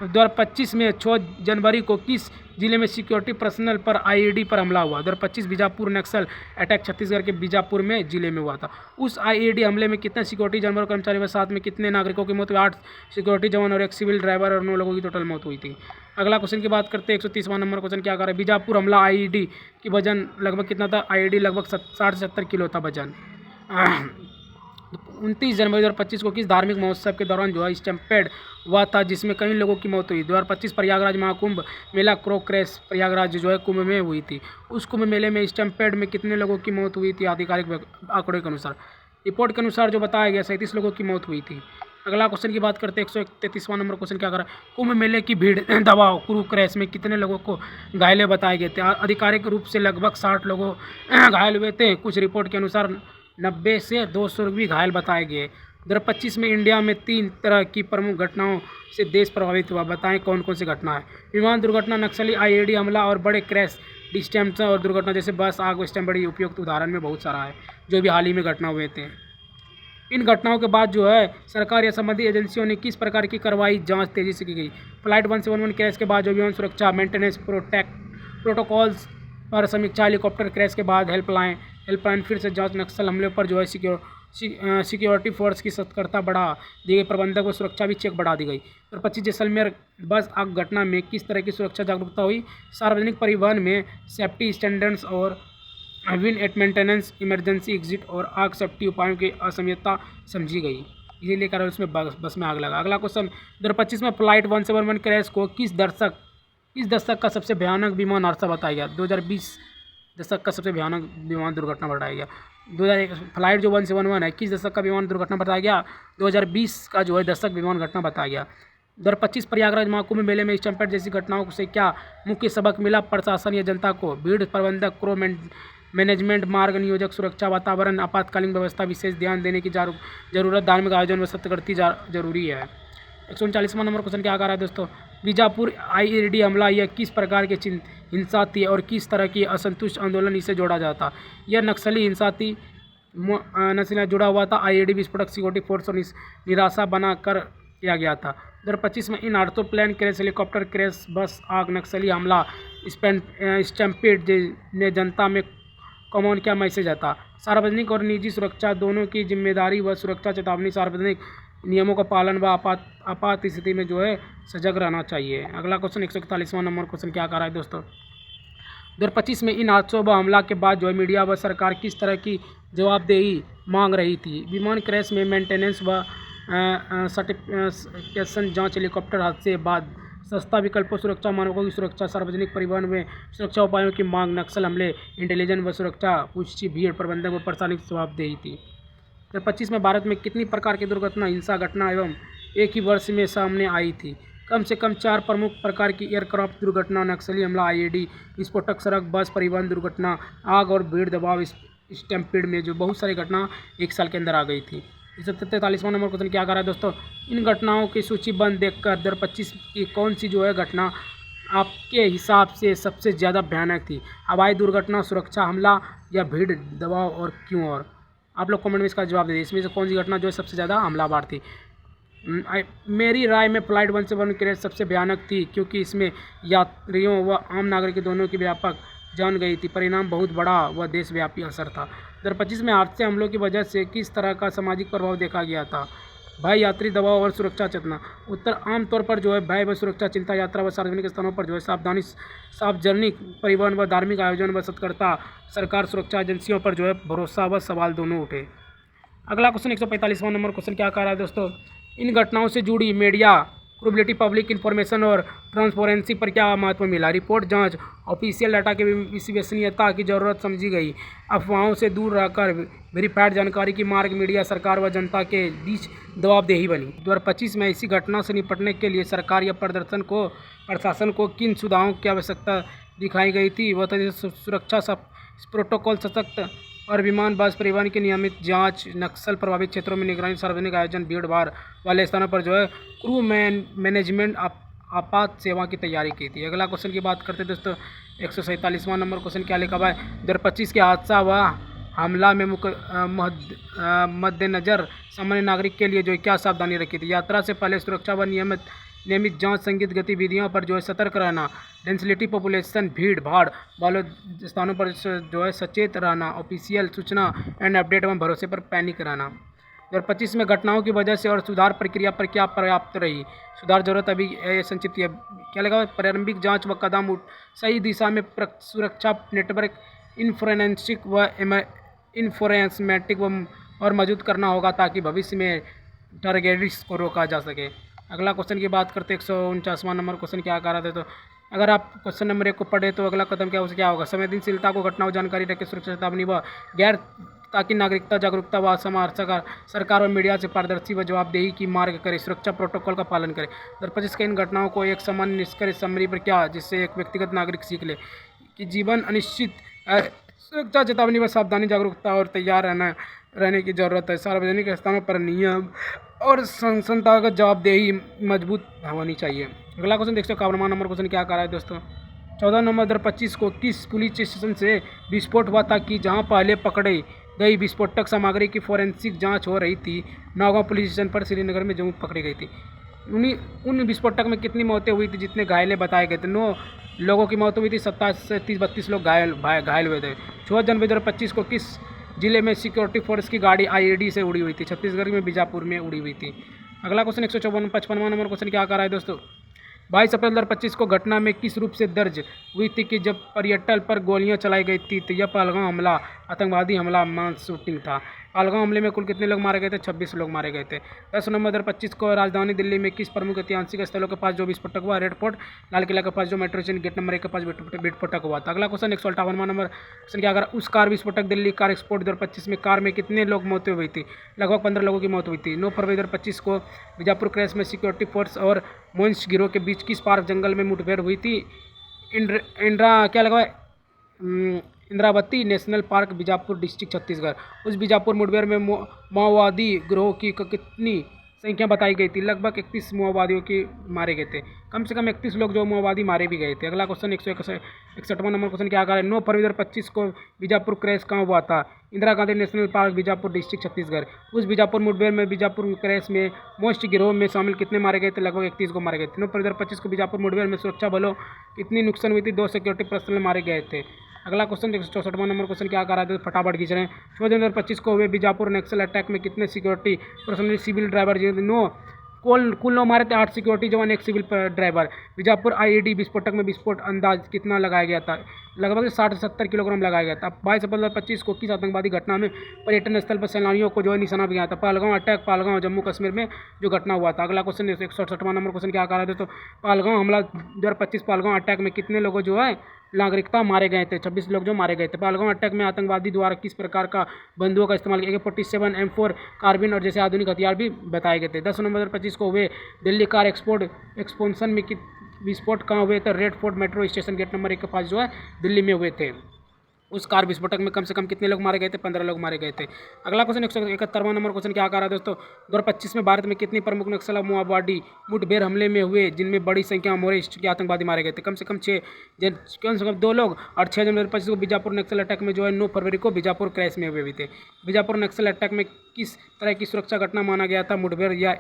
2025 में 6 जनवरी को किस जिले में सिक्योरिटी पर्सनल पर आईईडी पर हमला हुआ? 2025 बीजापुर नक्सल अटैक छत्तीसगढ़ के बीजापुर में जिले में हुआ था। उस आईईडी हमले में कितने सिक्योरिटी जवान और कर्मचारी व साथ में कितने नागरिकों की मौत हुई? 8 सिक्योरिटी जवान और 1 सिविल ड्राइवर और 9 लोगों की टोटल मौत हुई थी। अगला क्वेश्चन की बात करते हैं। 130वां नंबर क्वेश्चन क्या कर रहा है? बीजापुर हमला आईईडी की वजन लगभग कितना था? आईईडी लगभग 60 से 70 किलो था वजन। 29 जनवरी 2025 को किस धार्मिक महोत्सव के दौरान जो है स्टैम्पेड हुआ था जिसमें कई लोगों की मौत हुई? 2025 प्रयागराज महाकुंभ मेला क्रो क्रैश प्रयागराज जो है कुंभ में हुई थी। उस कुंभ मेले में स्टैम्पेड में कितने लोगों की मौत हुई थी? आधिकारिक आंकड़ों के अनुसार, रिपोर्ट के अनुसार जो बताया गया 37 लोगों की मौत हुई थी। अगला क्वेश्चन की बात करते हैं। 133वां नंबर क्वेश्चन क्या कर रहा है? कुंभ मेले की भीड़ दबाव क्रू क्रैश में कितने लोगों को घायल बताए गए थे? आधिकारिक रूप से लगभग 60 लोगों घायल हुए थे। कुछ रिपोर्ट के अनुसार 90 से 200 भी घायल बताए गए। 2025 में इंडिया में 3 तरह की प्रमुख घटनाओं से देश प्रभावित हुआ। बताएं कौन कौन सी घटना है? विमान दुर्घटना, नक्सली, आईईडी हमला और बड़े क्रैश, डिस्टेंस और दुर्घटना जैसे बस आग स्टैम्प बड़ी उपयुक्त उदाहरण में बहुत सारा है जो भी हाल ही में घटना हुए थे। इन घटनाओं के बाद जो है सरकार या संबंधित एजेंसियों ने किस प्रकार की कार्रवाई जांच तेजी से की गई? फ्लाइट 171 क्रैश के बाद जो विमान सुरक्षा मेंटेनेंस प्रोटोकॉल्स पर समीक्षा, हेलीकॉप्टर क्रैश के बाद हेल्पलाइन फिर से जांच, नक्सल हमले पर जो है सिक्योरिटी फोर्स की सतर्कता बढ़ा दी गई, प्रबंधक व सुरक्षा भी चेक बढ़ा दी गई। और 25 जैसलमेर बस आग घटना में किस तरह की सुरक्षा जागरूकता हुई? सार्वजनिक परिवहन में सेफ्टी स्टैंडर्ड्स और win at maintenance, emergency exit और आग सेफ्टी उपायों की असमयता समझी गई, इसीलिए कारण उसमें बस में आग लगा। अगला क्वेश्चन, 2025 में फ्लाइट 171 क्रैश को किस दशक का सबसे भयानक विमान हादसा बताया गया? 2020 दशक का सबसे भयानक विमान दुर्घटना बताया गया। 2001 फ्लाइट जो 171 है किस दशक का विमान दुर्घटना बताया गया? 2020 का जो है दशक विमान घटना बताया गया। 2025 प्रयागराज महाकुंभ मेले में स्टैम्पेड जैसी घटनाओं से क्या मुख्य सबक मिला प्रशासन या जनता को? भीड़ प्रबंधक, क्रू मैनेजमेंट, मार्ग नियोजक, सुरक्षा, वातावरण, आपातकालीन व्यवस्था, विशेष ध्यान देने की जरूरत, धार्मिक आयोजन व सतर्कता जरूरी है। 139वां नंबर क्वेश्चन क्या आ रहा है दोस्तों? बीजापुर आईईडी हमला यह किस प्रकार की हिंसा थी और किस तरह की असंतुष्ट आंदोलन इसे जोड़ा जाता? यह नक्सली हिंसा थी, नस्ल जुड़ा हुआ था। आईईडी विस्फोटक सिक्योरिटी फोर्स और निराशा बना कर किया गया था। 2025 में इन हादसों प्लेन क्रैश, हेलीकॉप्टर क्रैश, बस आग, नक्सली हमला, स्टैम्पेड ने जनता में कौन क्या मैसेज आता? सार्वजनिक और निजी सुरक्षा दोनों की जिम्मेदारी व सुरक्षा चेतावनी, सार्वजनिक नियमों का पालन व आपात स्थिति में जो है सजग रहना चाहिए। अगला क्वेश्चन 141वां नंबर क्वेश्चन क्या कर रहा है दोस्तों? 2025 में इन हादसों व हमला के बाद जो है मीडिया व सरकार किस तरह की जवाबदेही मांग रही थी? विमान क्रैश में मेंटेनेंस व सर्टिफिकेशन जांच, हेलीकॉप्टर हादसे बाद सस्ता विकल्पों, सुरक्षा मानकों की सुरक्षा, सार्वजनिक परिवहन में सुरक्षा उपायों की मांग, नक्सल हमले, इंटेलिजेंस व सुरक्षा, उच्च भीड़ प्रबंधन व प्रशासनिक जवाबदेही थी। 2025 में भारत में कितनी प्रकार की दुर्घटना, हिंसा घटना एवं एक ही वर्ष में सामने आई थी? कम से कम 4 प्रमुख प्रकार की एयरक्राफ्ट दुर्घटना, नक्सली हमला, आईईडी विस्फोटक, सड़क बस परिवहन दुर्घटना, आग और भीड़ दबाव स्टैम्पेड में जो बहुत सारी घटना एक साल के अंदर आ गई थी। इस 43वां नंबर क्वेश्चन क्या कर रहा है दोस्तों, इन घटनाओं की सूचीबद्ध देखकर 2025 की कौन सी जो है घटना आपके हिसाब से सबसे ज़्यादा भयानक थी? हवाई दुर्घटना, सुरक्षा हमला या भीड़ दबाव, और क्यों? और आप लोग कमेंट में इसका जवाब दे दीजिए, इसमें से कौन सी घटना जो है सबसे ज़्यादा हमलावर थी? मेरी राय में फ्लाइट 171 क्रैश सबसे भयानक थी, क्योंकि इसमें यात्रियों व आम नागरिक दोनों की व्यापक जान गई थी। परिणाम बहुत बड़ा व देशव्यापी असर था। 2025 में हादसे हमलों की वजह से किस तरह का सामाजिक प्रभाव देखा गया था? भय, यात्री दबाव और सुरक्षा चेतना। उत्तर, आमतौर पर जो है भय व सुरक्षा चिंता, यात्रा व सार्वजनिक स्थानों पर जो है सावधानी, सार्वजनिक परिवहन व धार्मिक आयोजन व सतर्कता, सरकार सुरक्षा एजेंसियों पर जो है भरोसा व सवाल दोनों उठे। अगला क्वेश्चन 145वां नंबर क्वेश्चन क्या कह रहा है दोस्तों, इन घटनाओं से जुड़ी मीडिया क्रेडिबिलिटी, पब्लिक इन्फॉर्मेशन और ट्रांसपेरेंसी पर क्या महत्व मिला? रिपोर्ट, जांच, ऑफिशियल डाटा की विश्वसनीयता की जरूरत समझी गई, अफवाहों से दूर रहकर वेरीफाइड जानकारी की मार्ग, मीडिया सरकार व जनता के बीच जवाबदेही बनी। 2025 में इसी घटना से निपटने के लिए सरकार या प्रशासन को किन सुधारों की आवश्यकता दिखाई गई थी? वह सुरक्षा प्रोटोकॉल सशक्त और विमान बस परिवहन की नियमित जांच, नक्सल प्रभावित क्षेत्रों में निगरानी, सार्वजनिक आयोजन, भीड़ भाड़ वाले स्थानों पर जो है क्रू मैनेजमेंट, आपात सेवा की तैयारी की थी। अगला क्वेश्चन की बात करते हैं दोस्तों, 147वां नंबर क्वेश्चन क्या लिखा हुआ है, 2025 के हादसा व हमला में मद्देनजर सामान्य नागरिक के लिए जो क्या सावधानी रखी थी? यात्रा से पहले सुरक्षा व नियमित जांच, संगीत गतिविधियों पर जो है सतर्क रहना, डेंसिटी पॉपुलेशन भीड़ भाड़ वाले स्थानों पर जो है सचेत रहना, ऑफिशियल सूचना एंड अपडेट एवं भरोसे पर पैनिक रहना। 2025 में घटनाओं की वजह से और सुधार प्रक्रिया पर क्या पर्याप्त रही? सुधार जरूरत अभी संक्षिप्त क्या लगा, प्रारंभिक जांच व कदम सही दिशा में, सुरक्षा नेटवर्क इन्फोरेंसमेटिक और मजबूत करना होगा ताकि भविष्य में टारगेट्स को रोका जा सके। अगला क्वेश्चन की बात करते हैं, 149वां नंबर क्वेश्चन क्या कह रहा था, तो अगर आप क्वेश्चन नंबर 1 को पढ़े तो अगला कदम क्या होगा? संवेदनशीलता को घटनाओं जानकारी रखे, सुरक्षा चेतावनी व गैर ताकि नागरिकता जागरूकता व सरकार और मीडिया से पारदर्शी व जवाबदेही की मार्ग करे, सुरक्षा प्रोटोकॉल का पालन करे। 2025 के इन घटनाओं को एक सामान्य निष्कर्ष समरी पर क्या, जिससे एक व्यक्तिगत नागरिक सीख ले कि जीवन अनिश्चित, सुरक्षा चेतावनी व सावधानी, जागरूकता और तैयार रहने की जरूरत है। सार्वजनिक स्थानों पर नियम और संस्थागत जवाबदेही मजबूत होनी चाहिए। अगला क्वेश्चन 151वां नंबर क्वेश्चन क्या कर रहा है दोस्तों, 14 नवंबर 2025 को किस पुलिस स्टेशन से विस्फोट हुआ था कि जहां पहले पकड़े गई विस्फोटक सामग्री की फोरेंसिक जांच हो रही थी? नौगांव पुलिस स्टेशन पर श्रीनगर में जो पकड़ी गई थी। उन विस्फोटक में कितनी मौतें हुई थी? जितने घायले बताए गए थे 9 लोगों की मौत हुई थी, 27 से 32 लोग घायल हुए थे। 14 जनवरी 2025 को किस जिले में सिक्योरिटी फोर्स की गाड़ी आईईडी से उड़ी हुई थी? छत्तीसगढ़ में बीजापुर में उड़ी हुई थी। अगला क्वेश्चन 155वां नंबर क्वेश्चन क्या कर रहा है दोस्तों, 22 अप्रैल 2025 को घटना में किस रूप से दर्ज हुई थी कि जब पर्यटन पर गोलियां चलाई गई थी? तो यह पहलगाम हमला आतंकवादी हमला मास शूटिंग था। पहलगाम हमले में कुल कितने लोग मारे गए थे? 26 लोग मारे गए थे। 10 नवंबर 2025 को राजधानी दिल्ली में किस प्रमुख ऐतिहासिक स्थलों के पास जो विस्फोटक हुआ? रेड फोर्ट, लाल किला के पास जो मेट्रो स्टेशन गेट नंबर 1 के पास विस्फोटक हुआ था। अगला क्वेश्चन 158वां नंबर क्वेश्चन क्या कर, उस कार विस्फोटक दिल्ली कार एक्सपोर्ट 2025 में कार में कितने लोग मौतें हुई थी? लगभग 15 लोगों की मौत हुई थी। 9 फरवरी 2025 को बीजापुर क्रैश में सिक्योरिटी फोर्स और मोइंस गिरोह के बीच किस पार्क जंगल में मुठभेड़ हुई थी? Indravati national park, Bijapur district, Chhattisgarh. उस बीजापुर मुठभेड़ में माओवादी गिरोह की कितनी संख्या बताई गई थी? लगभग 31 माओवादियों की मारे गए थे। कम से कम 31 लोग जो माओवादी मारे भी गए थे। अगला क्वेश्चन 161वां नंबर क्वेश्चन क्या कर रहा है, 9 फरवरी 2025 को बीजापुर क्रैश कहाँ हुआ था? Indira Gandhi national park, Bijapur district, Chhattisgarh. उस बीजापुर मुठभेड़ में बीजापुर क्रैश में मोस्ट गिरोह में शामिल कितने मारे गए थे? लगभग 31 को मारे गए थे। 9 फरवरी 2025 को बीजापुर मुठभेड़ में सुरक्षा बलों कितनी नुकसान हुई थी? 2 सिक्योरिटी पर्सनल मारे गए थे। अगला क्वेश्चन 164वां नंबर क्वेश्चन क्या कर रहा है, फटाफट खींच रहे हैं। 14 जनवरी 2025 को हुए बीजापुर नक्सल अटैक में कितने सिक्योरिटी पर्सनल, सिविल ड्राइवर 9 कुल 9 मारे थे, 8 सिक्योरिटी जवान, 1 सिविल ड्राइवर। बीजापुर आईईडी विस्फोटक में विस्फोट अंदाज कितना लगाया गया था? लगभग 60 से 70 किलोग्राम लगाया गया था। 22 अप्रैल 2025 को किस आतंकवादी घटना में पर्यटन स्थल पर सैलानियों को जो है निशाना भी गया था? पहलगाम अटैक, पहलगाम जम्मू कश्मीर में जो घटना हुआ था। अगला क्वेश्चन 168वां नंबर क्वेश्चन क्या कर रहे थे, तो पहलगाम हमला 2025 पहलगाम अटैक में कितने लोगों जो है नागरिकता मारे गए थे, 26 लोग जो मारे गए थे। पहलगाम अटैक में आतंकवादी द्वारा किस प्रकार का बंदूकों का इस्तेमाल किया? AK-47, M4 कार्बिन और जैसे आधुनिक हथियार भी बताए गए थे। 10 नवंबर 2025 को हुए दिल्ली कार एक्सपोजिशन में विस्फोट कहाँ हुए थे? Red Fort metro station gate number 1 के पास जो है दिल्ली में हुए थे। उस कार विस्फोटक में कम से कम कितने लोग मारे गए थे? 15 लोग मारे गए थे। अगला क्वेश्चन 171वां नंबर क्वेश्चन क्या कह रहा है दोस्तों? 2025 में भारत में कितनी प्रमुख नक्सल माओवादी मुठभेड़ हमले में हुए जिनमें बड़ी संख्या में मोरिस्ट के आतंकवादी मारे गए थे? कम से कम 6, कम से कम 2 लोग। और 6 जनवरी 2025 को बीजापुर नक्सल अटैक में जो है 9 फरवरी को बीजापुर क्रैश में हुए भी थे। बीजापुर नक्सल अटैक में किस तरह की सुरक्षा घटना माना गया था? मुठभेड़ या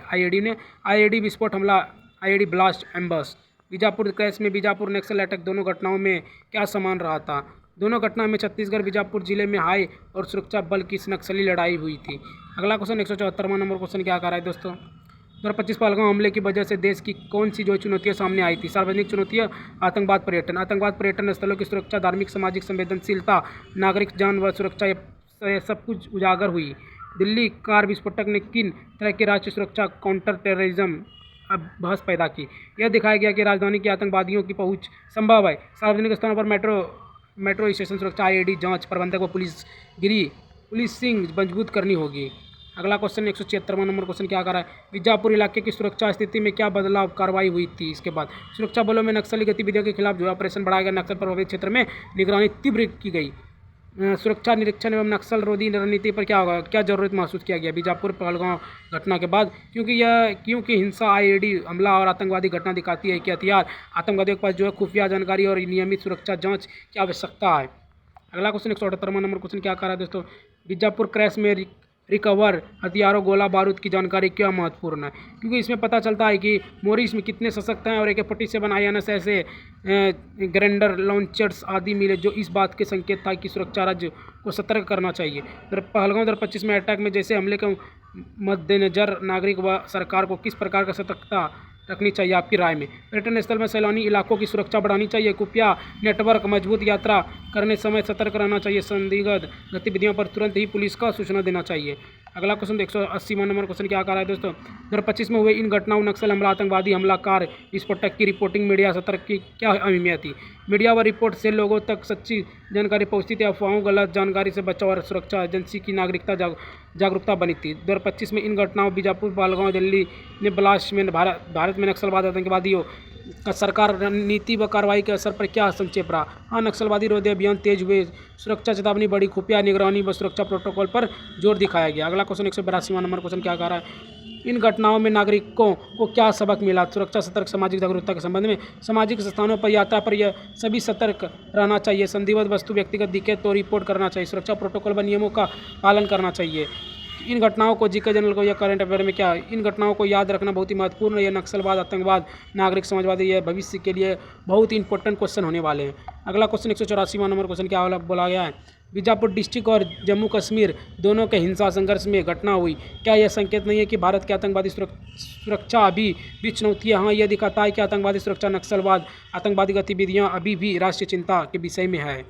IED विस्फोट हमला, IED ब्लास्ट एम्बस। बीजापुर क्रैश में बीजापुर नक्सल अटैक दोनों घटनाओं में क्या समान रहा था? दोनों घटना में छत्तीसगढ़ बीजापुर जिले में हाई और सुरक्षा बल की नक्सली लड़ाई हुई थी। अगला क्वेश्चन 174वां नंबर क्वेश्चन क्या कह रहा है दोस्तों? 2025 पहलगाम हमले की वजह से देश की कौन सी जो चुनौतियां सामने आई थी? सार्वजनिक चुनौतियां, आतंकवाद पर्यटन स्थलों की सुरक्षा, धार्मिक सामाजिक संवेदनशीलता, नागरिक जान व सुरक्षा, ये सब कुछ उजागर हुई। दिल्ली कार विस्फोटक ने किन तरह की राष्ट्रीय सुरक्षा, काउंटर टेररिज्म अब बहस पैदा की? यह दिखाया गया कि राजधानी की आतंकवादियों की पहुंच संभव है। सार्वजनिक स्थानों पर मेट्रो स्टेशन सुरक्षा, IED जांच, प्रबंधक व पुलिसिंग मजबूत करनी होगी। अगला क्वेश्चन 176वां नंबर क्वेश्चन क्या कर रहा है? बीजापुर इलाके की सुरक्षा स्थिति में क्या बदलाव कार्रवाई हुई थी? इसके बाद सुरक्षा बलों में नक्सली गतिविधियों के खिलाफ जो ऑपरेशन बढ़ाया गया, नक्सल प्रभावित क्षेत्र में निगरानी तीव्र की गई। सुरक्षा निरीक्षण एवं नक्सल रोधी रणनीति पर क्या जरूरत महसूस किया गया बीजापुर पहलगाम घटना के बाद? क्योंकि हिंसा, IED हमला और आतंकवादी घटना दिखाती है कि हथियार आतंकवादियों के पास जो है खुफिया जानकारी और नियमित सुरक्षा जांच की आवश्यकता है। अगला क्वेश्चन 178वां नंबर क्वेश्चन क्या कर रहा है दोस्तों? बीजापुर क्रैश में रिकवर हथियारों, गोला बारूद की जानकारी क्यों महत्वपूर्ण है? क्योंकि इसमें पता चलता है कि मोरिस में कितने सशक्त हैं और AK-47 INS ऐसे ग्रेनेड लॉन्चर्स आदि मिले जो इस बात के संकेत था कि सुरक्षा राज्य को सतर्क करना चाहिए। पहलगाम 2025 में अटैक में जैसे हमले के मद्देनजर नागरिक व सरकार को किस प्रकार का सतर्कता रखनी चाहिए आपकी राय में? पर्यटन स्थल में सैलानी इलाकों की सुरक्षा बढ़ानी चाहिए, खुफिया नेटवर्क मजबूत, यात्रा करने समय सतर्क रहना चाहिए, संदिग्ध गतिविधियों पर तुरंत ही पुलिस का सूचना देना चाहिए। अगला क्वेश्चन 180वां नंबर क्वेश्चन क्या कर रहा है दोस्तों? 2025 में हुए इन घटनाओं, नक्सल हमला, आतंकवादी हमला, कार विस्फोटक की रिपोर्टिंग, मीडिया सतर्क की क्या अहमियत थी? मीडिया व रिपोर्ट से लोगों तक सच्ची जानकारी पहुंचती थी, अफवाहों, गलत जानकारी से बचाव और सुरक्षा एजेंसी की नागरिकता जागरूकता बनी थी। 2025 में इन घटनाओं बीजापुर, पहलगाम, दिल्ली ने ब्लास्ट में भारत में नक्सलवाद, आतंकवादियों का सरकार रणनीति व कार्रवाई के असर पर क्या संक्षेप रहा? हाँ, नक्सलवादी रोधी अभियान तेज हुए, सुरक्षा चेतावनी बढ़ी, खुफिया निगरानी व सुरक्षा प्रोटोकॉल पर जोर दिखाया गया। अगला क्वेश्चन 182वां नंबर क्वेश्चन क्या कह रहा है? इन घटनाओं में नागरिकों को क्या सबक मिला? सुरक्षा, सतर्क, सामाजिक जागरूकता के संबंध में सामाजिक स्थानों पर यात्रा पर यह सभी सतर्क रहना चाहिए, संदिग्ध वस्तु व्यक्तिगत दिखे तो रिपोर्ट करना चाहिए, सुरक्षा प्रोटोकॉल व नियमों का पालन करना चाहिए। इन घटनाओं को GK जनरल को या करंट अफेयर में क्या, इन घटनाओं को याद रखना बहुत ही महत्वपूर्ण है। यह नक्सलवाद, आतंकवाद, नागरिक समाजवादी, यह भविष्य के लिए बहुत ही इंपॉर्टेंट क्वेश्चन होने वाले हैं। अगला क्वेश्चन 184वां नंबर क्वेश्चन क्या बोला गया है? बीजापुर डिस्ट्रिक्ट और जम्मू कश्मीर दोनों के हिंसा संघर्ष में घटना हुई, क्या यह संकेत नहीं है कि भारत की आतंकवादी सुरक्षा अभी भी चुनौती है? हाँ, यह दिखाता है कि आतंकवादी सुरक्षा, नक्सलवाद, आतंकवादी गतिविधियाँ अभी भी राष्ट्रीय चिंता के विषय में है।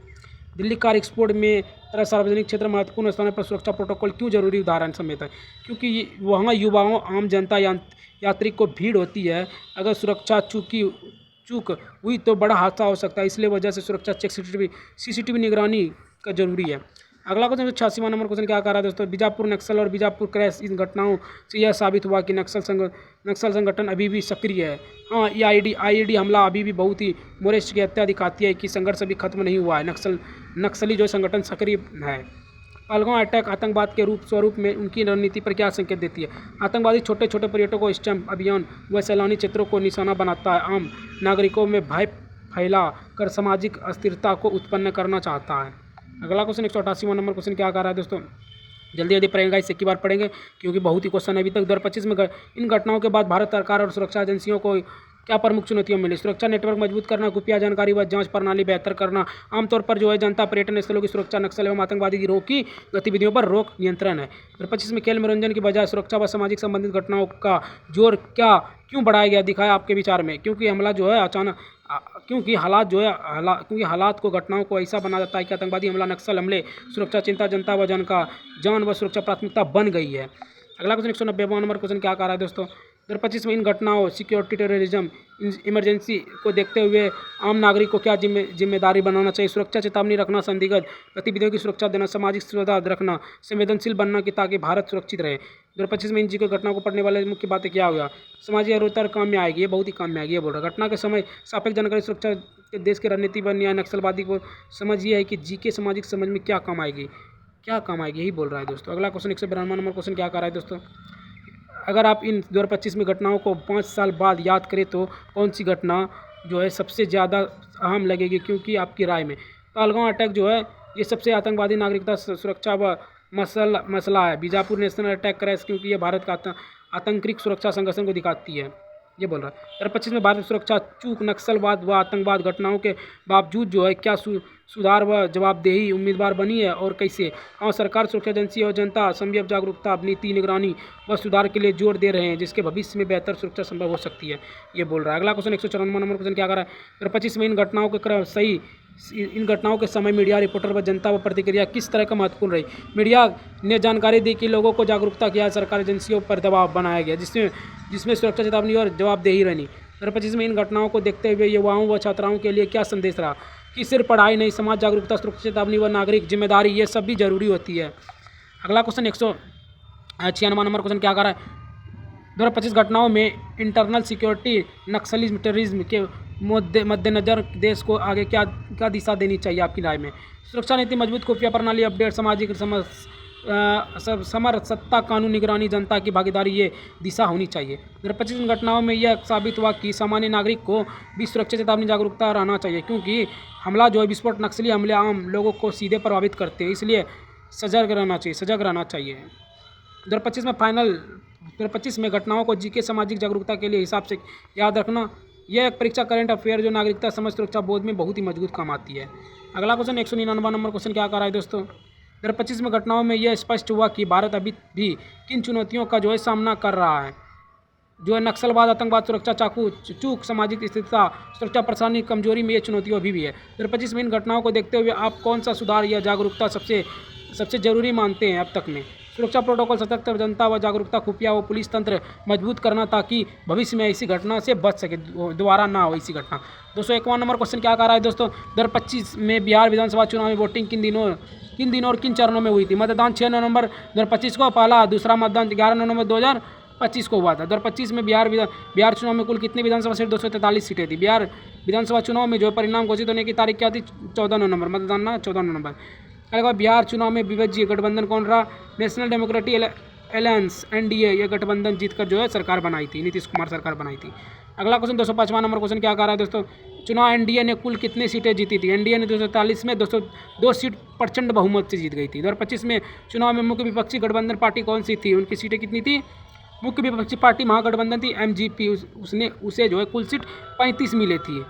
दिल्ली कार एक्सपोर्ट में तरह सार्वजनिक क्षेत्र महत्वपूर्ण स्थानों पर सुरक्षा प्रोटोकॉल क्यों जरूरी उदाहरण समेत है? क्योंकि वहाँ युवाओं, आम जनता, यात्री को भीड़ होती है। अगर सुरक्षा चूक हुई तो बड़ा हादसा हो सकता है, इसलिए वजह से सुरक्षा चेक, CCTV निगरानी का जरूरी है। अगला क्वेश्चन 86वां नंबर क्वेश्चन क्या कर रहा है दोस्तों? बीजापुर नक्सल और बीजापुर क्रैश, इन घटनाओं से यह साबित हुआ कि नक्सल संगठन अभी भी सक्रिय है। हाँ, ये IED हमला अभी भी बहुत ही मोरिस्ट की हत्या दिखाती है कि संघर्ष अभी खत्म नहीं हुआ है, नक्सली जो संगठन सक्रिय है। पहलगाम अटैक आतंकवाद के स्वरूप में उनकी रणनीति पर क्या संकेत देती है? आतंकवादी छोटे छोटे पर्यटकों, स्टैम्प अभियान व सैलानी क्षेत्रों को निशाना बनाता है, आम नागरिकों में भय फैला कर सामाजिक अस्थिरता को उत्पन्न करना चाहता है। अगला क्वेश्चन 188वां नंबर क्वेश्चन क्या कर रहा है दोस्तों? जल्दी पढ़ेंगे, इससे की बार पढ़ेंगे क्योंकि बहुत ही क्वेश्चन अभी तक। 2025 में इन घटनाओं के बाद भारत सरकार और सुरक्षा एजेंसियों को क्या प्रमुख चुनौतियां मिली? सुरक्षा नेटवर्क मजबूत करना, खुफिया जानकारी व जांच प्रणाली बेहतर करना, आमतौर पर जो है जनता, पर्यटन स्थलों की सुरक्षा, नक्सल एवं आतंकवादी गिरोह की गतिविधियों पर रोक नियंत्रण है। 2025 में खेल मनोरंजन की बजाय सुरक्षा व सामाजिक संबंधित घटनाओं का जोर क्यों बढ़ाया गया, दिखाया आपके विचार में? क्योंकि हमला जो है अचानक क्योंकि हालात को, घटनाओं को ऐसा बना जाता है कि आतंकवादी हमला, नक्सल हमले, सुरक्षा चिंता, जनता व जान व सुरक्षा प्राथमिकता बन गई है। अगला क्वेश्चन 190वां नंबर क्वेश्चन क्या कह रहा है दोस्तों? 2025 में इन घटनाओं सिक्योरिटी, टेररिज्म, इमरजेंसी को देखते हुए आम नागरिक को क्या जिम्मेदारी बनाना चाहिए? सुरक्षा चेतावनी रखना, संदिग्ध गतिविधियों की सुरक्षा देना, सामाजिक सुधार रखना, संवेदनशील बनना कि ताकि भारत सुरक्षित रहे। 2025 में इन जी को घटनाओं को पढ़ने वाले मुख्य बातें क्या होगा? सामाजिक जरूरत काम में आएगी, ये बहुत ही काम में आएगी। ये बोल रहा है घटना के समय सापेक्ष जानकारी, सुरक्षा के देश की रणनीति पर न्याय, नक्सलवादी को समझ ये है कि जी के सामाजिक समझ में क्या काम आएगी, क्या काम आएगी, यही बोल रहा है दोस्तों। अगला क्वेश्चन 192 नंबर क्वेश्चन क्या कर रहा है दोस्तों? अगर आप इन 2025 में घटनाओं को 5 साल बाद याद करें तो कौन सी घटना जो है सबसे ज़्यादा अहम लगेगी? क्योंकि आपकी राय में पहलगाम अटैक जो है ये सबसे आतंकवादी नागरिकता सुरक्षा व मसला है। बीजापुर नेशनल अटैक क्रैश क्योंकि ये भारत का आतंकिक सुरक्षा संगठन को दिखाती है, ये बोल रहा है। 2025 में भारत में सुरक्षा चूक, नक्सलवाद व आतंकवाद घटनाओं के बावजूद जो है क्या सुधार व जवाबदेही उम्मीदवार बनी है और कैसे? हाँ, सरकार, सुरक्षा एजेंसी और जनता संयम, जागरूकता, नीति, निगरानी व सुधार के लिए जोर दे रहे हैं जिसके भविष्य में बेहतर सुरक्षा संभव हो सकती है, ये बोल रहा है। अगला क्वेश्चन 194 नंबर क्वेश्चन क्या कर रहा है? 2025 में इन घटनाओं के समय मीडिया रिपोर्टर व जनता व प्रतिक्रिया किस तरह का महत्वपूर्ण रही? मीडिया ने जानकारी दी कि लोगों को जागरूकता किया, सरकारी एजेंसियों पर दबाव बनाया गया जिसमें सुरक्षा चेतावनी और जवाबदेही रहनी। 2025 में इन घटनाओं को देखते हुए युवाओं व छात्राओं के लिए क्या संदेश रहा कि सिर्फ पढ़ाई नहीं, समाज जागरूकता, सुरक्षा चेतावनी व नागरिक जिम्मेदारी ये सब भी जरूरी होती है। अगला क्वेश्चन 196 नंबर क्वेश्चन क्या कर रहा है? 2025 घटनाओं में इंटरनल सिक्योरिटी, नक्सलिज्म, टेररिज्म के मद्देनजर देश को आगे क्या दिशा देनी चाहिए आपकी राय में? सुरक्षा नीति मजबूत, खुफिया प्रणाली अपडेट, सामाजिक समरसत्ता, कानून, निगरानी, जनता की भागीदारी ये दिशा होनी चाहिए। 2025 घटनाओं में यह साबित हुआ कि सामान्य नागरिक को भी सुरक्षा चेतावनी, जागरूकता रहना चाहिए क्योंकि हमला जो है विस्फोट, नक्सली हमले आम लोगों को सीधे प्रभावित करते हैं, इसलिए सजग रहना चाहिए। 2025 में घटनाओं को जीके सामाजिक जागरूकता के लिए हिसाब से याद रखना, यह एक परीक्षा करंट अफेयर जो नागरिकता समझ सुरक्षा बोध में बहुत ही मजबूत काम आती है। अगला क्वेश्चन 199 नंबर क्वेश्चन क्या कर रहा है दोस्तों? 2025 में घटनाओं में यह स्पष्ट हुआ कि भारत अभी भी किन चुनौतियों का जो है सामना कर रहा है, जो है नक्सलवाद, आतंकवाद, सुरक्षा चाकू चूक, सामाजिक स्थिरता, सुरक्षा प्रशासनिक कमजोरी में ये चुनौतियाँ अभी भी है। 2025 में इन घटनाओं को देखते हुए आप कौन सा सुधार या जागरूकता सबसे जरूरी मानते हैं अब तक में? सुरक्षा प्रोटोकॉल, सतर्कता, जनता व जागरूकता, खुफिया व पुलिस तंत्र मजबूत करना ताकि भविष्य में ऐसी घटना से बच सके, दोबारा ना हो ऐसी घटना। 251 नंबर क्वेश्चन क्या कर रहा है दोस्तों? 2025 में बिहार विधानसभा चुनाव में वोटिंग किन दिनों और किन चरणों में हुई थी? मतदान 6 नवंबर 2025 को पहला, दूसरा मतदान 11 नवंबर 2025 को हुआ था। 2025 में बिहार चुनाव में कुल कितनी विधानसभा सीट? 243 सीटें थी। बिहार विधानसभा चुनाव में जो परिणाम घोषित होने की तारीख क्या थी? 14 नवंबर, मतदान ना 14 नवंबर। अगला बिहार चुनाव में विभाज्य गठबंधन कौन रहा? नेशनल डेमोक्रेटिक अलायंस NDA ये गठबंधन जीतकर जो है सरकार बनाई थी, नीतीश कुमार सरकार बनाई थी। अगला क्वेश्चन 205वां नंबर क्वेश्चन क्या कर रहा है दोस्तों? चुनाव NDA ने कुल कितनी सीटें जीती थी? NDA ने 243 में 202 सीट प्रचंड बहुमत से जीत गई थी। 2025 में चुनाव में मुख्य विपक्षी गठबंधन पार्टी कौन सी थी? उनकी सीटें कितनी थी? मुख्य विपक्षी पार्टी महागठबंधन थी MGP, उसे जो है कुल सीट 35 मिले थी।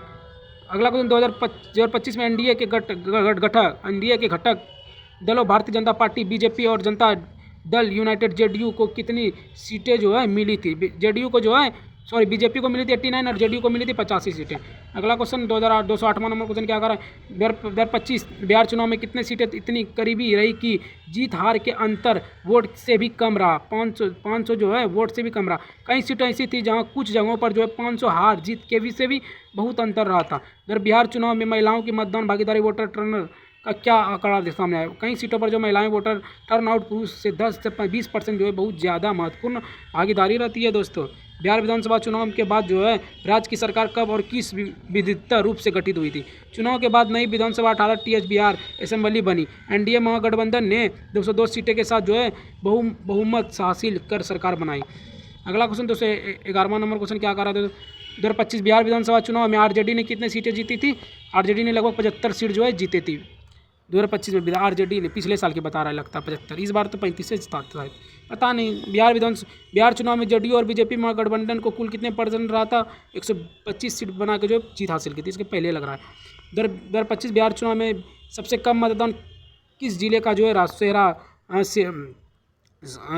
अगला क्वेश्चन 2025 में NDA के घटक दलों भारतीय जनता पार्टी, BJP और जनता दल यूनाइटेड JDU को कितनी सीटें जो है मिली थी? BJP को मिली थी 89 और JDU को मिली थी 85 सीटें। अगला क्वेश्चन 208वां नंबर क्वेश्चन क्या कर रहा है? 2025 बिहार चुनाव में कितने सीटें इतनी करीबी रही कि जीत हार के अंतर वोट से भी कम रहा? 500 जो है वोट से भी कम रहा। कई सीटें ऐसी थी जहां कुछ जगहों पर जो है 500 हार जीत के भी से भी बहुत अंतर रहा था। बिहार चुनाव में महिलाओं की मतदान भागीदारी, वोटर टर्नआउट का क्या आंकड़ा सामने आया? कई सीटों पर जो महिलाएं वोटर टर्नआउट पुरुष से 10 से 20% जो है बहुत ज़्यादा महत्वपूर्ण भागीदारी रहती है दोस्तों। बिहार विधानसभा चुनाव के बाद जो है राज्य की सरकार कब और किस विधिवत रूप से गठित हुई थी? चुनाव के बाद नई विधानसभा 18 TH बिहार असेंबली बनी। NDA महागठबंधन ने 202 सीटें के साथ जो है बहुमत हासिल कर सरकार बनाई। अगला क्वेश्चन 211वां नंबर क्वेश्चन क्या कर रहा था? 2025 बिहार विधानसभा चुनाव में RJD ने कितने सीटें जीती थी? RJD ने लगभग 75 सीट जो है जीते थी 2025 में। RJD ने पिछले साल के बता रहा है, लगता है 75, इस बार तो 35 से था, पता नहीं। बिहार चुनाव में JDU और BJP महागठबंधन को कुल कितने % रहा था? 125 सीट बना के जो जीत हासिल की थी, इसके पहले लग रहा है। 2025 बिहार चुनाव में सबसे कम मतदान किस जिले का जो है?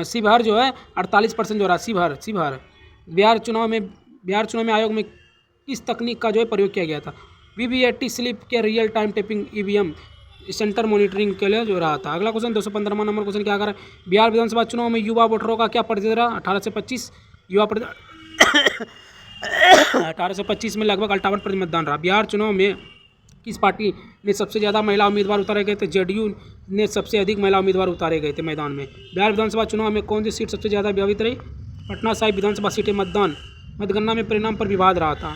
शिवहर जो है 48% जो रहा, शिवहर। बिहार चुनाव में आयोग में किस तकनीक का जो है प्रयोग किया गया था? VVAT स्लिप के real time tapping EVM centre monitoring के लिए जो रहा था। अगला क्वेश्चन 215वां नंबर क्वेश्चन क्या कर रहा है? बिहार विधानसभा चुनाव में युवा वोटरों का क्या प्रतिशत रहा? 18 से 25 युवा 1825 में लगभग 58% मतदान रहा। बिहार चुनाव में किस पार्टी ने सबसे ज़्यादा महिला उम्मीदवार उतारे गए थे? जेडीयू ने सबसे अधिक महिला उम्मीदवार उतारे गए थे मैदान में। बिहार विधानसभा चुनाव में कौन सी सीट सबसे ज़्यादा प्रभावित रही? पटना साहिब विधानसभा सीटें मतगणना में परिणाम पर विवाद रहा था।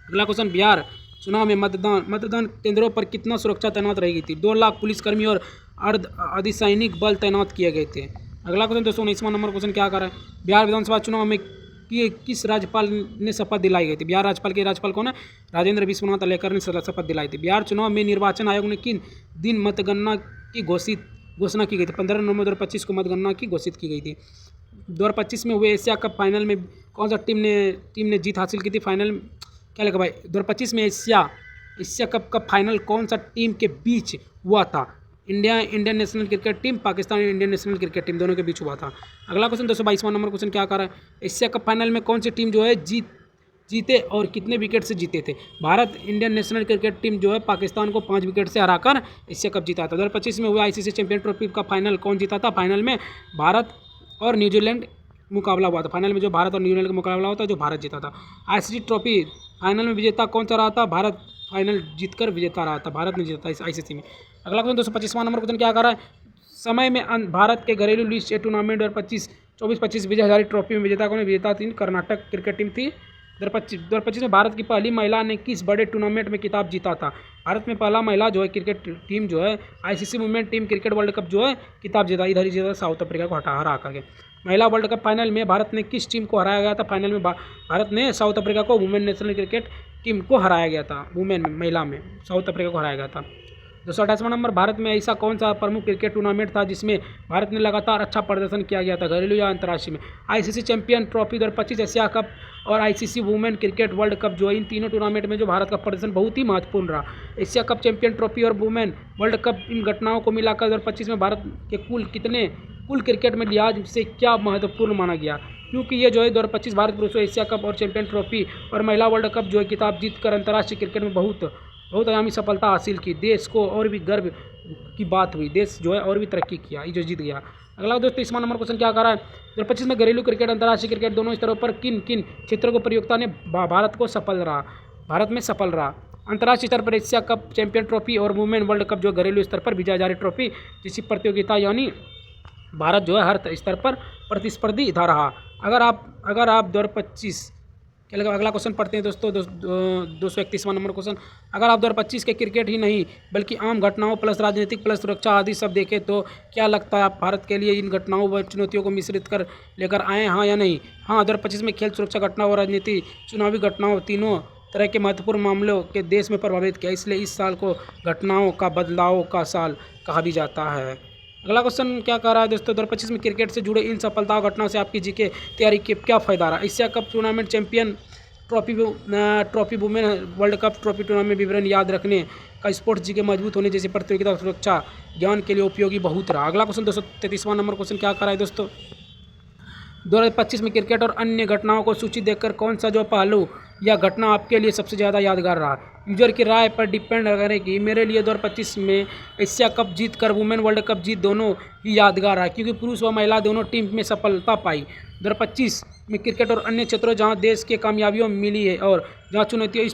अगला क्वेश्चन, बिहार चुनाव में मतदान केंद्रों पर कितना सुरक्षा तैनात रही थी? 2 लाख पुलिसकर्मी और अर्धसैनिक बल तैनात किए गए थे। अगला क्वेश्चन 219वां नंबर क्वेश्चन क्या कर रहा है? बिहार विधानसभा चुनाव में किस राज्यपाल ने शपथ दिलाई गई थी? बिहार राज्यपाल कौन है? राजेंद्र विश्वनाथ लेकर ने शपथ दिलाई थी। बिहार चुनाव में निर्वाचन आयोग ने किन दिन मतगणना की घोषणा की गई थी? 15 नवंबर 2025 को मतगणना की घोषित की गई थी। 2025 में हुए एशिया कप फाइनल में कौन सा टीम ने जीत हासिल की थी? फाइनल क्या लगा भाई? 2025 में एशिया कप का फाइनल कौन सा टीम के बीच हुआ था? Indian national cricket team, Pakistan Indian national cricket team, दोनों के बीच हुआ था। अगला क्वेश्चन 222वां नंबर क्वेश्चन क्या कर रहा है? एशिया कप फाइनल में कौन सी टीम जो है जीते और कितने विकेट से जीते थे? Bharat Indian national cricket team जो है पाकिस्तान को 5 विकेट से हराकर एशिया कप जीता था। 2025 में हुआ आईसीसी चैंपियन ट्रॉफी का फाइनल कौन जीता था? फाइनल में भारत और न्यूजीलैंड मुकाबला हुआ था। फाइनल में जो भारत और न्यूजीलैंड का मुकाबला हुआ था, जो भारत जीता था। आईसीसी ट्रॉफी फाइनल में विजेता कौन सा रहा था? भारत फाइनल जीतकर विजेता रहा था, भारत ने जीता था आईसीसी में। अगला क्वेश्चन 225वां नंबर क्वेश्चन क्या कर रहा है? समय में भारत के घरेलू league tournament 2024-25 Vijay Hazare trophy में विजेता कौन है? विजेता थी कर्नाटक क्रिकेट टीम थी। 2025 में भारत की पहली महिला ने किस बड़े टूर्नामेंट में खिताब जीता था? भारत में पहला महिला जो है क्रिकेट टीम जो है ICC women team cricket world Cup जो है खिताब जीता, इधर ही जीता साउथ अफ्रीका को हरा करके। महिला वर्ल्ड कप फाइनल में भारत ने किस टीम को हराया गया था? फाइनल में भारत ने साउथ अफ्रीका को वुमेन नेशनल क्रिकेट टीम को हराया गया था। वुमेन में, महिला में साउथ अफ्रीका को हराया गया था। 228वां नंबर, भारत में ऐसा कौन सा प्रमुख क्रिकेट टूर्नामेंट था जिसमें भारत ने लगातार अच्छा प्रदर्शन किया गया था? घरेलू या अंतर्राष्ट्रीय में? ICC Champion Trophy 2025, Asia Cup और ICC Women cricket world Cup जो है, इन तीनों टूर्नामेंट में जो भारत का प्रदर्शन बहुत ही महत्वपूर्ण रहा। एशिया कप, चैंपियन ट्रॉफी और वुमेन वर्ल्ड कप, इन घटनाओं को मिलाकर 2025 में भारत के कुल क्रिकेट में लिहाज से क्या महत्वपूर्ण माना गया? क्योंकि ये जो है 2025 भारत पुरुषों एशिया कप और चैंपियन ट्रॉफी और महिला वर्ल्ड कप जो है खिताब जीतकर अंतर्राष्ट्रीय क्रिकेट में बहुत आयामी सफलता हासिल की। देश को और भी गर्व की बात हुई, देश जो है और भी तरक्की किया, ये जो जीत गया। अगला दोस्तों 30वां नंबर क्वेश्चन क्या कर रहा है? 2025 में घरेलू क्रिकेट, अंतर्राष्ट्रीय क्रिकेट दोनों स्तरों पर किन किन क्षेत्रों को प्रतियोगिता ने भारत में सफल रहा? अंतर्राष्ट्रीय स्तर पर एशिया कप, चैंपियन ट्रॉफी और वुमेन वर्ल्ड कप जो घरेलू स्तर पर विजय हजारे ट्रॉफी जैसी प्रतियोगिता, यानी भारत जो है हर स्तर पर प्रतिस्पर्धी रहा। अगर आप 2025 क्या लगा? अगला क्वेश्चन पढ़ते हैं दोस्तों 231वां नंबर क्वेश्चन। अगर आप 2025 के क्रिकेट ही नहीं बल्कि आम घटनाओं प्लस राजनीतिक प्लस सुरक्षा आदि सब देखें तो क्या लगता है आप भारत के लिए इन घटनाओं व चुनौतियों को मिश्रित कर लेकर आए, हाँ या नहीं? हाँ, 2025 में खेल, सुरक्षा घटनाओं और राजनीति, चुनावी घटनाओं, तीनों तरह के महत्वपूर्ण मामलों के देश में प्रभावित किया, इसलिए इस साल को घटनाओं का बदलाव का साल कहा भी जाता है। अगला क्वेश्चन क्या कह रहा है दोस्तों? 2025 में क्रिकेट से जुड़े इन सफलताओं घटनाओं से आपकी जीके तैयारी के क्या फायदा रहा? Asia cup tournament, champion trophy, women world cup trophy tournament विवरण याद रखने का स्पोर्ट्स जीके मजबूत होने जैसी प्रतियोगिता सुरक्षा ज्ञान के लिए उपयोगी बहुत रहा। अगला क्वेश्चन 233वां नंबर क्वेश्चन क्या कर रहा है दोस्तों? 2025 में क्रिकेट और अन्य घटनाओं को सूची देखकर कौन सा जो पहलू या घटना आपके लिए सबसे ज़्यादा यादगार रहा? यूजर की राय पर डिपेंड करेगी। मेरे लिए 2025 में एशिया कप जीत कर वुमेन वर्ल्ड कप जीत दोनों ही यादगार रहा, क्योंकि पुरुष व महिला दोनों टीम में सफलता पाई। 2025 में क्रिकेट और अन्य क्षेत्रों जहां देश के कामयाबियों मिली है और जहां चुनौतियों,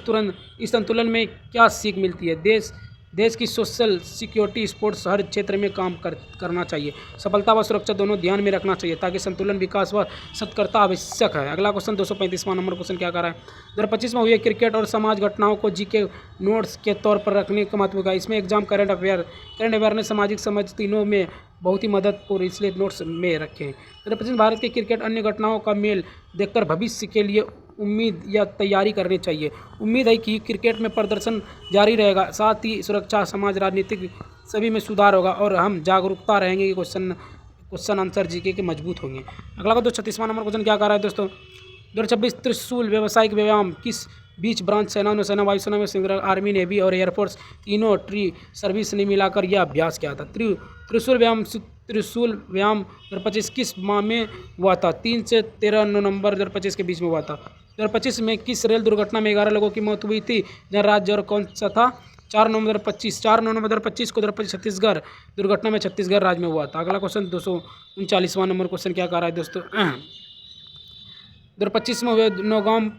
इस संतुलन में क्या सीख मिलती है? देश की सोशल सिक्योरिटी, स्पोर्ट्स, हर क्षेत्र में काम करना चाहिए। सफलता व सुरक्षा दोनों ध्यान में रखना चाहिए ताकि संतुलन, विकास व सतर्कता आवश्यक है। अगला क्वेश्चन 235वां नंबर क्वेश्चन क्या कर रहा है? 2025 में हुए क्रिकेट और समाज घटनाओं को जीके नोट्स के तौर पर रखने का महत्व का, इसमें एग्जाम, करंट अवेयरनेस, सामाजिक समझ, तीनों में बहुत ही मददपूर्ण, इसलिए नोट्स में रखें। 2025 में भारत के क्रिकेट अन्य घटनाओं का मेल देखकर भविष्य के लिए उम्मीद या तैयारी करनी चाहिए। उम्मीद है कि क्रिकेट में प्रदर्शन जारी रहेगा, साथ ही सुरक्षा, समाज, राजनीतिक सभी में सुधार होगा और हम जागरूकता रहेंगे कि क्वेश्चन आंसर जीके के मजबूत होंगे। अगला 236वां नंबर क्वेश्चन क्या कर रहा है दोस्तों? 2026 त्रिशूल व्यावसायिक व्यायाम किस बीच ब्रांच सेना, नौसेना, वायुसेना में संग्रह, आर्मी, नेवी और एयरफोर्स तीनों ट्री सर्विस ने मिलाकर यह अभ्यास किया था? त्रिशूल व्यायाम 2025 किस माह में हुआ था? 3 से 13 नवंबर 2025 के बीच में हुआ था। 2025 में किस रेल दुर्घटना में 11 लोगों की मौत हुई थी? जहाँ राज्य और कौन सा था? 4 नवंबर 2025 को 2025 छत्तीसगढ़ दुर्घटना में छत्तीसगढ़ राज्य में हुआ था। अगला क्वेश्चन 239वां नंबर क्वेश्चन क्या कर रहा है दोस्तों? 2025 में हुए नौगाम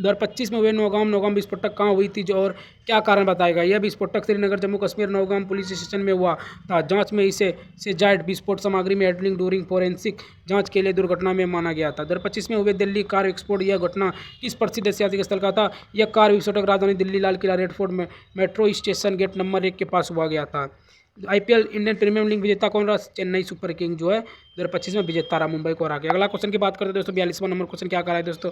2025 में हुए नौगाम विस्फोटक कहाँ हुई थी जो और क्या कारण बताएगा। यह विस्फोटक श्रीनगर जम्मू कश्मीर नौगाम पुलिस स्टेशन में हुआ था। जांच में इसे सेजाइड विस्फोट सामग्री में हैंडलिंग ड्यूरिंग फोरेंसिक जांच के लिए दुर्घटना में माना गया था। 2025 में हुए दिल्ली कार विस्फोट, यह घटना किस प्रसिद्ध ऐतिहासिक स्थल का था। यह कार विस्फोटक राजधानी दिल्ली लाल किला रेड फोर्ट में मेट्रो स्टेशन गेट नंबर 1 के पास हुआ गया था। आईपीएल इंडियन प्रीमियर लीग विजेता कौन रहा। चेन्नई सुपर किंग जो है 2025 में विजेता रहा, मुंबई को हरा के। अगला क्वेश्चन की बात करते हैं दोस्तों, 42वां नंबर क्वेश्चन क्या करा है दोस्तों।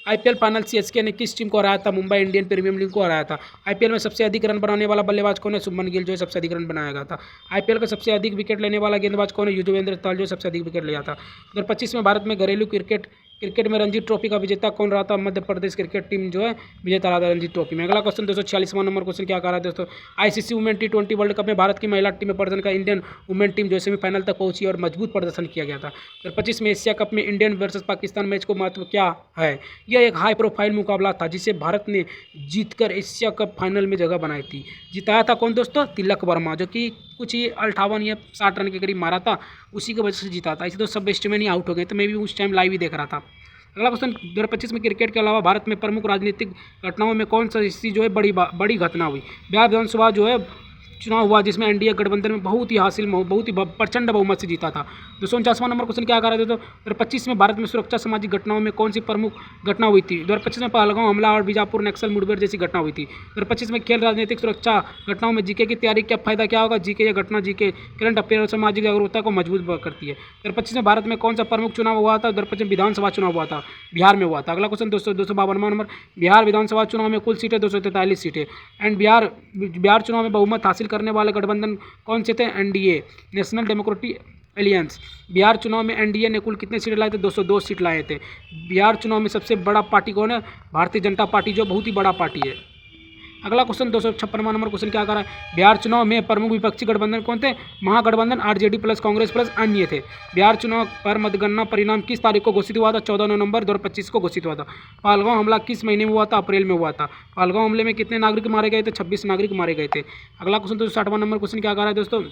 आईपीएल फाइनल सीएसके ने किस टीम को हराया था। मुंबई इंडियन प्रीमियर लीग को हराया था। आईपीएल में सबसे अधिक रन बनाने वाला बल्लेबाज कौन है। शुभमन गिल जो है सबसे अधिक रन बनाया गया था। आईपीएल का सबसे अधिक विकेट लेने वाला गेंदबाज कौन है। युजवेंद्र चहल जो सबसे अधिक विकेट लिया था। 2025 में भारत में घरेलू क्रिकेट में रणजी ट्रॉफी का विजेता कौन रहा था। मध्य प्रदेश क्रिकेट टीम जो है विजेता रहा था रणजी ट्रॉफी में। अगला क्वेश्चन 246वां नंबर क्वेश्चन क्या कर रहा है दोस्तों। ICC women T20 world cup में भारत की महिला टीम में प्रदर्शन का इंडियन वुमेन टीम जो सेमीफाइनल तक पहुंची और मजबूत प्रदर्शन किया गया था। 2025 में एशिया कप में इंडियन वर्सेस पाकिस्तान मैच को महत्व क्या है। यह एक हाई प्रोफाइल मुकाबला था जिसे भारत ने जीतकर एशिया कप फाइनल में जगह बनाई थी। जिताया था कौन दोस्तों, तिलक वर्मा, जो कि कुछ ही 58 या 60 रन के करीब मारा था, उसी की वजह से जीता था। इसे तो सब बैट्समैन ही आउट हो गए थे, मैं भी उस टाइम लाइव ही देख रहा था। अगला क्वेश्चन 2025 में क्रिकेट के अलावा भारत में प्रमुख राजनीतिक घटनाओं में कौन सा हिस्सी जो है बड़ी घटना हुई। बिहार विधानसभा जो है चुनाव हुआ जिसमें एनडीए गठबंधन में बहुत ही प्रचंड बहुमत से जीता था। 249वां नंबर क्वेश्चन क्या कर रहे थे तो 2025 में भारत में सुरक्षा सामाजिक घटनाओं में कौन सी प्रमुख घटना हुई थी। 2025 में पहलगांव हमला और बीजापुर नक्सल मुठभेड़ जैसी घटना हुई थी। 2025 में खेल राजनीतिक सुरक्षा घटनाओं में जीके की तैयारी क्या फायदा क्या होगा। जीके यह घटना जीके करंट अफेयर और सामाजिक जागरूकता को मजबूत करती है। 2025 में भारत में कौन सा प्रमुख चुनाव हुआ था। 2025 में विधानसभा चुनाव हुआ था, बिहार में हुआ था। अगला क्वेश्चन 252वां नंबर, बिहार विधानसभा चुनाव में कुल सीटें 243 सीटें एंड बिहार चुनाव में बहुमत हासिल करने वाले गठबंधन कौन से थे। NDA, national democratic aliens. Bihar चुनाव में एनडीए ने कुल कितने सीट लाए थे, 202 सीट लाए थे। बिहार चुनाव में सबसे बड़ा पार्टी कौन है, भारतीय जनता पार्टी जो बहुत ही बड़ा पार्टी है। अगला क्वेश्चन 256वां नंबर क्वेश्चन क्या कर रहा है। बिहार चुनाव में प्रमुख विपक्षी गठबंधन कौन थे, महागठबंधन आरजेडी प्लस कांग्रेस प्लस अन्य थे। बिहार चुनाव पर मतगणना परिणाम किस तारीख को घोषित हुआ था, 14 नवंबर 2025 को घोषित हुआ था। पहलगांव हमला किस महीने में हुआ था, अप्रैल में हुआ था। पहलगांव हमले में कितने नागरिक मारे गए थे, 26 नागरिक मारे गए थे। अगला क्वेश्चन 260वां नंबर क्वेश्चन क्या कर रहा है दोस्तों।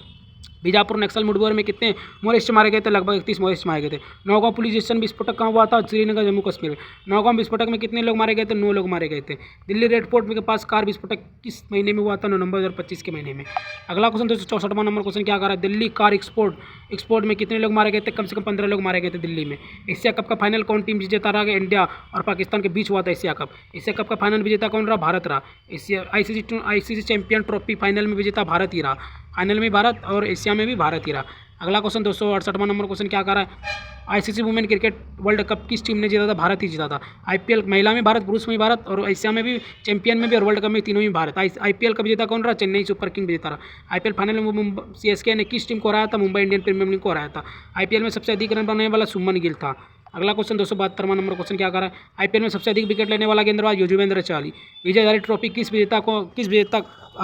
बीजापुर नक्सल मुठभेड़ में कितने मोरिस्ट मारे गए थे, लगभग 31 मोरिस्ट मारे गए थे। नौगांव पुलिस स्टेशन विस्फोटक कहाँ हुआ था, श्रीनगर जम्मू कश्मीर में। नौगांव विस्फोटक में कितने लोग मारे गए थे, 9 लोग मारे गए थे। दिल्ली रेड फोर्ट के पास कार विस्फोटक किस महीने में हुआ था, नवंबर 2025 के महीने में। अगला क्वेश्चन 264वां नंबर क्वेश्चन क्या कर रहा है। दिल्ली कार एक्सपोर्ट में कितने लोग मारे गए थे, कम से कम 15 लोग मारे गए थे दिल्ली में। एशिया कप का फाइनल कौन टीम विजेता रहा, इंडिया और पाकिस्तान के बीच हुआ था एशिया कप। एशिया कप का फाइनल विजेता कौन रहा, भारत रहा। आईसीसी चैंपियन ट्रॉफी फाइनल में विजेता भारत ही रहा। फाइनल में भारत और एशिया में भी भारत ही रहा। अगला क्वेश्चन 268वां नंबर क्वेश्चन क्या कर रहा है। ICC Women cricket world cup किस टीम ने जीता था, भारत ही जीता था। आईपीएल महिला में भारत, पुरुष में भारत और एशिया में भी, चैंपियन में भी और वर्ल्ड कप में तीनों में भारत। आईपीएल का विजेता कौन रहा, चेन्नई सुपर किंग विजेता रहा। आईपीएल फाइनल में सीएसके ने किस टीम को हराया था, मुंबई इंडियन प्रीमियर लीग को हराया था। आईपीएल में सबसे अधिक रन बनाने वाला शुभमन गिल था। अगला क्वेश्चन 272वां नंबर क्वेश्चन क्या कर रहा है। आईपीएल में सबसे अधिक विकेट लेने वाला गेंदबाज युजवेंद्र चहल। विजयधारी ट्रॉफी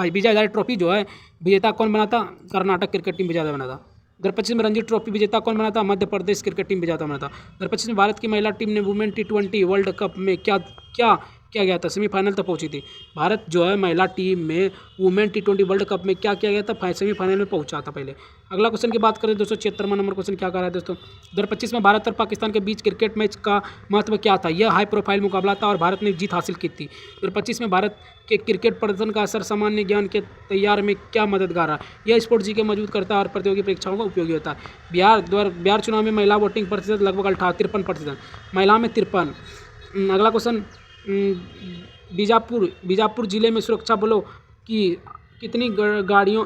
विजयधारी ट्रॉफी जो है विजेता कौन बना था, कर्नाटक क्रिकेट टीम विजेता बना था। 2025 में रणजी ट्रॉफी विजेता कौन बना था, मध्य प्रदेश क्रिकेट टीम विजेता बना था। 2025 में भारत की महिला टीम ने वुमेन T20 वर्ल्ड कप में क्या किया गया था, सेमीफाइनल तक पहुंची थी। भारत जो है महिला टीम में वुमेन T20 वर्ल्ड कप में क्या किया गया था, सेमीफाइनल में पहुंचा था पहले। अगला क्वेश्चन की बात करें 276वां नंबर क्वेश्चन क्या कर रहा है दोस्तों। 2025 में भारत और पाकिस्तान के बीच क्रिकेट मैच का महत्व क्या था। यह हाई प्रोफाइल मुकाबला था और भारत ने जीत हासिल की थी। 2025 में भारत के क्रिकेट प्रदर्शन का असर सामान्य ज्ञान के तैयार में क्या मददगार रहा। यह स्पोर्ट जी के मजबूत करता है और प्रतियोगी परीक्षाओं का उपयोगी होता है। बिहार चुनाव में महिला वोटिंग प्रतिशत लगभग 53%, महिला में 53। अगला क्वेश्चन बीजापुर जिले में सुरक्षा बलों की कितनी गाड़ियों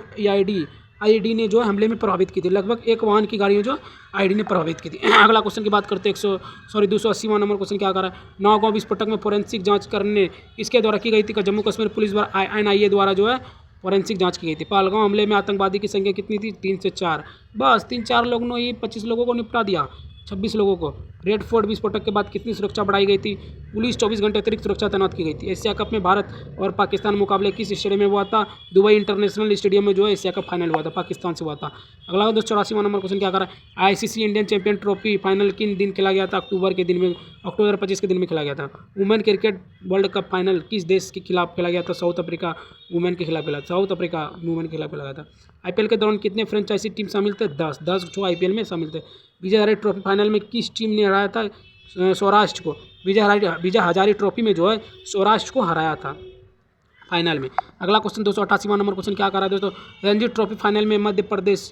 आईडी ने जो हमले में प्रभावित की थी। लगभग एक वाहन की गाड़ियों जो आईडी ने प्रभावित की थी। अगला क्वेश्चन की बात करते हैं 280वां नंबर क्वेश्चन क्या कर रहा है। नौगांव विस्फोटक में फोरेंसिक जांच करने इसके द्वारा की गई थी, जम्मू कश्मीर पुलिस द्वारा NIA द्वारा जो है फोरेंसिक जांच की गई थी। पहलगांव हमले में आतंकवादी की संख्या कितनी थी, 3 से 4। बस 3-4 लोगों ने 25 लोगों को निपटा दिया, 26 लोगों को। रेड फोर्ट विस्फोटक के बाद कितनी सुरक्षा बढ़ाई गई थी, पुलिस 24 घंटे अतिरिक्त सुरक्षा तैनात की गई थी। एशिया कप में भारत और पाकिस्तान मुकाबले किस स्टेडियम में हुआ था, दुबई इंटरनेशनल स्टेडियम में जो है एशिया कप फाइनल हुआ था, पाकिस्तान से हुआ था। अगला 284वां नंबर क्वेश्चन क्या कर रहा है। ICC Indian champion trophy final किन दिन खेला गया था, अक्टूबर 25 के दिन में खेला गया था। Women cricket world cup final किस देश के खिलाफ खेला गया था, साउथ अफ्रीका वुमेन के खिलाफ खेला, साउथ अफ्रीका वुमेन के खिलाफ खेला गया था। आईपीएल के दौरान कितने फ्रेंचाइजी टीम शामिल थे, 10 जो आईपीएल में शामिल थे। विजयधारी ट्रॉफी फाइनल में किस टीम ने हराया था, सौराष्ट्र को विजय हजारे ट्रॉफी में जो है सौराष्ट्र को हराया था फाइनल में। अगला क्वेश्चन 288वां नंबर क्वेश्चन क्या कर रहा है दोस्तों, रणजी ट्रॉफी फाइनल में मध्य प्रदेश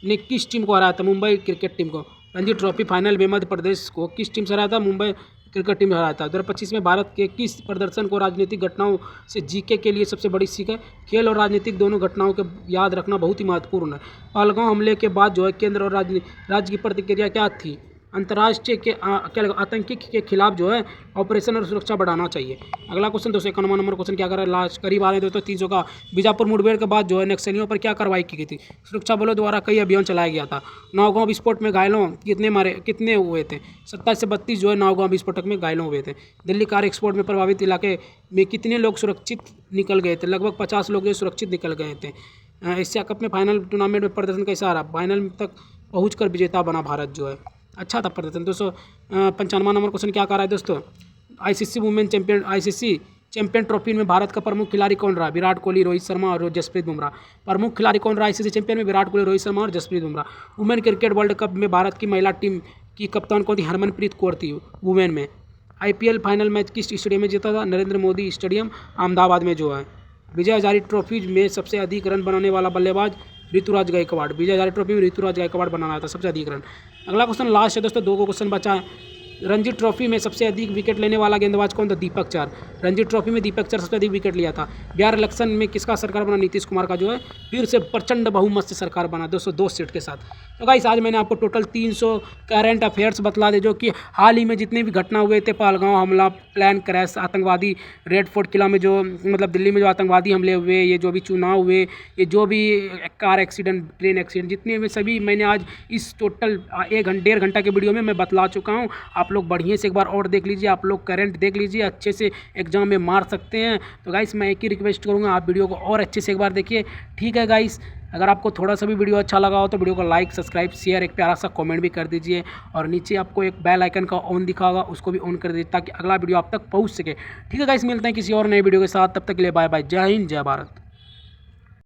ने किस टीम को हराया था? मुंबई क्रिकेट टीम को। रणजी ट्रॉफी फाइनल में मध्य प्रदेश को किस टीम से हराया था? मुंबई क्रिकेट टीम में हराया था। 2025 में भारत के किस प्रदर्शन को राजनीतिक घटनाओं से जीके के लिए सबसे बड़ी सीख है? खेल और राजनीतिक दोनों घटनाओं को याद रखना बहुत ही महत्वपूर्ण है। पहलगांव हमले के बाद जो है केंद्र और राज्य की प्रतिक्रिया क्या थी? अंतर्राष्ट्रीय के क्या आतंकी के खिलाफ जो है ऑपरेशन और सुरक्षा बढ़ाना चाहिए। अगला क्वेश्चन 291 नंबर क्वेश्चन क्या कर रहा है, लास्ट करीब आ रहे हैं दोस्तों 300 का। बीजापुर मुठभेड़ के बाद जो है नक्सलियों पर क्या कार्रवाई की गई थी? सुरक्षा बलों द्वारा कई अभियान चलाया गया था। नौगांव विस्फोट में घायलों कितने हुए थे? 27 से 32 जो है नौगांव विस्फोटक में घायलों हुए थे। दिल्ली कार एक्सपोर्ट में प्रभावित इलाके में कितने लोग सुरक्षित निकल गए थे? लगभग 50 लोग जो सुरक्षित निकल गए थे। एशिया कप में फाइनल टूर्नामेंट में प्रदर्शन कैसा रहा? फाइनल तक पहुँच विजेता बना भारत जो है, अच्छा था प्रदर्शन। 295 नंबर क्वेश्चन क्या कर रहा है दोस्तों, आईसीसी चैंपियन ट्रॉफी में भारत का प्रमुख खिलाड़ी कौन रहा? विराट कोहली, रोहित शर्मा और जसप्रीत बुमराह। प्रमुख खिलाड़ी कौन रहा आईसीसी चैंपियन में? विराट कोहली, रोहित शर्मा और Jasprit Bumrah. Women cricket world cup में भारत की महिला टीम की कप्तान कौन थी? हरमनप्रीत कौर थी वुमेन में। आईपीएल फाइनल मैच किस स्टेडियम में जीता था? नरेंद्र मोदी स्टेडियम अहमदाबाद में जो है। विजय हजारे ट्रॉफी में सबसे अधिक रन बनाने वाला बल्लेबाज ऋतुराज गायकवाड़। विजय हजारे ट्रॉफी में ऋतुराज गायकवाड़ बनाना था सबसे अधिक रन। अगला क्वेश्चन लास्ट है दोस्तों, 2 क्वेश्चन बचा है। रणजी ट्रॉफी में सबसे अधिक विकेट लेने वाला गेंदबाज कौन था? दीपक चार। रणजी ट्रॉफी में दीपक चार सबसे अधिक विकेट लिया था। बिहार इलेक्शन में किसका सरकार बना? नीतीश कुमार का जो है फिर से प्रचंड बहुमत से सरकार बना 202 सीट के साथ। तो गाइस आज मैंने आपको टोटल 300 करंट अफेयर्स बतला दे जो कि हाल ही में जितने भी घटना हुए थे, पहलगांव हमला, प्लान क्रैश, आतंकवादी रेड फोर्ट किला में जो मतलब दिल्ली में जो आतंकवादी हमले हुए, ये जो भी चुनाव हुए, ये जो भी कार एक्सीडेंट, ट्रेन एक्सीडेंट, जितने भी सभी मैंने आज इस टोटल 1-1.5 घंटा के वीडियो में मैं बतला चुका हूँ। आप लोग बढ़िया से एक बार और देख लीजिए, आप लोग करंट देख लीजिए, अच्छे से एग्जाम में मार सकते हैं। तो गाइस मैं एक ही रिक्वेस्ट करूँगा, आप वीडियो को और अच्छे से एक बार देखिए, ठीक है गाइस। अगर आपको थोड़ा सा भी वीडियो अच्छा लगा हो तो वीडियो को लाइक, सब्सक्राइब, शेयर, एक प्यारा सा कमेंट भी कर दीजिए। और नीचे आपको एक बेल आइकन का ऑन दिखा होगा, उसको भी ऑन कर दीजिए ताकि अगला वीडियो आप तक पहुंच सके। ठीक है गाइस, मिलते हैं किसी और नए वीडियो के साथ, तब तक के लिए बाय बाय। जय हिंद, जय भारत।